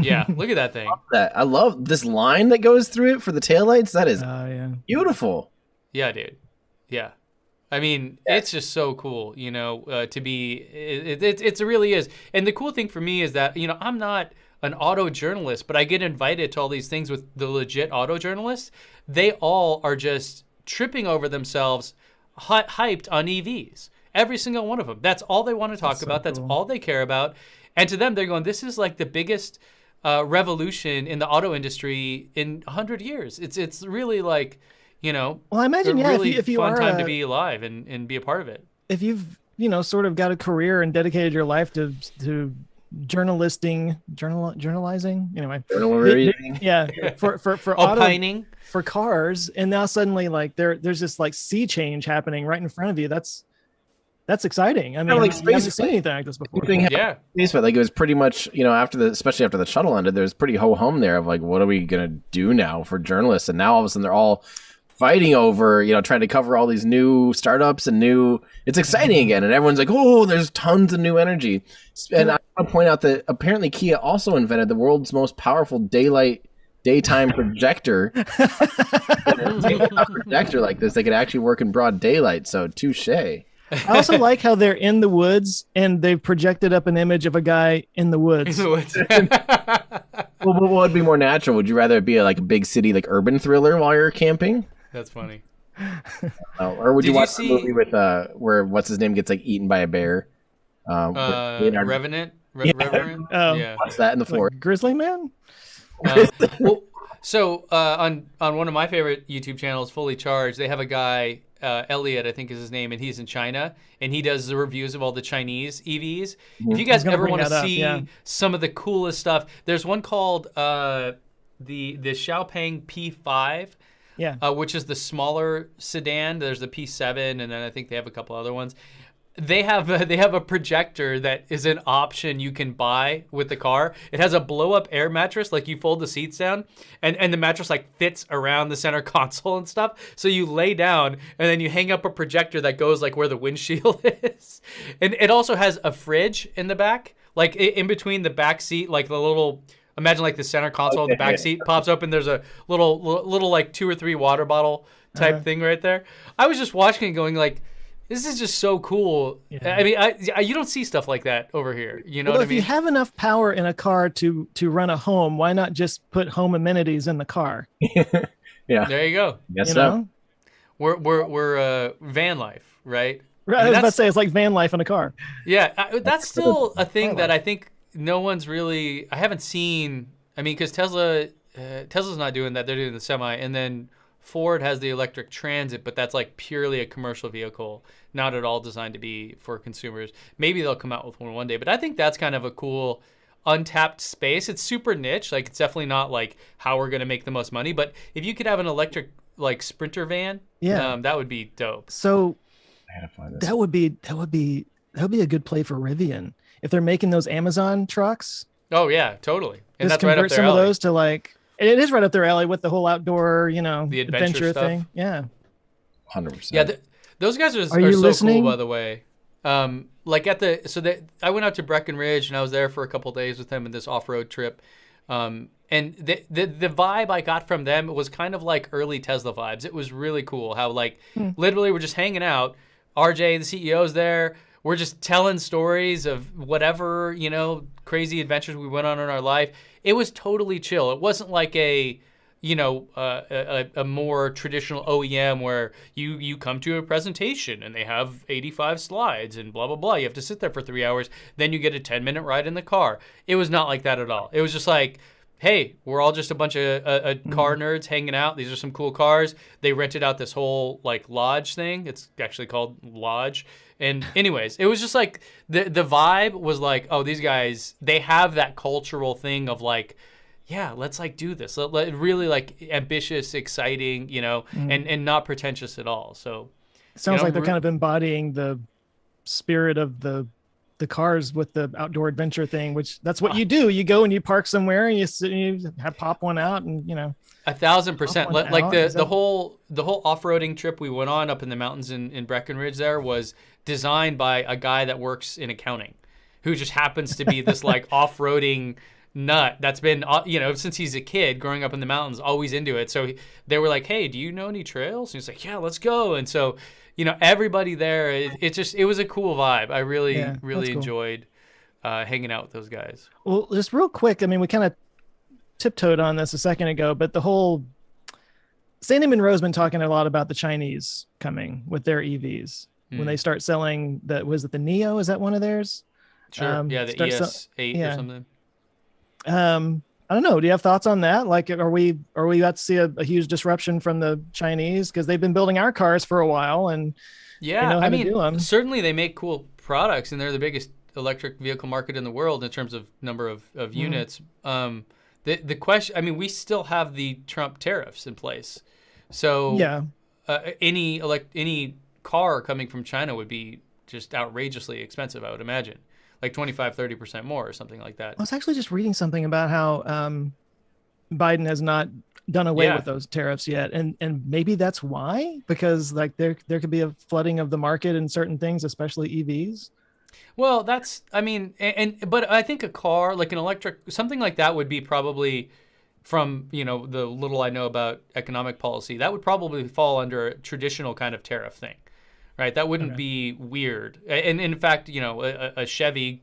Speaker 1: Yeah, look at that thing.
Speaker 2: I love this line that goes through it for the taillights. That is
Speaker 3: Yeah.
Speaker 2: beautiful.
Speaker 1: Yeah, dude. Yeah. I mean, it's just so cool, you know, to be, it really is. And the cool thing for me is that, you know, I'm not an auto journalist, but I get invited to all these things with the legit auto journalists. They all are just tripping over themselves, hyped on EVs. Every single one of them. That's all they want to talk about. That's all they care about. And to them, they're going, this is like the biggest revolution in the auto industry in 100 years. It's really like, you know,
Speaker 3: Well, I imagine,
Speaker 1: a
Speaker 3: yeah,
Speaker 1: really
Speaker 3: if you
Speaker 1: fun
Speaker 3: are
Speaker 1: time to be alive and be a part of it.
Speaker 3: if you've, you know, sort of got a career and dedicated your life to journalizing anyway. Yeah, for
Speaker 1: Opining.
Speaker 3: for cars, and now suddenly like there's this like sea change happening right in front of you. That's exciting. I mean,
Speaker 2: like
Speaker 3: I haven't
Speaker 2: space
Speaker 3: seen anything like this before.
Speaker 1: Yeah.
Speaker 2: Like it was pretty much, you know, especially after the shuttle ended, there was pretty ho-hum there of like, what are we gonna do now for journalists? And now all of a sudden they're all fighting over, you know, trying to cover all these new startups and it's exciting again. And everyone's like, oh, there's tons of new energy. And I want to point out that apparently Kia also invented the world's most powerful daytime projector. Projector like this, they could actually work in broad daylight. So touche.
Speaker 3: I also like how they're in the woods and they've projected up an image of a guy in the woods.
Speaker 2: Well, what would be more natural? Would you rather it be like a big city, like urban thriller while you're camping?
Speaker 1: That's funny.
Speaker 2: Or would you
Speaker 1: Did you
Speaker 2: watch
Speaker 1: see-
Speaker 2: the movie with where what's his name gets like eaten by a bear?
Speaker 1: Revenant? Revenant?
Speaker 3: Oh.
Speaker 1: Yeah.
Speaker 2: Watch that in the forest.
Speaker 3: Like Grizzly Man?
Speaker 1: Well, so on one of my favorite YouTube channels, Fully Charged, they have a guy, Elliot, I think is his name, and he's in China, and he does the reviews of all the Chinese EVs. If you guys
Speaker 3: gonna
Speaker 1: ever
Speaker 3: bring
Speaker 1: want to
Speaker 3: that up,
Speaker 1: see
Speaker 3: yeah.
Speaker 1: some of the coolest stuff, there's one called the Xiaopeng P5.
Speaker 3: Yeah.
Speaker 1: Which is the smaller sedan. There's the P7, and then I think they have a couple other ones. They have a projector that is an option you can buy with the car. It has a blow-up air mattress, like you fold the seats down, and the mattress like fits around the center console and stuff. So you lay down, and then you hang up a projector that goes like where the windshield is. And it also has a fridge in the back, like in between the back seat, like the little. Imagine like the center console of the back seat pops open. There's a little like 2 or 3 water bottle type thing right there. I was just watching and going like, this is just so cool.
Speaker 3: Yeah.
Speaker 1: I mean, you don't see stuff like that over here. You know
Speaker 3: Well,
Speaker 1: what I
Speaker 3: if you
Speaker 1: mean?
Speaker 3: have enough power in a car to run a home, why not just put home amenities in the car?
Speaker 2: Yeah.
Speaker 1: There you go.
Speaker 2: Yes,
Speaker 3: You
Speaker 2: so.
Speaker 3: know?
Speaker 1: We're van life, right?
Speaker 3: Right, I was about to say it's like van life in a car.
Speaker 1: Yeah, that's still a thing that I think no one's I haven't seen. I mean, because Tesla's not doing that; they're doing the Semi, and then Ford has the electric Transit, but that's like purely a commercial vehicle, not at all designed to be for consumers. Maybe they'll come out with one day, but I think that's kind of a cool untapped space. It's super niche. Like, it's definitely not like how we're going to make the most money, but if you could have an electric like Sprinter van, that would be dope.
Speaker 3: So
Speaker 2: I gotta find this.
Speaker 3: that would be a good play for Rivian if they're making those Amazon trucks.
Speaker 1: Oh yeah, totally. And
Speaker 3: Just
Speaker 1: that's right up
Speaker 3: convert
Speaker 1: their
Speaker 3: some
Speaker 1: alley.
Speaker 3: of those to like, it is right up their alley with the whole outdoor,
Speaker 1: The adventure stuff.
Speaker 3: thing. Yeah.
Speaker 2: 100%.
Speaker 1: Yeah, those guys are
Speaker 3: you
Speaker 1: so
Speaker 3: listening?
Speaker 1: cool, by the way. Like I went out to Breckenridge and I was there for a couple days with them in this off-road trip. And the vibe I got from them was kind of like early Tesla vibes. It was really cool how like literally we're just hanging out. RJ, the CEO's there. We're just telling stories of whatever, crazy adventures we went on in our life. It was totally chill. It wasn't like a more traditional OEM where you come to a presentation and they have 85 slides and blah, blah, blah. You have to sit there for 3 hours. Then you get a 10-minute ride in the car. It was not like that at all. It was just like, hey, we're all just a bunch of car nerds hanging out. These are some cool cars. They rented out this whole like lodge thing. It's actually called Lodge. And anyways, it was just like the vibe was like, oh, these guys, they have that cultural thing of like, yeah, let's like do this. Really like ambitious, exciting, and not pretentious at all. So
Speaker 3: It sounds like they're kind of embodying the spirit of the cars with the outdoor adventure thing, which that's what you do. You go and you park somewhere and you sit and you pop one out and
Speaker 1: 1,000%. Like
Speaker 3: out?
Speaker 1: the whole off-roading trip we went on up in the mountains in Breckenridge there was designed by a guy that works in accounting, who just happens to be this like off-roading nut that's been since he's a kid growing up in the mountains, always into it. So they were like, hey, do you know any trails? And he's like, yeah, let's go. And so everybody there, it was a cool vibe. I really
Speaker 3: cool.
Speaker 1: enjoyed hanging out with those guys.
Speaker 3: Well, just real quick, I mean, we kind of tiptoed on this a second ago, but the whole Sandy Monroe's been talking a lot about the Chinese coming with their EVs when they start selling was it the Neo? Is that one of theirs?
Speaker 1: Sure. The ES8 or something.
Speaker 3: I don't know. Do you have thoughts on that? Like, are we about to see a huge disruption from the Chinese because they've been building our cars for a while and
Speaker 1: I mean, certainly they make cool products and they're the biggest electric vehicle market in the world in terms of number of units. The question, I mean, we still have the Trump tariffs in place, so any car coming from China would be just outrageously expensive, I would imagine. Like 25-30% more or something like that.
Speaker 3: I was actually just reading something about how Biden has not done away with those tariffs yet, and maybe that's why, because like there could be a flooding of the market in certain things, especially EVs.
Speaker 1: Well, but I think a car like an electric, something like that would be probably, from the little I know about economic policy, that would probably fall under a traditional kind of tariff thing. Right, that wouldn't be weird. And in fact, a Chevy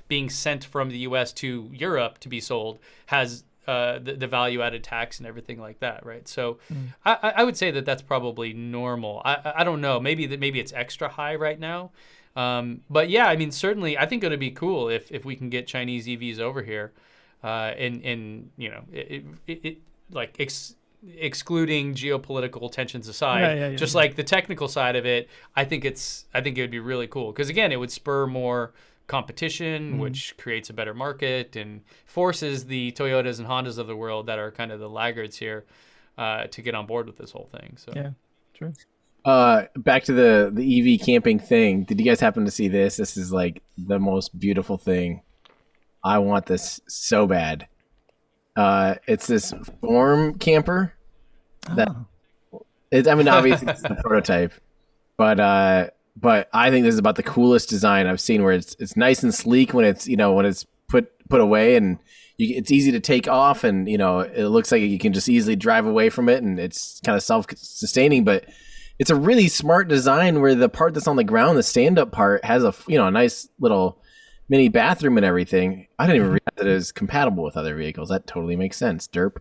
Speaker 1: being sent from the U.S. to Europe to be sold has the value-added tax and everything like that, right? So I would say that that's probably normal. I don't know. Maybe it's extra high right now. But yeah, I mean, certainly, I think it would be cool if we can get Chinese EVs over here, excluding geopolitical tensions aside, just like the technical side of it, I think it would be really cool because again, it would spur more competition, which creates a better market and forces the Toyotas and Hondas of the world that are kind of the laggards here to get on board with this whole thing. So
Speaker 3: yeah, true.
Speaker 2: Back to the EV camping thing. Did you guys happen to see this? This is like the most beautiful thing. I want this so bad. It's this form camper that obviously it's the prototype, but I think this is about the coolest design I've seen, where it's nice and sleek when it's put away, and it's easy to take off, and it looks like you can just easily drive away from it, and it's kind of self-sustaining, but it's a really smart design where the part that's on the ground, the stand-up part, has a nice little mini bathroom and everything. I didn't even realize that it was compatible with other vehicles. That totally makes sense, derp.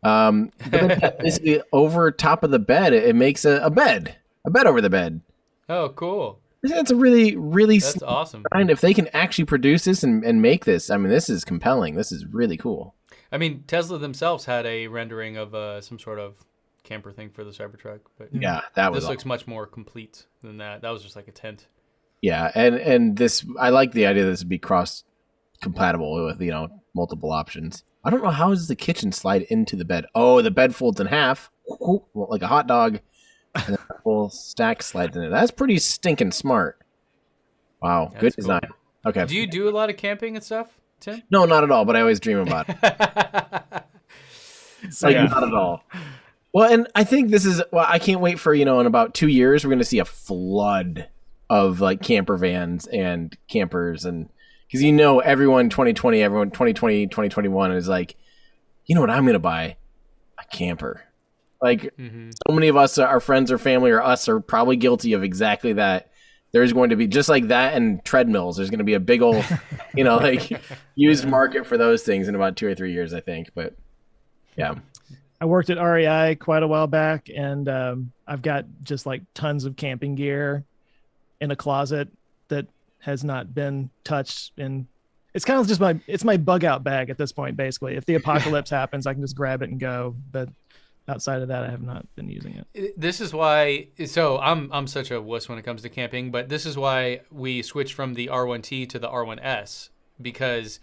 Speaker 2: But then basically over top of the bed, it makes a bed over the bed.
Speaker 1: Oh, cool.
Speaker 2: That's a really, really
Speaker 1: that's awesome.
Speaker 2: Design. If they can actually produce this and make this, I mean, this is compelling. This is really cool.
Speaker 1: I mean, Tesla themselves had a rendering of some sort of camper thing for the Cybertruck, but
Speaker 2: Yeah, that was
Speaker 1: this looks much more complete than that. That was just like a tent.
Speaker 2: Yeah, and this, I like the idea that this would be cross compatible with multiple options. I don't know, how does the kitchen slide into the bed? Oh, the bed folds in half, like a hot dog, and then a full stack slides in it. That's pretty stinking smart. Wow,
Speaker 1: That's
Speaker 2: good
Speaker 1: cool.
Speaker 2: design. Okay.
Speaker 1: Do you do a lot of camping and stuff, Tim?
Speaker 2: No, not at all. But I always dream about it. Not at all. Well, and I think this is. Well, I can't wait for in about 2 years we're going to see a flood of like camper vans and campers, and because everyone 2020, 2021 is like, you know what, I'm going to buy a camper. Like so many of us, our friends or family or us are probably guilty of exactly that. There's going to be just like that and treadmills. There's going to be a big old, like used market for those things in about 2 or 3 years, I think. But yeah.
Speaker 3: I worked at REI quite a while back, and I've got just like tons of camping gear in a closet that has not been touched. And it's kind of just my bug out bag at this point, basically. If the apocalypse happens, I can just grab it and go. But outside of that, I have not been using it.
Speaker 1: This is why. So I'm such a wuss when it comes to camping, but this is why we switched from the R1T to the R1S, because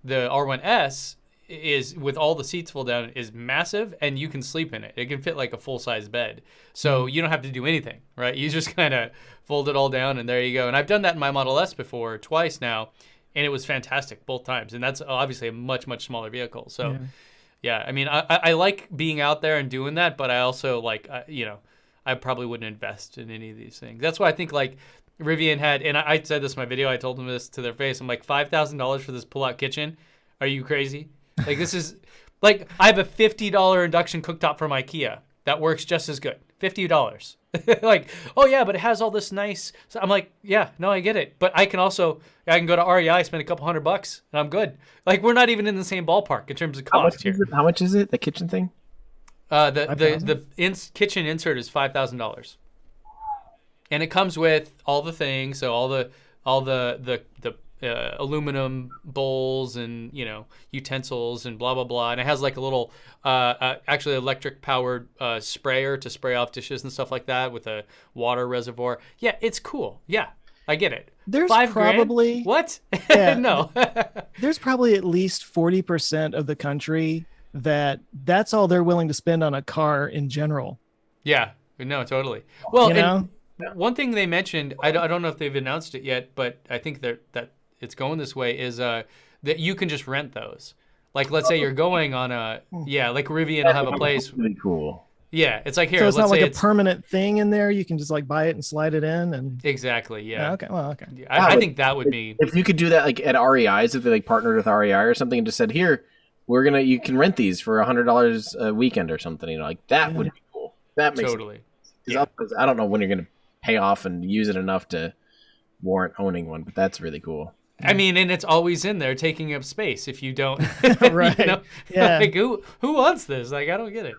Speaker 1: the R1S is, with all the seats fold down, is massive, and you can sleep in it. It can fit like a full size bed, so you don't have to do anything, right? You just kind of fold it all down, and there you go. And I've done that in my Model S before, twice now, and it was fantastic both times. And that's obviously a much, much smaller vehicle. So. Yeah, I mean, I like being out there and doing that, but I also like, I probably wouldn't invest in any of these things. That's why I think like Rivian had, and I said this in my video, I told them this to their face. I'm like, $5,000 for this pull-out kitchen? Are you crazy? Like, this is, like, I have a $50 induction cooktop from IKEA that works just as good. $50. Like, oh yeah, but it has all this nice. So I'm like, yeah, no, I get it. But I can go to REI, spend a couple $100, and I'm good. Like, we're not even in the same ballpark in terms of cost here.
Speaker 2: How much is it? The kitchen thing?
Speaker 1: The kitchen insert is $5,000, and it comes with all the things. So all the aluminum bowls and utensils and blah blah blah, and it has like a little actually electric powered sprayer to spray off dishes and stuff like that with a water reservoir. Yeah, it's cool. Yeah, I get it.
Speaker 3: There's
Speaker 1: $5,000?
Speaker 3: probably
Speaker 1: what?
Speaker 3: Yeah,
Speaker 1: no.
Speaker 3: There's probably at least 40% of the country that's all they're willing to spend on a car in general.
Speaker 1: Yeah, no, totally. Well, one thing they mentioned, I don't know if they've announced it yet, but I think that it's going this way, is that you can just rent those. Like, let's say you're going on like Rivian will have a place.
Speaker 2: Really cool.
Speaker 1: Yeah, it's like here.
Speaker 3: So it's
Speaker 1: let's
Speaker 3: not
Speaker 1: say
Speaker 3: like a permanent thing in there. You can just like buy it and slide it in, and
Speaker 1: exactly. Yeah.
Speaker 3: Okay. Well, okay.
Speaker 1: Yeah, I think that would be,
Speaker 2: if you could do that like at REI's, if they like partnered with REI or something and just said, here, you can rent these for $100 a weekend or something. Like that would be cool. That makes
Speaker 1: totally.
Speaker 2: Sense. Because I don't know when you're going to pay off and use it enough to warrant owning one, but that's really cool.
Speaker 1: I mean, and it's always in there taking up space if you don't.
Speaker 3: Right. Yeah.
Speaker 1: Like, who wants this? Like, I don't get it.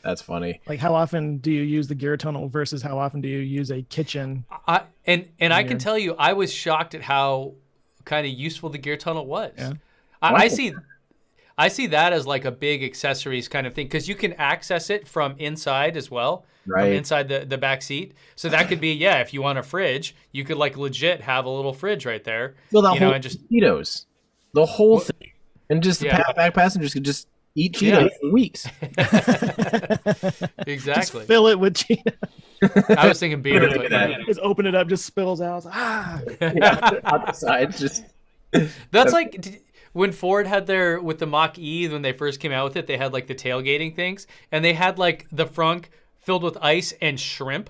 Speaker 2: That's funny.
Speaker 3: Like, how often do you use the gear tunnel versus how often do you use a kitchen?
Speaker 1: I can tell you, I was shocked at how kind of useful the gear tunnel was.
Speaker 3: Yeah.
Speaker 1: I see that as like a big accessories kind of thing, because you can access it from inside as well,
Speaker 2: right?
Speaker 1: From inside the back seat. So that could be, if you want a fridge, you could like legit have a little fridge right there.
Speaker 2: Fill that whole Cheetos, the whole thing, and just the back passengers could just eat Cheetos for weeks.
Speaker 1: Exactly.
Speaker 3: Just fill it with Cheetos.
Speaker 1: I was thinking beer.
Speaker 3: Just open it up, just spills out.
Speaker 2: Out the sides, just.
Speaker 1: That's like when Ford had with the Mach-E, when they first came out with it, they had like the tailgating things, and they had like the frunk filled with ice and shrimp.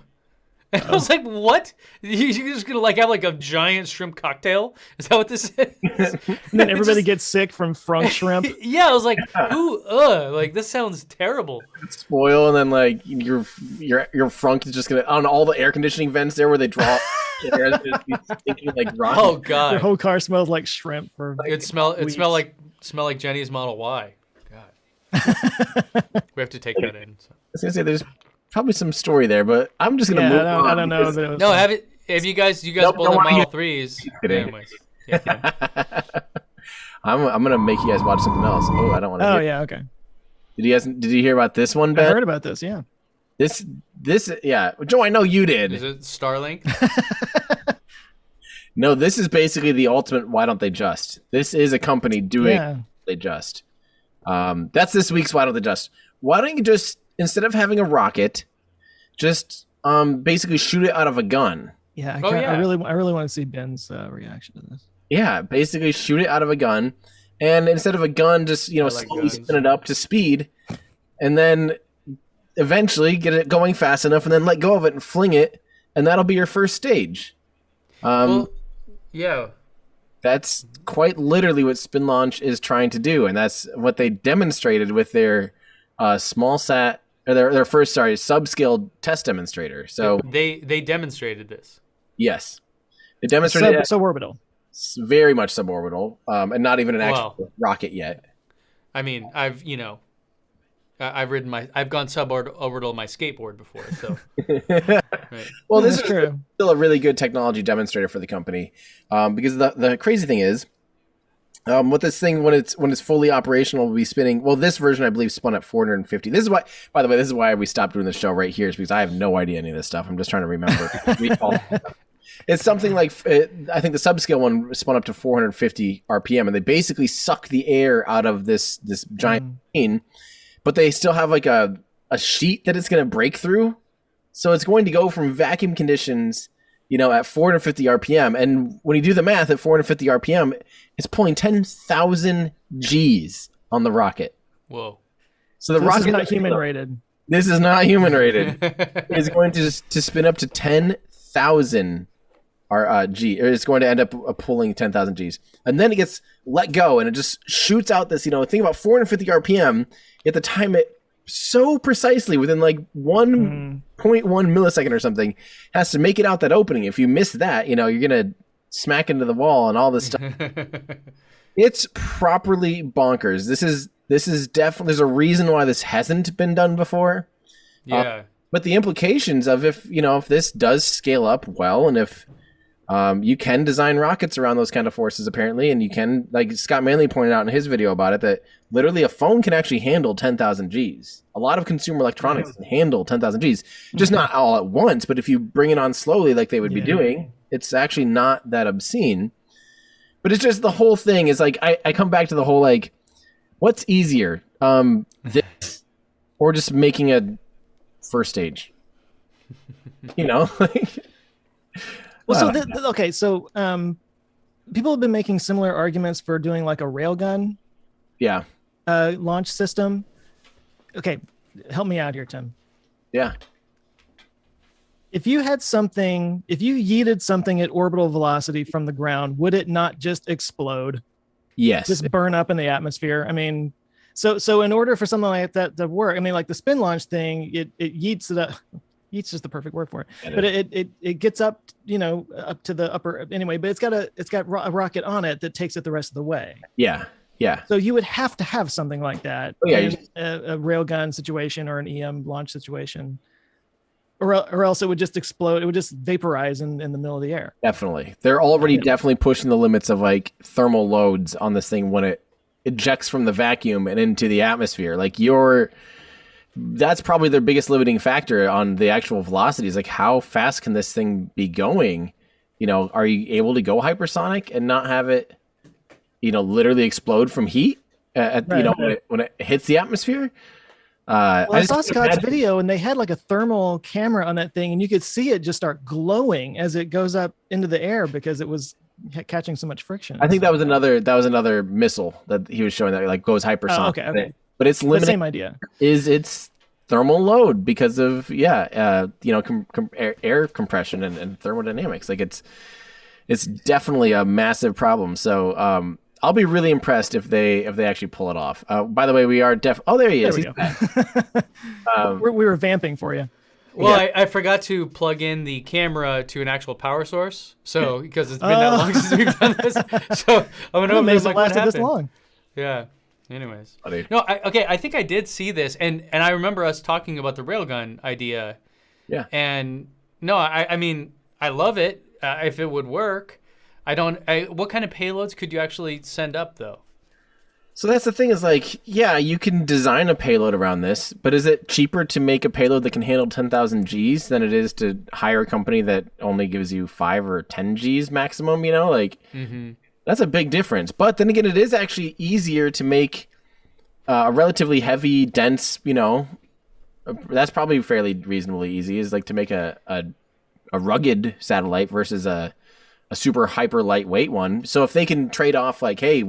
Speaker 1: And I was like, what? You're just gonna like have like a giant shrimp cocktail? Is that what this is?
Speaker 3: And then everybody gets sick from frunk shrimp.
Speaker 1: Yeah, I was like, like this sounds terrible.
Speaker 2: Spoil, and then like your frunk is just gonna on all the air conditioning vents there where they draw. Like rotten.
Speaker 1: Oh god,
Speaker 3: your whole car smells like shrimp.
Speaker 1: It smell like Jenny's Model Y. God, we have to take that in. So.
Speaker 2: I was gonna say there's probably some story there, but I'm just gonna move on.
Speaker 3: I don't know.
Speaker 1: No, have you guys both have Model 3s? Anyways,
Speaker 2: I'm gonna make you guys watch something else. Oh, I don't want to.
Speaker 3: Oh yeah, okay.
Speaker 2: Did you hear about this one, Ben?
Speaker 3: I heard about this. Yeah.
Speaker 2: This yeah, Joe, I know you
Speaker 1: Is
Speaker 2: did.
Speaker 1: it Starlink?
Speaker 2: No, this is basically the ultimate. Why don't they just? This is a company doing.
Speaker 3: Yeah.
Speaker 2: They just. That's this week's. Why don't they just? Why don't you just, instead of having a rocket, just basically shoot it out of a gun?
Speaker 3: Yeah.
Speaker 1: Oh, yeah.
Speaker 3: I really want to see Ben's reaction to this.
Speaker 2: Yeah, basically shoot it out of a gun, and instead of a gun, just
Speaker 1: I like
Speaker 2: slowly
Speaker 1: guns.
Speaker 2: spin it up to speed, and then eventually get it going fast enough, and then let go of it and fling it, and that'll be your first stage.
Speaker 1: Well, yeah.
Speaker 2: That's quite literally what Spin Launch is trying to do, and that's what they demonstrated with their small sat or their first subscale test demonstrator. So
Speaker 1: They demonstrated this.
Speaker 2: yes, they demonstrated it
Speaker 3: Suborbital.
Speaker 2: very much suborbital, and not even an actual
Speaker 1: Well.
Speaker 2: rocket yet.
Speaker 1: I mean, I've gone suborbital on my skateboard before, so right.
Speaker 2: Well, this
Speaker 3: That's
Speaker 2: is
Speaker 3: true.
Speaker 2: still a really good technology demonstrator for the company, because the crazy thing is, what this thing when it's fully operational will be spinning. Well, this version I believe spun at 450. This is why, by the way, this is why we stopped doing the show right here, is because I have no idea any of this stuff. I'm just trying to remember. Recall. It's something like I think the subscale one spun up to 450 RPM, and they basically suck the air out of this giant machine, but they still have like a sheet that it's going to break through. So it's going to go from vacuum conditions, at 450 RPM. And when you do the math at 450 RPM, it's pulling 10,000 Gs on the rocket.
Speaker 1: Whoa.
Speaker 2: So the
Speaker 3: This
Speaker 2: rocket
Speaker 3: is not human rated.
Speaker 2: This is not human rated. It's going to spin up to 10,000 G, or it's going to end up pulling 10,000 Gs. And then it gets let go, and it just shoots out this, think about 450 RPM. You have to time it so precisely within like 1.1 millisecond or something. Has to make it out that opening. If you miss that, you're going to smack into the wall and all this stuff. It's properly bonkers. This is definitely, there's a reason why this hasn't been done before.
Speaker 1: Yeah.
Speaker 2: But the implications of if this does scale up well, and if you can design rockets around those kind of forces, apparently, and you can, like Scott Manley pointed out in his video about it, that literally a phone can actually handle 10,000 Gs. A lot of consumer electronics can handle 10,000 Gs, just not all at once. But if you bring it on slowly, like they would be doing, it's actually not that obscene. But it's just the whole thing is like I come back to the whole like, what's easier, this or just making a first stage?
Speaker 3: Well, so okay, so people have been making similar arguments for doing like a railgun
Speaker 2: Yeah.
Speaker 3: launch system. Okay, help me out here, Tim.
Speaker 2: Yeah.
Speaker 3: If you yeeted something at orbital velocity from the ground, would it not just explode?
Speaker 2: Yes.
Speaker 3: Just burn up in the atmosphere? I mean, so in order for something like that to work, I mean, like the spin launch thing, it yeets it up. Yeets is the perfect word for it. But it gets up, up to the upper anyway. But it's got a rocket on it that takes it the rest of the way.
Speaker 2: Yeah. Yeah.
Speaker 3: So you would have to have something like that.
Speaker 2: Oh, yeah,
Speaker 3: in a railgun situation or an EM launch situation, or else it would just explode. It would just vaporize in the middle of the air.
Speaker 2: Definitely. They're already definitely pushing the limits of like thermal loads on this thing when it ejects from the vacuum and into the atmosphere. Like that's probably their biggest limiting factor on the actual velocities. Like, how fast can this thing be going? Are you able to go hypersonic and not have it, literally explode from heat when it hits the atmosphere?
Speaker 3: I saw Scott's video, and they had like a thermal camera on that thing, and you could see it just start glowing as it goes up into the air because it was catching so much friction.
Speaker 2: I think that was another missile that he was showing that like goes hypersonic.
Speaker 3: Oh, okay.
Speaker 2: But it's limited.
Speaker 3: Same idea.
Speaker 2: Is its thermal load because of air compression and thermodynamics. Like it's definitely a massive problem. So I'll be really impressed if they actually pull it off. By the way, we are oh, there he is.
Speaker 3: There we go. We were vamping for you.
Speaker 1: Well, I forgot to plug in the camera to an actual power source. So because it's been that long since we've done this, so I went over
Speaker 3: Amazing
Speaker 1: like
Speaker 3: it lasted
Speaker 1: what
Speaker 3: this
Speaker 1: happened.
Speaker 3: long.
Speaker 1: Yeah. Anyways,
Speaker 2: Funny.
Speaker 1: no, I think I did see this, and I remember us talking about the railgun idea.
Speaker 2: Yeah.
Speaker 1: And no, I mean, I love it if it would work. What kind of payloads could you actually send up though?
Speaker 2: So that's the thing is like, yeah, you can design a payload around this, but is it cheaper to make a payload that can handle 10,000 Gs than it is to hire a company that only gives you 5 or 10 Gs maximum, you know? Like, that's a big difference. But then again, it is actually easier to make a relatively heavy, dense, you know, that's probably fairly reasonably easy, is like to make a rugged satellite versus a super hyper lightweight one. So if they can trade off like, hey,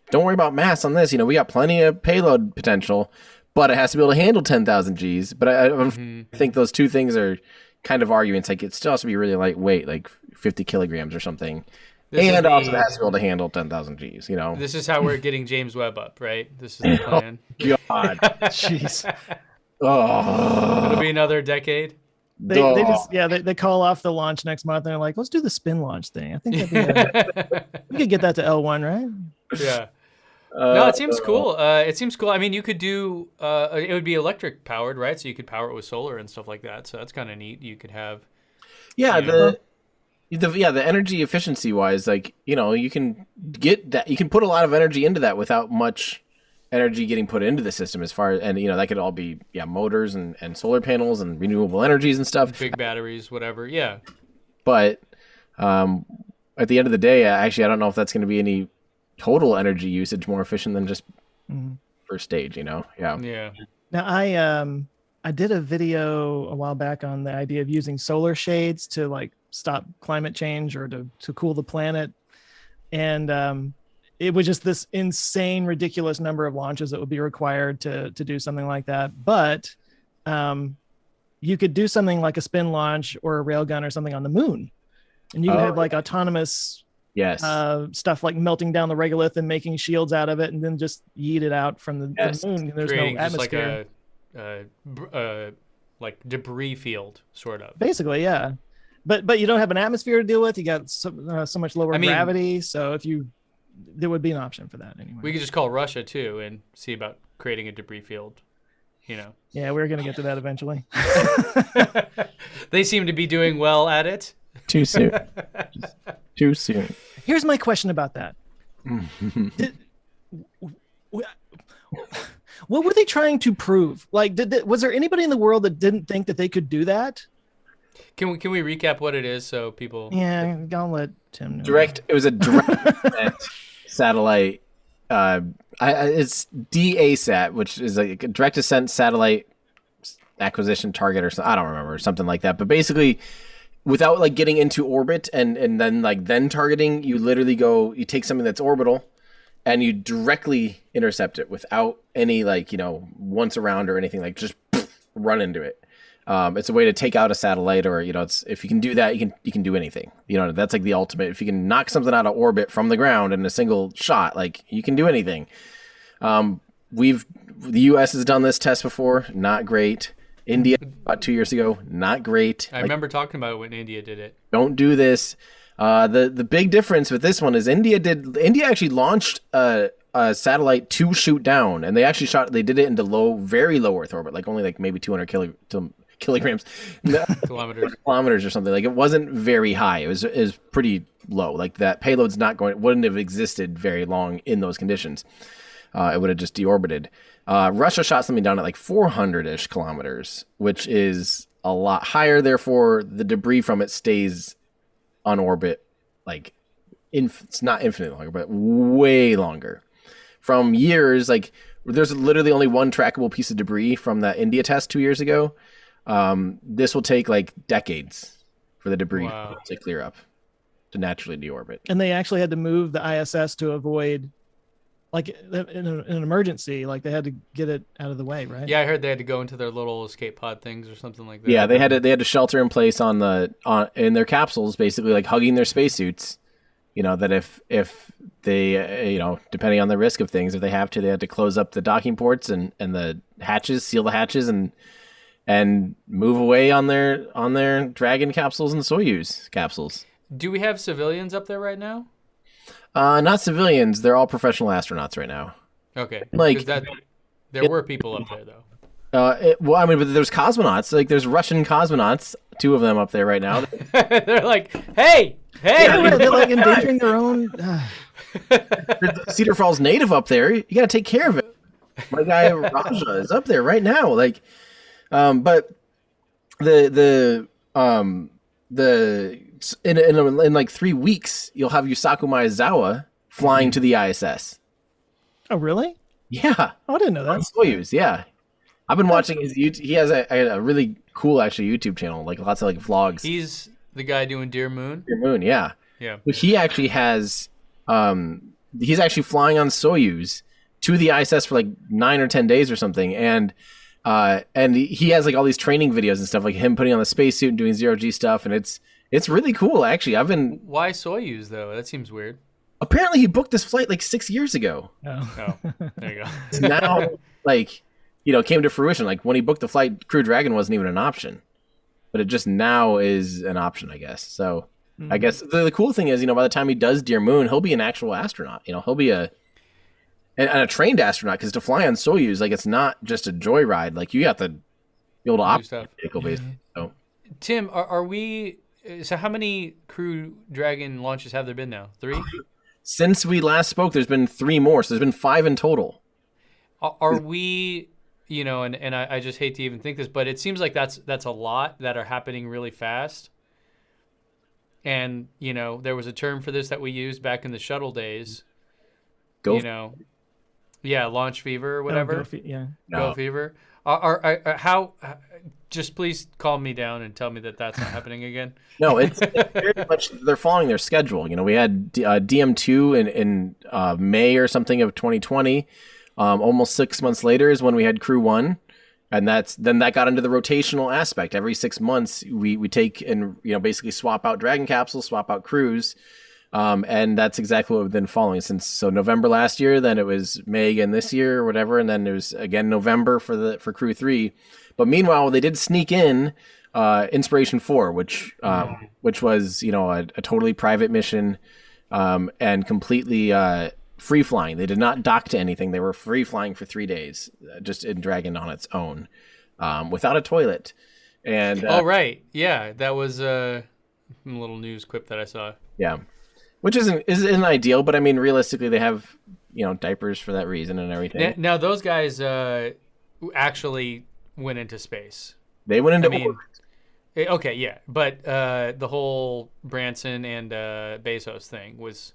Speaker 2: don't worry about mass on this. You know, we got plenty of payload potential, but it has to be able to handle 10,000 Gs. But I think those two things are kind of arguments. Like, it still has to be really lightweight, like 50 kilograms or something. And also it has to be able to handle 10,000 Gs, you know.
Speaker 1: This is how we're getting James Webb up, right? This is the plan.
Speaker 2: Oh, God.
Speaker 3: Jeez.
Speaker 2: Oh.
Speaker 1: It'll be another decade.
Speaker 3: They call off the launch next month and they're like, let's do the spin launch thing. I think we could get that to L1, right?
Speaker 1: Yeah. No, it seems cool. It seems cool. I mean, you could do it would be electric powered, right? So you could power it with solar and stuff like that. So that's kind of neat. You could have
Speaker 2: the energy efficiency wise, like, you know, you can get that, you can put a lot of energy into that without much energy getting put into the system, as far as, and you know, that could all be motors and solar panels and renewable energies and stuff,
Speaker 1: big batteries, whatever. Yeah.
Speaker 2: But at the end of the day, actually, I don't know if that's going to be any total energy usage more efficient than just first stage, you know? Yeah.
Speaker 3: Now I did a video a while back on the idea of using solar shades to like stop climate change or to cool the planet. And it was just this insane, ridiculous number of launches that would be required to do something like that. But you could do something like a spin launch or a railgun or something on the moon. And you could have like autonomous stuff like melting down the regolith and making shields out of it, and then just yeet it out from the moon. There's no atmosphere.
Speaker 1: Just like debris field, sort of.
Speaker 3: Basically, yeah. But you don't have an atmosphere to deal with. You got so much lower gravity. So there would be an option for that anyway.
Speaker 1: We could just call Russia too and see about creating a debris field. You know.
Speaker 3: Yeah, we're gonna get to that eventually.
Speaker 1: They seem to be doing well at it.
Speaker 2: Too soon. Too soon.
Speaker 3: Here's my question about that. What were they trying to prove? Like, was there anybody in the world that didn't think that they could do that?
Speaker 1: Can we recap what it is so people?
Speaker 3: Yeah, I'll let Tim know.
Speaker 2: It was a direct satellite. It's DASAT, which is like a direct ascent satellite acquisition target or something. I don't remember, something like that. But basically, without like getting into orbit and then targeting, you literally you take something that's orbital and you directly intercept it without any like, you know, once around or anything, like just run into it. It's a way to take out a satellite, or, you know, if you can do that, you can do anything. You know, that's like the ultimate. If you can knock something out of orbit from the ground in a single shot, like, you can do anything. The U.S. has done this test before. Not great. India about 2 years ago. Not great.
Speaker 1: I remember talking about it when India did it.
Speaker 2: Don't do this. The big difference with this one is India actually launched a satellite to shoot down, and they did it into very low Earth orbit, like only like maybe 200 kilograms, kilometers or something. Like, it wasn't very high. It was pretty low. Like, that payload's wouldn't have existed very long in those conditions. It would have just deorbited. Russia shot something down at like 400-ish kilometers, which is a lot higher. Therefore, the debris from it stays on orbit, like, it's not infinitely longer, but way longer. From years, like, there's literally only one trackable piece of debris from that India test 2 years ago. This will take like decades for the debris to clear up, to naturally deorbit.
Speaker 3: And they actually had to move the ISS to avoid, like, in an emergency, like they had to get it out of the way, right?
Speaker 1: Yeah, I heard they had to go into their little escape pod things or something like that.
Speaker 2: Yeah, they had to shelter in place in their capsules, basically, like hugging their spacesuits. You know, that if they, you know, depending on the risk of things, if they have to, they had to close up the docking ports and the hatches, seal the hatches, and move away on their Dragon capsules and Soyuz capsules.
Speaker 1: Do we have civilians up there right now?
Speaker 2: Not civilians. They're all professional astronauts right now.
Speaker 1: Okay.
Speaker 2: Like,
Speaker 1: there were people up there though.
Speaker 2: But there's cosmonauts. Like, there's Russian cosmonauts two of them up there right now.
Speaker 1: They're like, hey.
Speaker 3: They're like endangering their own.
Speaker 2: Cedar Falls native up there. You got to take care of it. My guy Raja is up there right now. Like, but in like 3 weeks, you'll have Yusaku Maezawa flying to the ISS.
Speaker 3: Oh, really?
Speaker 2: Yeah.
Speaker 3: Oh, I didn't know that.
Speaker 2: Soyuz, yeah. I've been watching his YouTube. He has a really cool, actually, YouTube channel, like lots of like vlogs.
Speaker 1: He's the guy doing Dear Moon?
Speaker 2: Dear Moon, yeah.
Speaker 1: Yeah.
Speaker 2: But he actually has, he's actually flying on Soyuz to the ISS for like 9 or 10 days or something. And he has like all these training videos and stuff, like him putting on the spacesuit and doing zero-G stuff. And it's really cool, actually.
Speaker 1: Why Soyuz, though? That seems weird.
Speaker 2: Apparently he booked this flight like 6 years ago.
Speaker 1: Oh, there you go.
Speaker 2: It's now, like, came to fruition. Like when he booked the flight, Crew Dragon wasn't even an option. But it just now is an option, I guess. So I guess the cool thing is, by the time he does Dear Moon, he'll be an actual astronaut. He'll be a trained astronaut, because to fly on Soyuz, like, it's not just a joyride. Like, you have to be able to operate the vehicle, basically. So,
Speaker 1: Tim, so how many Crew Dragon launches have there been now? 3?
Speaker 2: Since we last spoke, there's been 3 more. So there's been 5 in total.
Speaker 1: Are we, and I just hate to even think this, but it seems like that's a lot that are happening really fast. And, there was a term for this that we used back in the shuttle days. Launch fever or whatever. Go fever. How? Just please calm me down and tell me that that's not happening again.
Speaker 2: No, it's very much they're following their schedule. We had DM2 in May or something of 2020. Almost 6 months later is when we had Crew 1, and then that got into the rotational aspect. Every 6 months we take and basically swap out Dragon capsules, swap out crews. And that's exactly what we've been following since November last year. Then it was May again this year or whatever, and then it was again November for Crew 3. But meanwhile, they did sneak in Inspiration 4, which was a totally private mission and completely free flying. They did not dock to anything. They were free flying for 3 days, just in Dragon on its own, without a toilet. And
Speaker 1: right, yeah, that was a little news quip that I saw.
Speaker 2: Yeah. Which isn't ideal, but I mean, realistically, they have diapers for that reason and everything.
Speaker 1: Now those guys actually went into space.
Speaker 2: They went into orbit.
Speaker 1: Okay, yeah, but the whole Branson and Bezos thing was,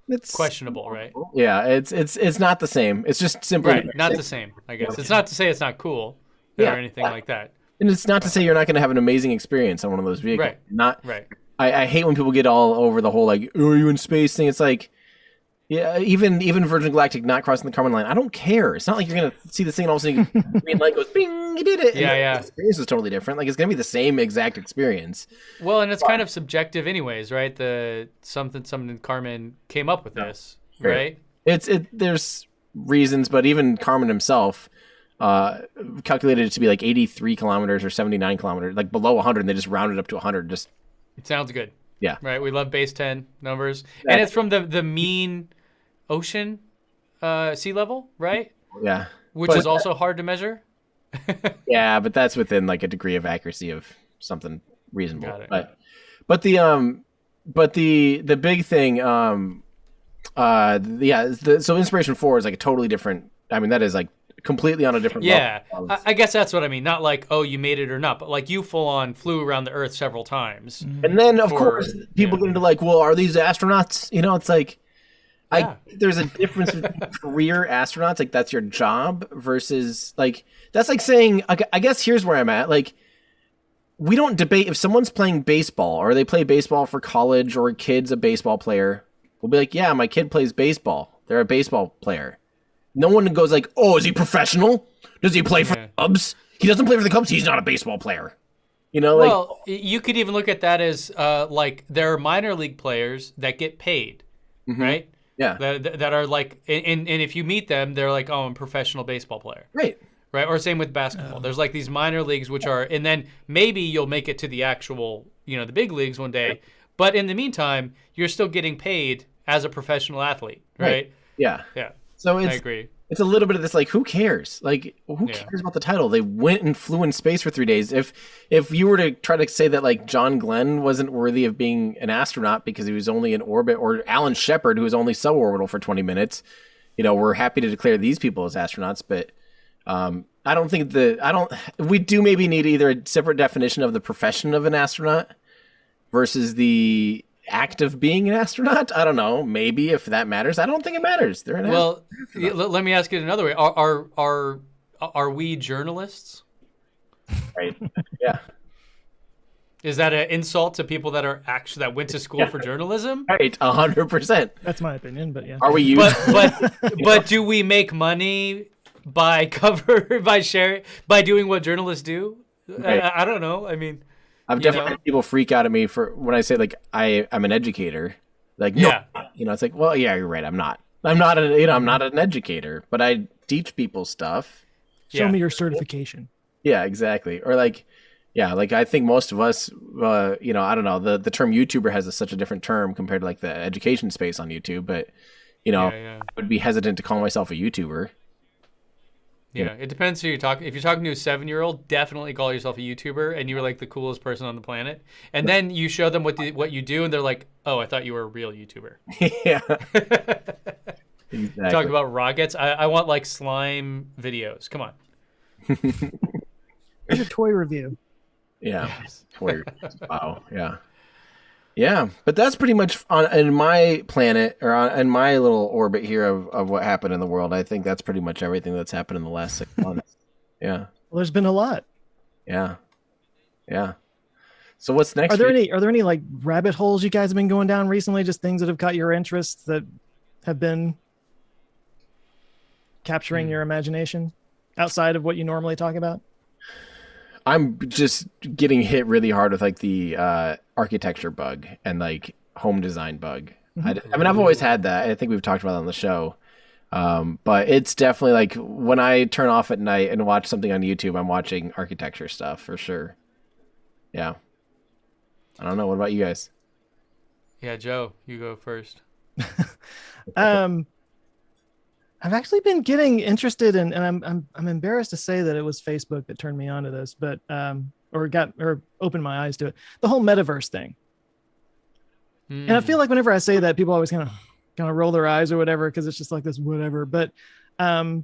Speaker 1: it's questionable, right?
Speaker 2: Yeah, it's not the same. It's just simply
Speaker 1: right, not the same. I guess it's not to say it's not cool or anything like that.
Speaker 2: And it's not to say you're not going to have an amazing experience on one of those vehicles.
Speaker 1: Right.
Speaker 2: I hate when people get all over the whole like, oh, are you in space thing? It's like, yeah, even Virgin Galactic not crossing the Kármán line. I don't care. It's not like you're gonna see this thing and all of a sudden green light goes, bing, you did it.
Speaker 1: Yeah.
Speaker 2: The experience is totally different. Like it's gonna be the same exact experience.
Speaker 1: Well, and it's kind of subjective, anyways, right? Something Kármán came up with this, right?
Speaker 2: There's reasons, but even Kármán himself calculated it to be like 83 kilometers or 79 kilometers, like below 100, and they just rounded up to 100.
Speaker 1: It sounds good.
Speaker 2: Yeah.
Speaker 1: Right. We love base 10 numbers. And it's from the mean ocean sea level, right?
Speaker 2: Yeah.
Speaker 1: Which is also hard to measure.
Speaker 2: Yeah, but that's within like a degree of accuracy of something reasonable.
Speaker 1: Got it.
Speaker 2: But the big thing, so Inspiration 4 is like a totally different, I mean, that is like completely on a different level.
Speaker 1: I guess that's what I mean. Not like, oh, you made it or not, but like you full on flew around the Earth several times.
Speaker 2: And then, of course, people get into like, well, are these astronauts? It's like, there's a difference between career astronauts, like that's your job, versus like, that's like saying, I guess here's where I'm at. Like, we don't debate if someone's playing baseball or they play baseball for college or a kid's a baseball player. We'll be like, yeah, my kid plays baseball. They're a baseball player. No one goes like, oh, is he professional? Does he play for the Cubs? He doesn't play for the Cubs. He's not a baseball player.
Speaker 1: Well, you could even look at that as like there are minor league players that get paid, right?
Speaker 2: Yeah.
Speaker 1: That are like, and if you meet them, they're like, oh, I'm a professional baseball player.
Speaker 2: Right.
Speaker 1: Or same with basketball. There's like these minor leagues which are, and then maybe you'll make it to the actual, the big leagues one day. Right. But in the meantime, you're still getting paid as a professional athlete, right?
Speaker 2: Yeah.
Speaker 1: Yeah.
Speaker 2: So
Speaker 1: I agree.
Speaker 2: it's a little bit of this, like, who cares? Like, who
Speaker 1: Yeah.
Speaker 2: cares about the title? They went and flew in space for 3 days. If you were to try to say that, like, John Glenn wasn't worthy of being an astronaut because he was only in orbit, or Alan Shepard, who was only suborbital for 20 minutes, we're happy to declare these people as astronauts. But I don't think we do maybe need either a separate definition of the profession of an astronaut versus the act of being an astronaut. I don't know. Maybe if that matters. I don't think it matters. They're an
Speaker 1: Well, let me ask it another way. Are we journalists?
Speaker 2: right. Yeah.
Speaker 1: Is that an insult to people that that went to school for journalism?
Speaker 2: Right. 100%.
Speaker 3: That's my opinion, but yeah.
Speaker 2: Are we used?
Speaker 1: But do we make money by doing what journalists do?
Speaker 2: Right.
Speaker 1: I don't know. I mean,
Speaker 2: I've definitely had people freak out at me for when I say, like, I'm an educator. Like,
Speaker 1: yeah.
Speaker 2: no, it's like, well, yeah, you're right. I'm not an educator, but I teach people stuff.
Speaker 3: Show me your certification.
Speaker 2: Yeah, exactly. Or like, yeah, like I think most of us, I don't know, the term YouTuber has such a different term compared to like the education space on YouTube, but I would be hesitant to call myself a YouTuber.
Speaker 1: Yeah, it depends who you're talking. If you're talking to a 7-year-old, definitely call yourself a YouTuber, and you're like the coolest person on the planet. And then you show them what you do, and they're like, "Oh, I thought you were a real YouTuber."
Speaker 2: Yeah, exactly.
Speaker 1: Talk about rockets. I want like slime videos. Come on.
Speaker 3: Here's a toy review.
Speaker 2: Yeah. Yes. Wow. Yeah. Yeah, but that's pretty much in my planet or in my little orbit here of what happened in the world. I think that's pretty much everything that's happened in the last 6 months. Yeah.
Speaker 3: Well, there's been a lot.
Speaker 2: Yeah. Yeah. So what's next?
Speaker 3: Are there any like rabbit holes you guys have been going down recently? Just things that have caught your interest that have been capturing your imagination outside of what you normally talk about?
Speaker 2: I'm just getting hit really hard with like the architecture bug and like home design bug. Mm-hmm. I mean, I've always had that. I think we've talked about it on the show. But it's definitely like when I turn off at night and watch something on YouTube, I'm watching architecture stuff for sure. Yeah. I don't know. What about you guys?
Speaker 1: Yeah, Joe, you go first.
Speaker 3: I've actually been getting interested in, and I'm embarrassed to say that it was Facebook that turned me on to this, but or opened my eyes to it. The whole metaverse thing. And I feel like whenever I say that, people always kind of roll their eyes or whatever, because it's just like this whatever. But I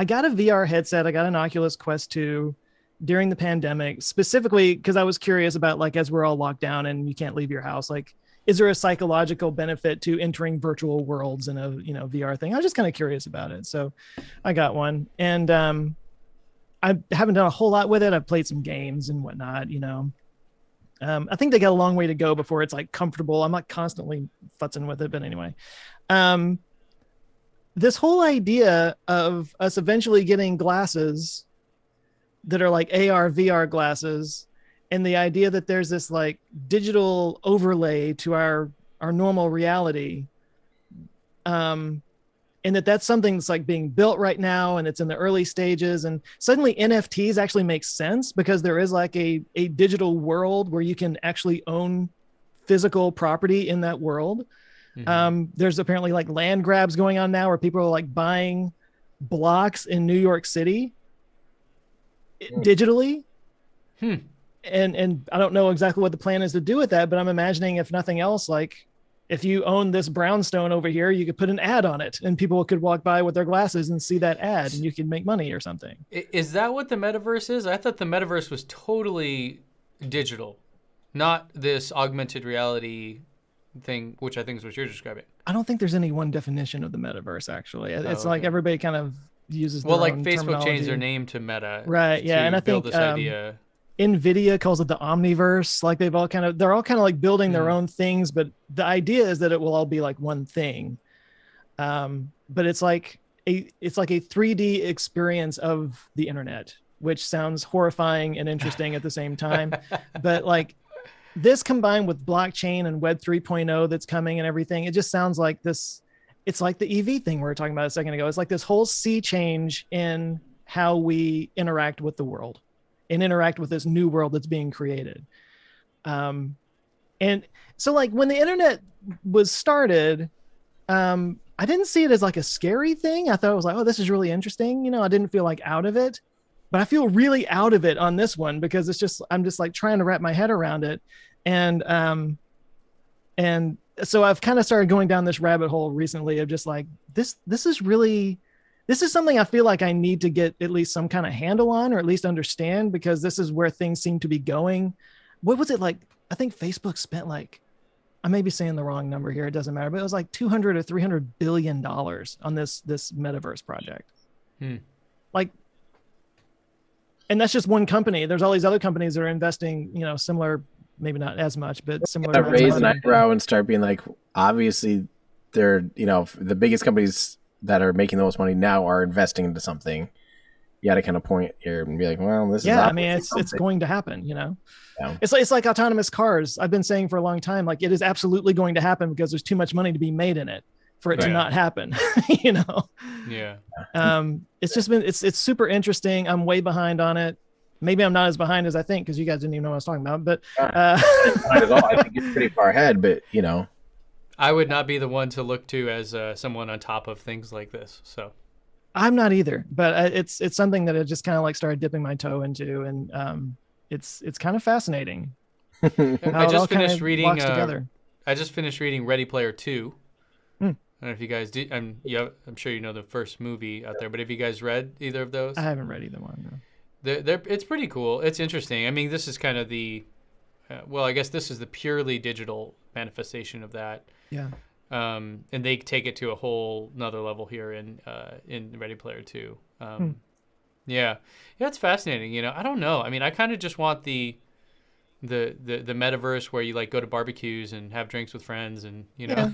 Speaker 3: got a VR headset. I got an Oculus Quest 2 during the pandemic, specifically because I was curious about, like, as we're all locked down and you can't leave your house, like, is there a psychological benefit to entering virtual worlds in a VR thing? I was just kind of curious about it. So I got one, and I haven't done a whole lot with it. I've played some games and whatnot, I think they got a long way to go before it's like comfortable. I'm not constantly futzing with it, but anyway, this whole idea of us eventually getting glasses that are like AR, VR glasses, and the idea that there's this like digital overlay to our normal reality, and that's something that's like being built right now, and it's in the early stages, and suddenly NFTs actually make sense because there is like a digital world where you can actually own physical property in that world. Mm-hmm. There's apparently like land grabs going on now where people are like buying blocks in New York City digitally. And I don't know exactly what the plan is to do with that, but I'm imagining, if nothing else, like if you own this brownstone over here, you could put an ad on it and people could walk by with their glasses and see that ad and you can make money or something.
Speaker 1: Is that what the metaverse is? I thought the metaverse was totally digital, not this augmented reality thing, which I think is what you're describing.
Speaker 3: I don't think there's any one definition of the metaverse, actually. It's like everybody kind of uses their
Speaker 1: like
Speaker 3: own
Speaker 1: Facebook
Speaker 3: terminology.
Speaker 1: changed their name to Meta.
Speaker 3: Right, yeah. And I think
Speaker 1: this idea.
Speaker 3: NVIDIA calls it the Omniverse. Like they're all kind of like building their own things, but the idea is that it will all be like one thing. But it's like a 3D experience of the internet, which sounds horrifying and interesting at the same time. But like this combined with blockchain and Web 3.0 that's coming and everything, it just sounds like this. It's like the EV thing we were talking about a second ago. It's like this whole sea change in how we interact with the world and interact with this new world that's being created. And so like when the internet was started, I didn't see it as like a scary thing. I thought it was like, oh, this is really interesting. You know, I didn't feel like out of it, but I feel really out of it on this one because I'm just like trying to wrap my head around it. And so I've kind of started going down this rabbit hole recently of just like, this is something I feel like I need to get at least some kind of handle on, or at least understand, because this is where things seem to be going. What was it like? I think Facebook spent like, I may be saying the wrong number here. It doesn't matter, but it was like 200 or 300 billion dollars on this metaverse project. Like, and that's just one company. There's all these other companies that are investing, you know, similar, maybe not as much, but similar.
Speaker 2: Raise an eyebrow and start being like, obviously, they're, you know, the biggest companies that are making the most money now are investing into something. You got to kind of point here and be like, well, this is.
Speaker 3: Yeah, I mean, it's going to happen, you know. Yeah. It's like autonomous cars. I've been saying for a long time, like, it is absolutely going to happen because there's too much money to be made in it for it to not happen. You know. Yeah. It's just been it's super interesting. I'm way behind on it. Maybe I'm not as behind as I think, because you guys didn't even know what I was talking about. But
Speaker 2: not at all. I think it's pretty far ahead. But you know,
Speaker 1: I would not be the one to look to as someone on top of things like this. So
Speaker 3: I'm not either. But it's something that I just kind of like started dipping my toe into, and it's kind of fascinating.
Speaker 1: I just finished reading. I just finished reading Ready Player 2. I don't know if you guys did. I'm sure you know the first movie out there, but have you guys read either of those?
Speaker 3: I haven't read either one. No.
Speaker 1: It's pretty cool. It's interesting. I mean, this is kind of the, I guess this is the purely digital manifestation of that.
Speaker 3: Yeah.
Speaker 1: And they take it to a whole nother level here in Ready Player 2. Yeah, it's fascinating. You know, I don't know. I mean, I kind of just want the metaverse where you like go to barbecues and have drinks with friends and, you know,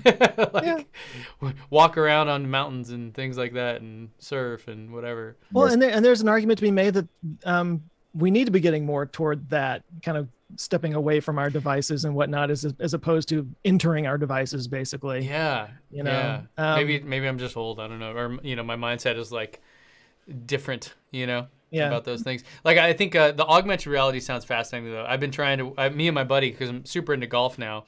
Speaker 1: walk around on mountains and things like that and surf and whatever.
Speaker 3: Well, and there's an argument to be made that we need to be getting more toward that, kind of stepping away from our devices and whatnot, as opposed to entering our devices, basically.
Speaker 1: Yeah.
Speaker 3: You know,
Speaker 1: maybe I'm just old. I don't know. Or, you know, my mindset is like different, you know. About those things. Like, I think the augmented reality sounds fascinating, though. I've been trying to, me and my buddy, because I'm super into golf now,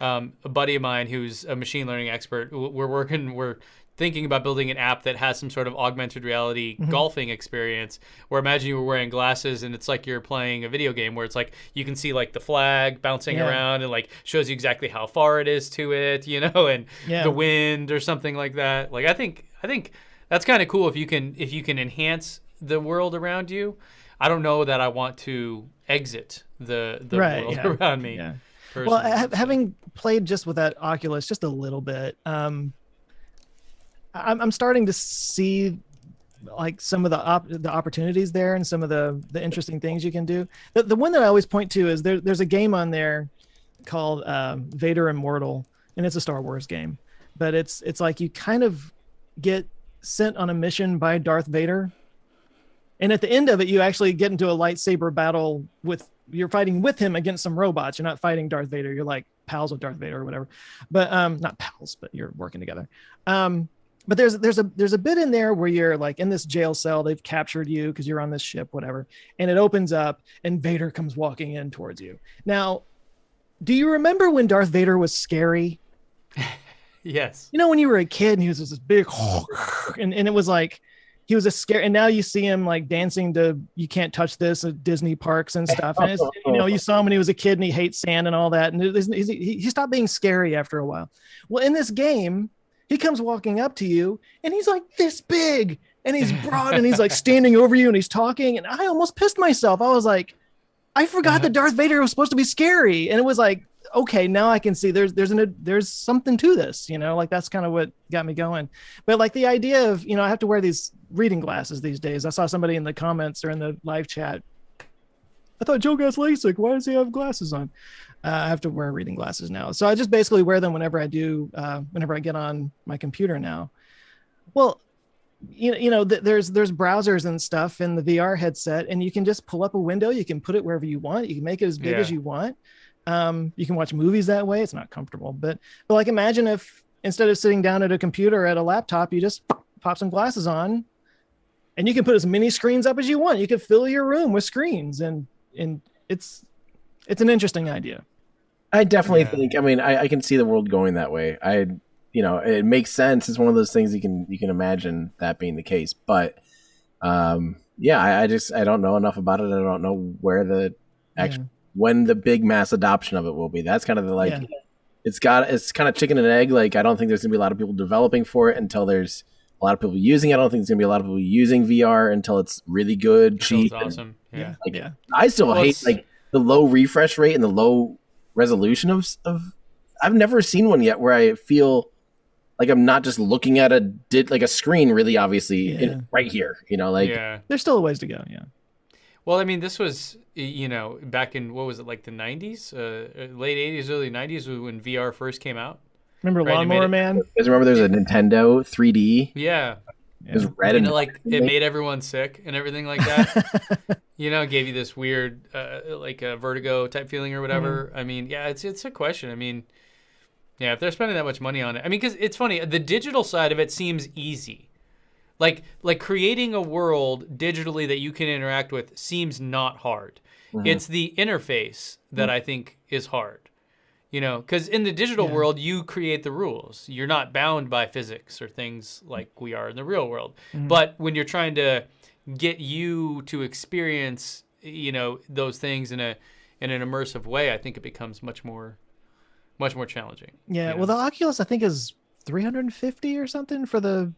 Speaker 1: a buddy of mine who's a machine learning expert, we're thinking about building an app that has some sort of augmented reality golfing experience, where imagine you were wearing glasses and it's like you're playing a video game where it's like you can see like the flag bouncing around and like shows you exactly how far it is to it, you know, and the wind or something like that. Like, I think that's kind of cool if you can enhance the world around you. I don't know that I want to exit the world around me. Yeah.
Speaker 3: Well, having played just with that Oculus just a little bit, I'm starting to see like some of the opportunities there and some of the interesting things you can do. The one that I always point to is there's a game on there called Vader Immortal, and it's a Star Wars game, but it's like you kind of get sent on a mission by Darth Vader. And at the end of it, you actually get into a lightsaber battle you're fighting with him against some robots. You're not fighting Darth Vader. You're like pals with Darth Vader or whatever, but not pals, but you're working together. But there's a bit in there where you're like in this jail cell. They've captured you because you're on this ship, whatever. And it opens up and Vader comes walking in towards you. Now, do you remember when Darth Vader was scary?
Speaker 1: Yes.
Speaker 3: You know, when you were a kid and he was this big, and it was like, he was a scare, and now you see him like dancing to "You Can't Touch This" at Disney parks and stuff. And you know, you saw him when he was a kid and he hates sand and all that. And he stopped being scary after a while. Well, in this game, he comes walking up to you and he's like this big and he's broad and he's like standing over you and he's talking. And I almost pissed myself. I was like, I forgot that Darth Vader was supposed to be scary. And it was like, okay, now I can see there's something to this, you know, like that's kind of what got me going. But like the idea of, you know, I have to wear these reading glasses these days. I saw somebody in the comments or in the live chat. I thought Joe got LASIK. Why does he have glasses on? I have to wear reading glasses now. So I just basically wear them whenever I get on my computer now. Well, you know, there's browsers and stuff in the VR headset, and you can just pull up a window. You can put it wherever you want. You can make it as big as you want. You can watch movies that way. It's not comfortable, but like imagine if instead of sitting down at a computer or at a laptop, you just pop some glasses on and you can put as many screens up as you want. You can fill your room with screens, and it's an interesting idea.
Speaker 2: I definitely think, I mean, I can see the world going that way. it makes sense. It's one of those things you can imagine that being the case. But yeah, I don't know enough about it. I don't know where the when the big mass adoption of it will be. That's kind of the it's kind of chicken and egg. Like, I don't think there's gonna be a lot of people developing for it until there's a lot of people using it. I don't think there's gonna be a lot of people using VR until it's really good, cheap.
Speaker 1: Awesome. Yeah.
Speaker 2: I still hate like the low refresh rate and the low resolution of. I've never seen one yet where I feel like I'm not just looking at a screen really obviously right here.
Speaker 3: There's still a ways to go. Yeah.
Speaker 1: Well, I mean, this was, back in, what was it, like the 90s, late 80s, early 90s when VR first came out.
Speaker 3: Remember Lawnmower Man?
Speaker 2: You guys remember there's a Nintendo 3D?
Speaker 1: Yeah.
Speaker 2: It was red and
Speaker 1: like it made everyone sick and everything like that. Gave you this weird, like a vertigo type feeling or whatever. I mean, yeah, it's a question. I mean, yeah, if they're spending that much money on it, I mean, because it's funny, the digital side of it seems easy. Like creating a world digitally that you can interact with seems not hard. It's the interface that I think is hard. Because in the digital world, you create the rules. You're not bound by physics or things like we are in the real world. But when you're trying to get you to experience, those things in an immersive way, I think it becomes much more challenging.
Speaker 3: Yeah. Well, the Oculus, I think, is 350 or something for the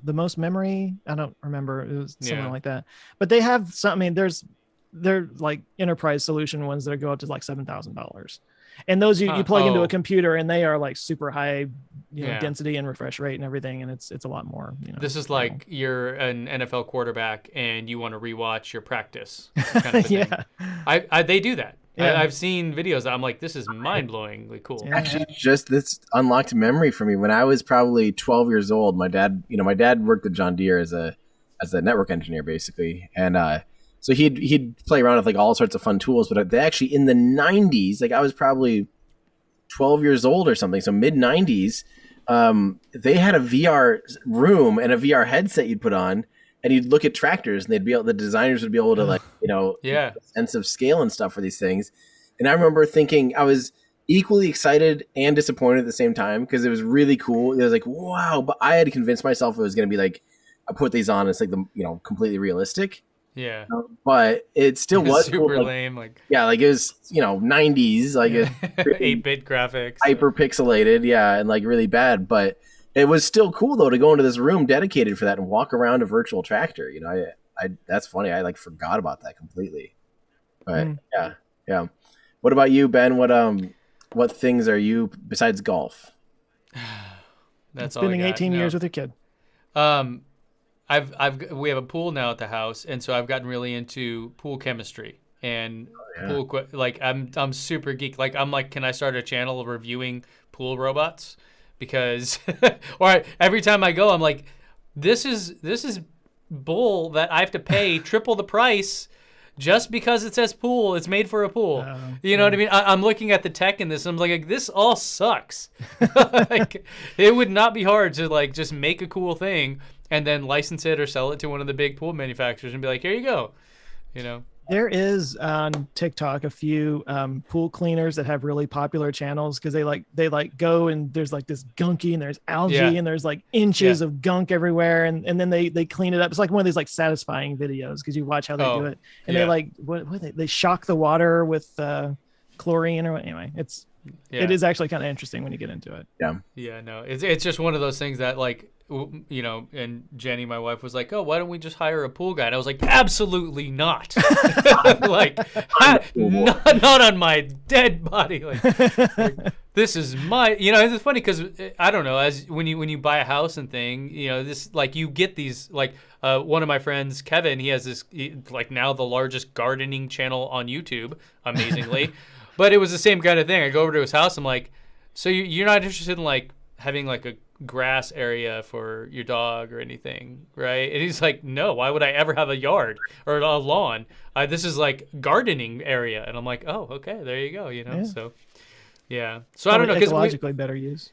Speaker 3: most memory. I don't remember. It was something like that. But they have some. I mean, they're like enterprise solution ones that go up to like $7,000, and those you plug into a computer, and they are like super high, density and refresh rate and everything, and it's a lot more. This
Speaker 1: is like you're an NFL quarterback and you want to rewatch your practice. Kind of thing. They do that. Yeah. I've seen videos that I'm like, this is mind-blowingly cool.
Speaker 2: Yeah. Actually, just this unlocked a memory for me. When I was probably 12 years old, my dad worked at John Deere as a network engineer, basically. And so he'd play around with like all sorts of fun tools. But they actually, in the 90s, like I was probably 12 years old or something, so mid-90s, they had a VR room and a VR headset you'd put on. And you'd look at tractors, and the designers would be able to sense of scale and stuff for these things. And I remember thinking I was equally excited and disappointed at the same time because it was really cool. It was like, wow, but I had convinced myself it was going to be like, I put these on, it's like completely realistic.
Speaker 1: Yeah.
Speaker 2: But it still was
Speaker 1: super
Speaker 2: cool.
Speaker 1: lame.
Speaker 2: Like it was 90s, like
Speaker 1: 8-bit graphics,
Speaker 2: hyper pixelated, and like really bad, but. It was still cool though to go into this room dedicated for that and walk around a virtual tractor. I that's funny. I like forgot about that completely. But yeah. What about you, Ben? What things are you besides golf?
Speaker 1: That's
Speaker 3: spending 18 years with your kid.
Speaker 1: We have a pool now at the house, and so I've gotten really into pool chemistry and pool. Like I'm super geek. Like I'm like, can I start a channel reviewing pool robots? Because or every time I go, I'm like, this is bull that I have to pay triple the price just because it says pool. It's made for a pool. You know what I mean? I'm looking at the tech in this. And I'm like, this all sucks. Like, it would not be hard to like just make a cool thing and then license it or sell it to one of the big pool manufacturers and be like, here you go.
Speaker 3: There is on TikTok a few pool cleaners that have really popular channels because they go and there's like this gunky and there's algae and there's like inches of gunk everywhere and then they clean it up. It's like one of these like satisfying videos because you watch how they do it and they like they shock the water with chlorine or anyway. It is actually kind of interesting when you get into it.
Speaker 1: It's just one of those things that like and Jenny, my wife, was like, oh, why don't we just hire a pool guy? And I was like, absolutely not. Like, not on my dead body. Like this is my, it's funny because I don't know, as when you buy a house and thing, this, like, you get these, like, one of my friends, Kevin, he has this, like, now the largest gardening channel on YouTube, amazingly. But it was the same kind of thing. I go over to his house. I'm like, so you're not interested in like having like a grass area for your dog or anything, right? And he's like, no, why would I ever have a yard or a lawn? This is like gardening area. And I'm like, oh, okay, there you go. So yeah. So I don't know, because
Speaker 3: ecologically better use.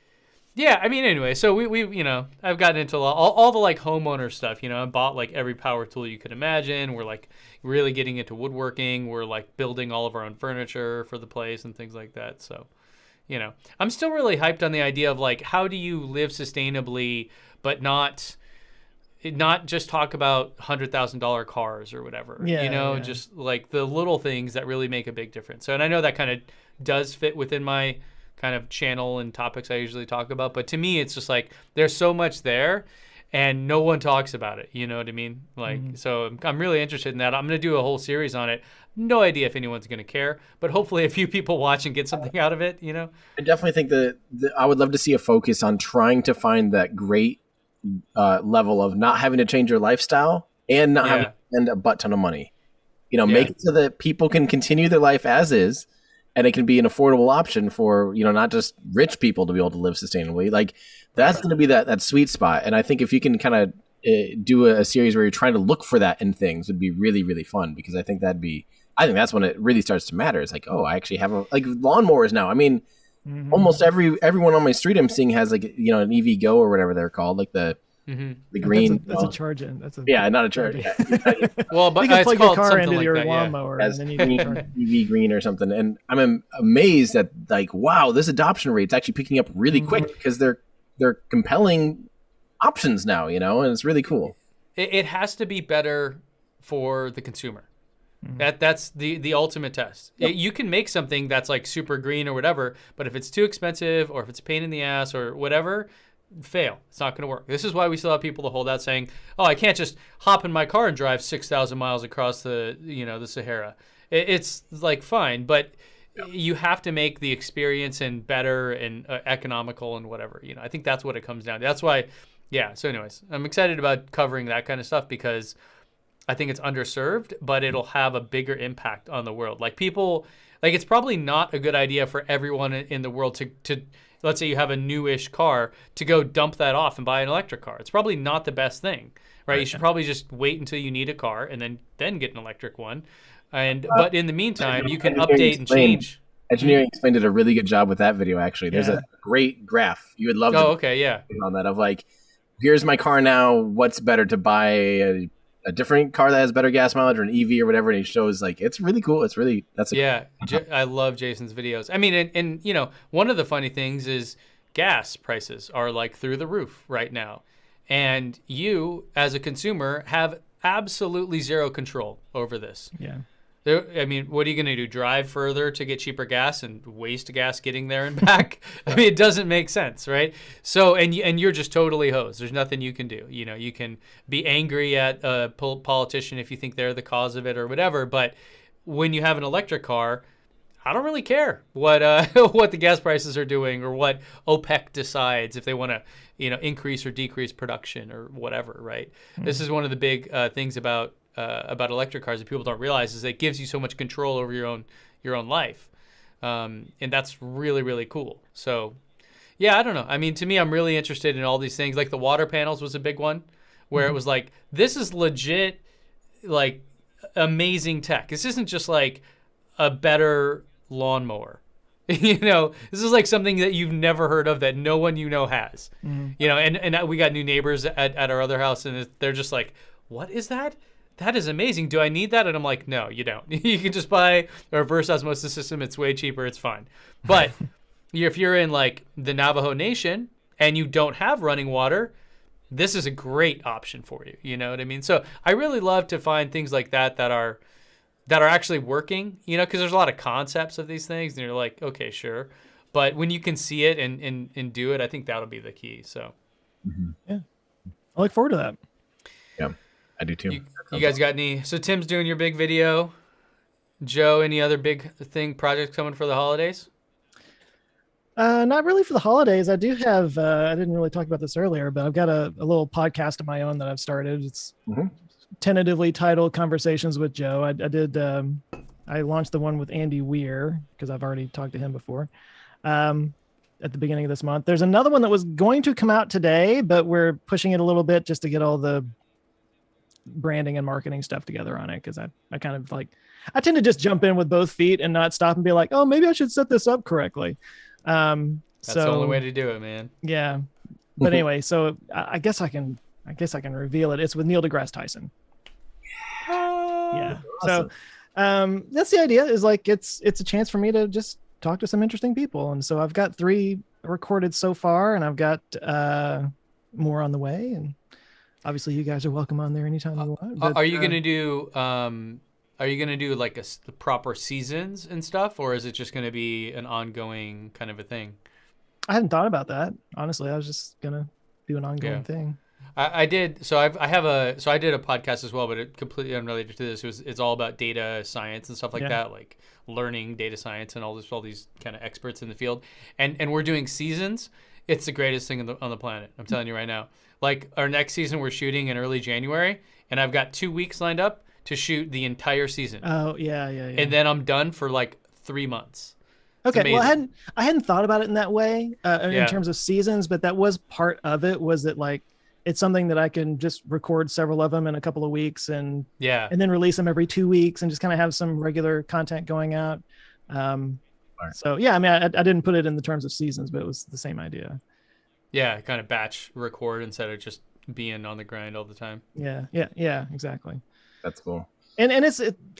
Speaker 1: Yeah, I mean, anyway, so we I've gotten into all the like homeowner stuff. I bought like every power tool you could imagine. We're like really getting into woodworking. We're like building all of our own furniture for the place and things like that. So you know, I'm still really hyped on the idea of like, how do you live sustainably, but not just talk about $100,000 cars or whatever,
Speaker 3: Yeah,
Speaker 1: you know,
Speaker 3: yeah.
Speaker 1: just like the little things that really make a big difference. So, and I know that kind of does fit within my kind of channel and topics I usually talk about, but to me, it's just like, there's so much there and no one talks about it. You know what I mean? Like, so I'm really interested in that. I'm going to do a whole series on it. No idea if anyone's going to care, but hopefully a few people watch and get something out of it, you know?
Speaker 2: I definitely think that I would love to see a focus on trying to find that great level of not having to change your lifestyle and not having to spend a butt ton of money. You know, make it so that people can continue their life as is, and it can be an affordable option for, you know, not just rich people to be able to live sustainably. Like, that's going to be that sweet spot. And I think if you can kind of do a series where you're trying to look for that in things, would be really, really fun, because I think that's when it really starts to matter. It's like, oh, I actually have like lawnmowers now. I mean, almost everyone on my street I'm seeing has, like, you know, an EV Go or whatever they're called, like the green.
Speaker 3: That's a charge-in. That's a
Speaker 2: not a charge. Yeah.
Speaker 1: Well, but
Speaker 3: you can
Speaker 1: it's
Speaker 3: plug your
Speaker 1: called
Speaker 3: car
Speaker 1: something
Speaker 3: into
Speaker 1: like
Speaker 3: your
Speaker 1: that, yeah.
Speaker 3: lawnmower,
Speaker 2: As
Speaker 3: and then you can charge.
Speaker 2: EV green or something. And I'm amazed at, like, wow, this adoption rate's actually picking up really quick, because they're compelling options now, you know, and it's really cool.
Speaker 1: It has to be better for the consumer. That's the ultimate test. You can make something that's like super green or whatever, but if it's too expensive or if it's a pain in the ass or whatever, fail. It's not going to work. This is why we still have people to hold out saying, "Oh, I can't just hop in my car and drive 6,000 miles across the Sahara." It's like, fine, but you have to make the experience and better and economical and whatever. You know, I think that's what it comes down to. That's why, yeah. So, anyways, I'm excited about covering that kind of stuff, because I think it's underserved, but it'll have a bigger impact on the world. Like, people, like, it's probably not a good idea for everyone in the world to let's say you have a newish car, to go dump that off and buy an electric car. It's probably not the best thing, right? You should probably just wait until you need a car and then get an electric one. And but in the meantime, you can update and change.
Speaker 2: Engineering Explained did a really good job with that video, actually. There's a great graph. You would love to on that, of like, here's my car now. What's better, to buy a different car that has better gas mileage, or an EV or whatever? And he shows, like, it's really cool. It's really, I love Jason's videos. I mean, and you know, one of the funny things is gas prices are like through the roof right now. And you, as a consumer, have absolutely zero control over this.
Speaker 3: Yeah.
Speaker 1: I mean, what are you going to do? Drive further to get cheaper gas and waste gas getting there and back? I mean, it doesn't make sense, right? So, and you're just totally hosed. There's nothing you can do. You know, you can be angry at a politician if you think they're the cause of it or whatever. But when you have an electric car, I don't really care what what the gas prices are doing, or what OPEC decides if they want to, you know, increase or decrease production or whatever, right? This is one of the big things about electric cars that people don't realize, is that it gives you so much control over your own life, and that's really, really cool. So, yeah, I don't know. I mean, to me, I'm really interested in all these things. Like the water panels was a big one, where it was like, this is legit, like, amazing tech. This isn't just like a better lawnmower. You know, this is like something that you've never heard of, that no one you know has. You know, and we got new neighbors at our other house, and they're just like, what is that? That is amazing. Do I need that? And I'm like, no, you don't. You can just buy a reverse osmosis system. It's way cheaper. It's fine. But if you're in like the Navajo Nation and you don't have running water, this is a great option for you. You know what I mean? So I really love to find things like that are actually working, you know, because there's a lot of concepts of these things and you're like, okay, sure. But when you can see it and do it, I think that'll be the key. So,
Speaker 3: yeah, I look forward to that.
Speaker 2: Yeah, I do too.
Speaker 1: You guys got any? So Tim's doing your big video. Joe, any other big projects coming for the holidays?
Speaker 3: Not really for the holidays. I do have, I didn't really talk about this earlier, but I've got a little podcast of my own that I've started. It's tentatively titled Conversations with Joe. I launched the one with Andy Weir, because I've already talked to him before, at the beginning of this month. There's another one that was going to come out today, but we're pushing it a little bit just to get all the branding and marketing stuff together on it, because I kind of like, I tend to just jump in with both feet and not stop and be like, oh, maybe I should set this up correctly. That's
Speaker 1: the only way to do it, man.
Speaker 3: Yeah. But anyway, so I guess I can reveal it. It's with Neil deGrasse Tyson. Yeah. Awesome. So that's the idea, is like, it's a chance for me to just talk to some interesting people. And so I've got 3 recorded so far, and I've got more on the way. And obviously, you guys are welcome on there anytime you want. But,
Speaker 1: are you gonna do like the proper seasons and stuff, or is it just gonna be an ongoing kind of a thing?
Speaker 3: I hadn't thought about that. Honestly, I was just gonna do an ongoing thing.
Speaker 1: I did. So I did a podcast as well, but it completely unrelated to this. It's all about data science and stuff like that, like learning data science and all these kind of experts in the field. And we're doing seasons. It's the greatest thing on the planet. I'm telling you right now. Like our next season, we're shooting in early January, and I've got 2 weeks lined up to shoot the entire season.
Speaker 3: Oh yeah.
Speaker 1: And then I'm done for like 3 months.
Speaker 3: Okay, well, I hadn't thought about it in that way in terms of seasons, but that was part of it. Was that like it's something that I can just record several of them in a couple of weeks and then release them every 2 weeks and just kind of have some regular content going out. So yeah, I mean, I didn't put it in the terms of seasons, but it was the same idea.
Speaker 1: Yeah, kind of batch record instead of just being on the grind all the time.
Speaker 3: Yeah, exactly.
Speaker 2: That's cool.
Speaker 3: And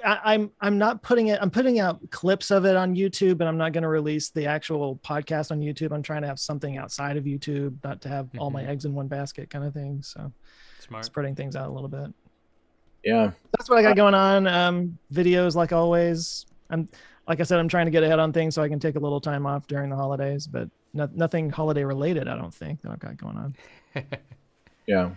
Speaker 3: I'm not putting it. I'm putting out clips of it on YouTube, and I'm not going to release the actual podcast on YouTube. I'm trying to have something outside of YouTube, not to have all my eggs in one basket, kind of thing. So, spreading things out a little bit.
Speaker 2: Yeah,
Speaker 3: that's what I got going on. Videos, like always. Like I said, I'm trying to get ahead on things so I can take a little time off during the holidays, but nothing holiday related. I don't think that I've got going on.
Speaker 2: Yeah,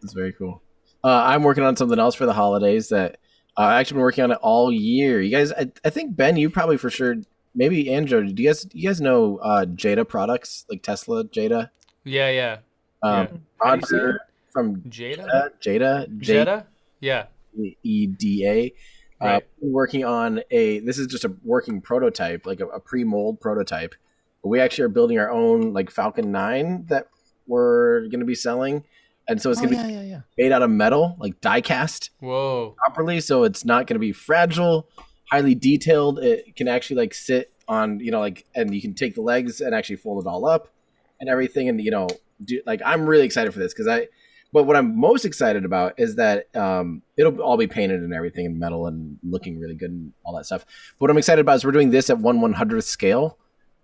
Speaker 2: that's very cool. I'm working on something else for the holidays that. I've actually been working on it all year. You guys, I think Ben, you probably for sure, maybe Andrew. Do you guys know Jada products like Tesla Jada?
Speaker 1: Yeah.
Speaker 2: Roger from Jada. Yeah. EDA.
Speaker 1: Right.
Speaker 2: Working on this is just a working prototype, like a pre-mold prototype. But we actually are building our own like Falcon 9 that we're going to be selling. And so it's going to be made out of metal, like die cast properly. So it's not going to be fragile, highly detailed. It can actually like sit on, and you can take the legs and actually fold it all up and everything. And, I'm really excited for this but what I'm most excited about is that it'll all be painted and everything in metal and looking really good and all that stuff. But what I'm excited about is we're doing this at 1/100th scale.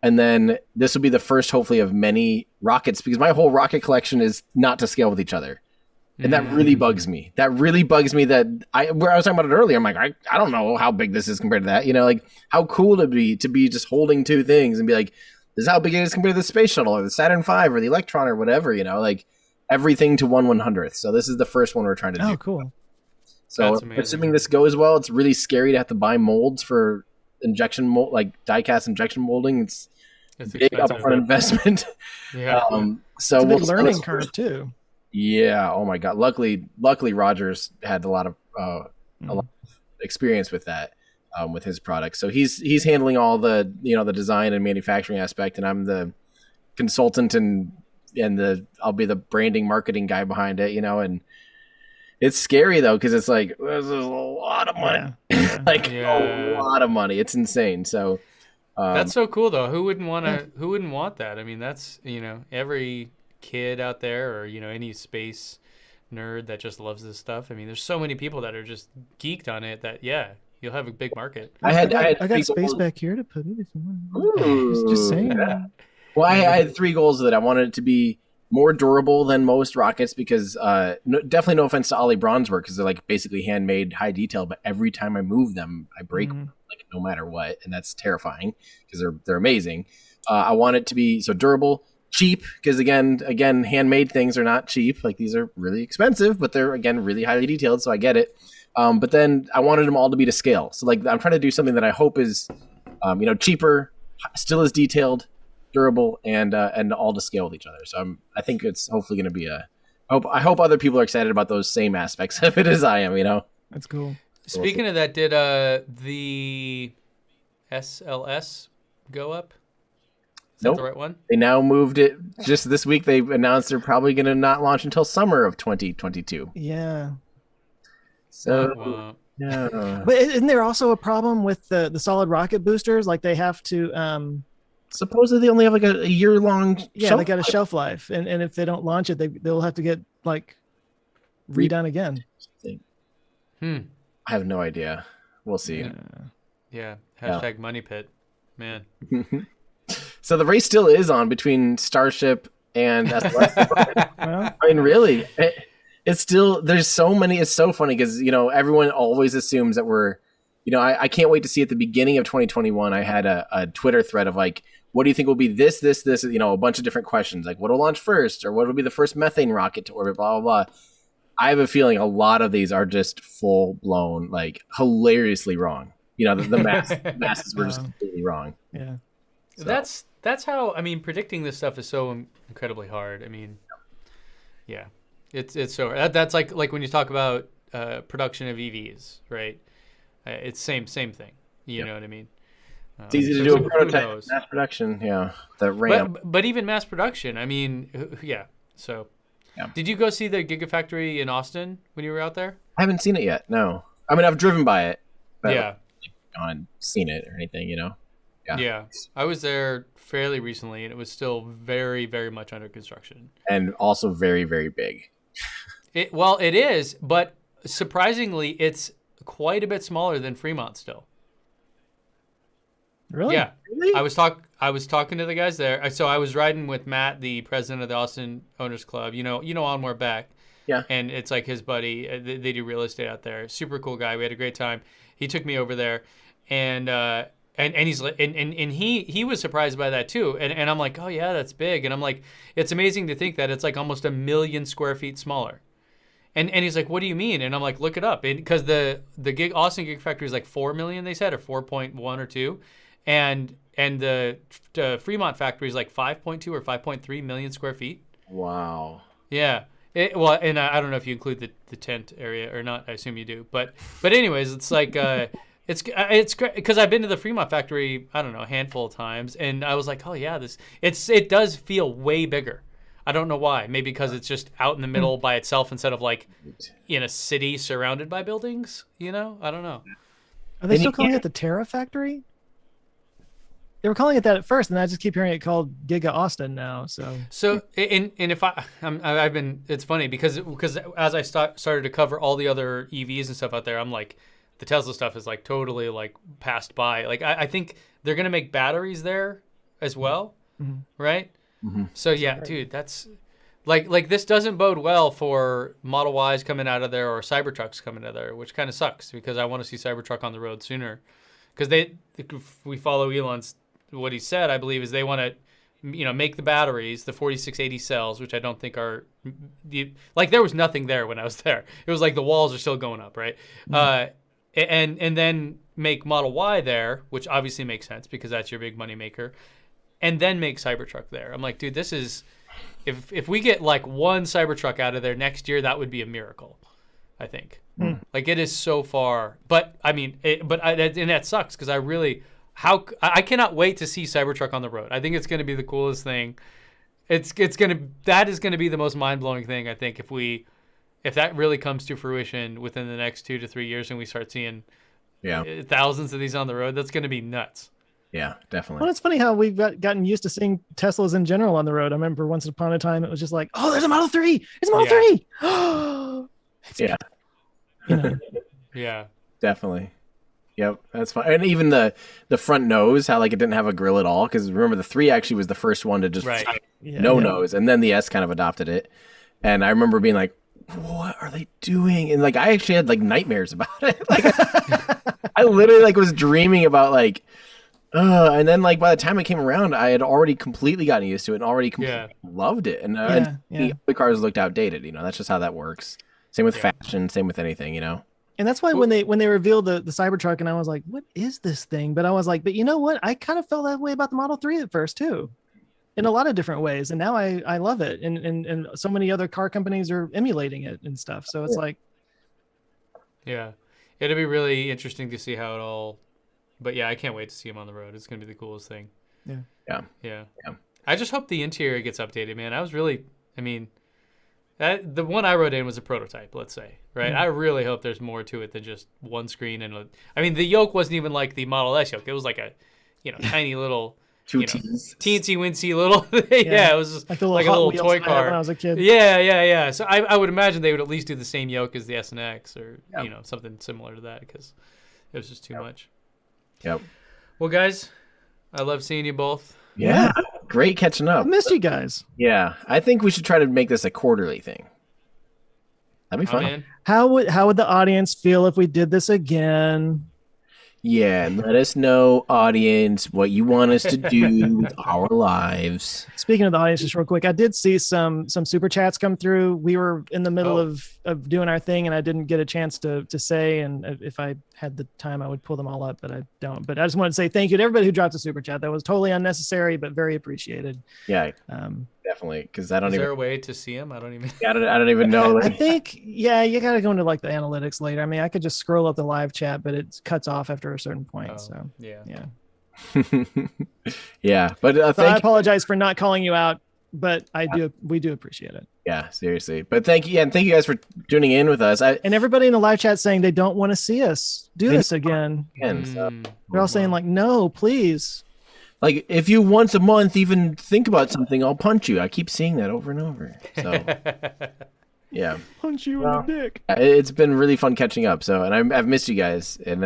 Speaker 2: And then this will be the first, hopefully, of many rockets, because my whole rocket collection is not to scale with each other. And that really bugs me. That I was talking about it earlier. I'm like, I don't know how big this is compared to that. Like how cool to be just holding 2 things and be like, this is how big it is compared to the space shuttle or the Saturn V or the Electron or whatever, like everything to 1/100th. So this is the first one we're trying to do.
Speaker 3: Oh, cool.
Speaker 2: So assuming this goes well, it's really scary to have to buy molds for injection mold, like die cast injection molding. It's a big upfront investment.
Speaker 1: Yeah.
Speaker 2: So
Speaker 3: it's a big learning curve too.
Speaker 2: Yeah. Oh my God. Luckily Rogers had a lot of experience with that, with his products. So he's handling all the, the design and manufacturing aspect, and I'm the consultant and I'll be the branding marketing guy behind it, and it's scary though, because it's like this is a lot of money, a lot of money. It's insane. So
Speaker 1: that's so cool though. Who wouldn't want that? I mean, that's every kid out there, or any space nerd that just loves this stuff. I mean, there's so many people that are just geeked on it that you'll have a big market.
Speaker 3: I got space back here to put it if you want. Just saying.
Speaker 2: Yeah. Well, I had 3 goals with it. I wanted it to be more durable than most rockets, because definitely no offense to Ollie Braun's work, because they're like basically handmade, high detail, but every time I move them, I break them, like no matter what, and that's terrifying because they're amazing. I want it to be so durable, cheap, because again, handmade things are not cheap. Like these are really expensive, but they're again really highly detailed, so I get it. But then I wanted them all to be to scale. So like I'm trying to do something that I hope is, cheaper, still as detailed, durable, and all to scale with each other. So I think it's hopefully going to be I hope other people are excited about those same aspects of it as I am.
Speaker 3: That's cool.
Speaker 1: Speaking of that, did the SLS go up? Is that the right one?
Speaker 2: They now moved it just this week. They announced they're probably going to not launch until summer of 2022.
Speaker 3: Yeah.
Speaker 2: So yeah.
Speaker 3: But isn't there also a problem with the solid rocket boosters? Like they have to
Speaker 2: supposedly they only have like a year long.
Speaker 3: Yeah, they got a shelf life, and if they don't launch it, they'll have to get like redone again.
Speaker 2: I have no idea. We'll see.
Speaker 1: Yeah. Hashtag money pit. man.
Speaker 2: So the race still is on between Starship and SLS.
Speaker 3: Well,
Speaker 2: I mean, really, it's still, there's so many. It's so funny because, everyone always assumes that we're, I can't wait to see at the beginning of 2021, I had a Twitter thread of like, what do you think will be this, a bunch of different questions, like what will launch first, or what will be the first methane rocket to orbit, blah, blah, blah. I have a feeling a lot of these are just full blown, like hilariously wrong. The masses were just completely wrong.
Speaker 3: yeah.
Speaker 1: So. That's how, predicting this stuff is so incredibly hard. Yeah, it's so that's like when you talk about production of EVs, right? It's same thing. You know what I mean?
Speaker 2: It's easy to do a prototype, mass production. Yeah, the ramp.
Speaker 1: But even mass production, yeah. So, did you go see the Gigafactory in Austin when you were out there?
Speaker 2: I haven't seen it yet. No, I've driven by it. But
Speaker 1: yeah,
Speaker 2: I haven't gone and seen it or anything.
Speaker 1: Yeah, I was there fairly recently, and it was still very, very much under construction,
Speaker 2: and also very, very big.
Speaker 1: It is, but surprisingly, it's quite a bit smaller than Fremont still.
Speaker 3: Really?
Speaker 1: Yeah.
Speaker 2: Really?
Speaker 1: I was talking to the guys there. So I was riding with Matt, the president of the Austin Owners Club. Onward Beck.
Speaker 2: Yeah.
Speaker 1: And it's like his buddy. They do real estate out there. Super cool guy. We had a great time. He took me over there, and he's like, and he was surprised by that too. And I'm like, oh yeah, that's big. And I'm like, it's amazing to think that it's like almost 1 million square feet smaller. And he's like, what do you mean? And I'm like, look it up. Because the Austin Gigafactory is like 4 million, they said, or 4.1 or 2. And the Fremont factory is like 5.2 or 5.3 million square feet.
Speaker 2: Wow.
Speaker 1: Yeah. And I don't know if you include the tent area or not. I assume you do. But anyways, it's like it's great because I've been to the Fremont factory, I don't know, a handful of times, and I was like, oh yeah, it does feel way bigger. I don't know why. Maybe because it's just out in the middle by itself instead of like in a city surrounded by buildings. I don't know.
Speaker 3: Are they still calling it the Terra Factory? They were calling it that at first, and I just keep hearing it called Giga Austin now. So
Speaker 1: and if I've been, it's funny because as I started to cover all the other EVs and stuff out there, I'm like, the Tesla stuff is like totally like passed by. Like I think they're gonna make batteries there as well, right?
Speaker 2: Mm-hmm.
Speaker 1: So yeah, dude, that's like this doesn't bode well for Model Ys coming out of there or Cybertrucks coming out of there, which kind of sucks because I want to see Cybertruck on the road sooner. Because if we follow Elon's, what he said, I believe, is they want to, make the batteries, the 4680 cells, which I don't think are, like there was nothing there when I was there. It was like the walls are still going up, right? Mm-hmm. And then make Model Y there, which obviously makes sense because that's your big money maker, and then make Cybertruck there. I'm like, dude, this is, if we get like one Cybertruck out of there next year, that would be a miracle, I think. Like it is so far, but and that sucks because I cannot wait to see Cybertruck on the road. I think it's going to be the coolest thing. That is going to be the most mind blowing thing. I think if that really comes to fruition within the next 2 to 3 years and we start seeing thousands of these on the road, that's going to be nuts.
Speaker 2: Yeah, definitely.
Speaker 3: Well, it's funny how we've gotten used to seeing Teslas in general on the road. I remember once upon a time it was just like, oh, there's a Model 3. It's a Model 3.
Speaker 1: Yeah,
Speaker 2: definitely. Yep, that's fine. And even the front nose, how like it didn't have a grill at all, because remember the 3 actually was the first one to just nose, and then the S kind of adopted it. And I remember being like, what are they doing? And like I actually had like nightmares about it. Like I literally like was dreaming about like and then like by the time it came around, I had already completely gotten used to it and already completely loved it. And the other cars looked outdated, that's just how that works. Same with fashion, same with anything,
Speaker 3: And that's why when they revealed the Cybertruck, and I was like, what is this thing? But I was like, but you know what? I kind of felt that way about the Model 3 at first too, in a lot of different ways. And now I love it. And so many other car companies are emulating it and stuff. So it's like.
Speaker 1: Yeah. It'll be really interesting to see how it all, but yeah, I can't wait to see him on the road. It's going to be the coolest thing. Yeah. I just hope the interior gets updated, man. The one I rode in was a prototype, let's say, right? I really hope there's more to it than just one screen the yoke wasn't even like the Model S yoke. It was like a, tiny little, teensy wincy little. It was just like a little toy car
Speaker 3: when I was a kid.
Speaker 1: Yeah. So I would imagine they would at least do the same yoke as the S and X or something similar to that because it was just too much.
Speaker 2: Yep.
Speaker 1: Well, guys, I love seeing you both.
Speaker 2: Yeah. Great catching
Speaker 3: I
Speaker 2: up.
Speaker 3: missed you guys.
Speaker 2: Yeah. I think we should try to make this a quarterly thing. That'd be fun.
Speaker 1: I'm in.
Speaker 3: How would the audience feel if we did this again?
Speaker 2: Yeah, and let us know, audience, what you want us to do with our lives.
Speaker 3: Speaking of the audience, just real quick, I did see some super chats come through. We were in the middle of doing our thing, and I didn't get a chance to say. And if I had the time, I would pull them all up, but I don't. But I just wanted to say thank you to everybody who dropped a super chat. That was totally unnecessary, but very appreciated.
Speaker 2: Yeah, definitely. Because I don't
Speaker 1: Is
Speaker 2: even.
Speaker 1: there a way to see them? I don't even.
Speaker 2: I don't even know.
Speaker 3: I think, yeah, you got to go into like the analytics later. I mean, I could just scroll up the live chat, but it cuts off after a certain point. So
Speaker 1: yeah.
Speaker 2: Yeah, but
Speaker 3: so I apologize for not calling you out, but we do appreciate it.
Speaker 2: Yeah, seriously. But thank you, and thank you guys for tuning in with us.
Speaker 3: And everybody in the live chat saying they don't want to see us do this again.
Speaker 2: So,
Speaker 3: They're all saying like, no, please.
Speaker 2: like, if you once a month even think about something, I'll punch you. I keep seeing that over and over. So, yeah.
Speaker 3: Punch you in the dick.
Speaker 2: It's been really fun catching up. So, and I've missed you guys, and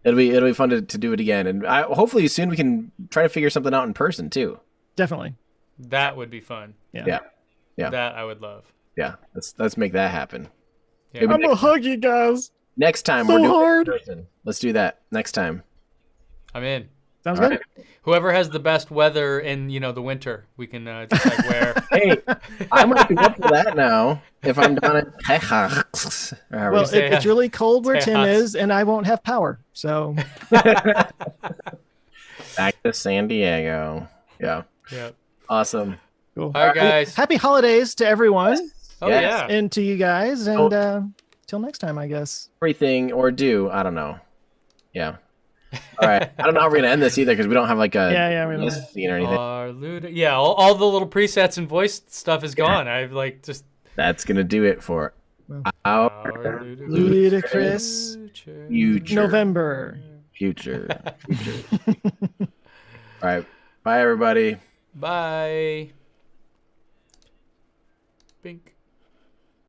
Speaker 2: it'll be fun to do it again. And hopefully soon we can try to figure something out in person too.
Speaker 3: Definitely.
Speaker 1: That would be fun.
Speaker 2: Yeah.
Speaker 1: That I would love.
Speaker 2: Yeah. Let's make that happen.
Speaker 1: Yeah.
Speaker 3: I'm gonna hug you guys.
Speaker 2: Next time
Speaker 3: So
Speaker 2: we're doing
Speaker 3: hard.
Speaker 2: it in person. Let's do that next time.
Speaker 1: I'm in.
Speaker 3: Sounds
Speaker 2: All
Speaker 3: good.
Speaker 2: right.
Speaker 1: Whoever has the best weather in the winter, we can just like wear.
Speaker 2: Hey, I might be up for that now if I'm down at Texas.
Speaker 3: Well, it's really cold where Tim
Speaker 1: Tejas.
Speaker 3: is, and I won't have power. So
Speaker 2: Back to San Diego. Yeah.
Speaker 1: Yeah.
Speaker 2: Awesome.
Speaker 3: cool.
Speaker 1: All right, guys.
Speaker 3: Happy holidays to everyone
Speaker 1: Oh
Speaker 2: Yes.
Speaker 1: yeah.
Speaker 3: and to you guys, and till next time, I guess.
Speaker 2: Everything or do, I don't know. Yeah. All right. I don't know how we're going to end this either because we don't have like a
Speaker 3: Yeah, we don't.
Speaker 2: list scene or anything.
Speaker 1: All the little presets and voice stuff is gone. I've like just
Speaker 2: That's going to do it for our
Speaker 3: Ludicrous
Speaker 2: future.
Speaker 3: November.
Speaker 2: Future. All right. Bye, everybody.
Speaker 1: Bye. Bink.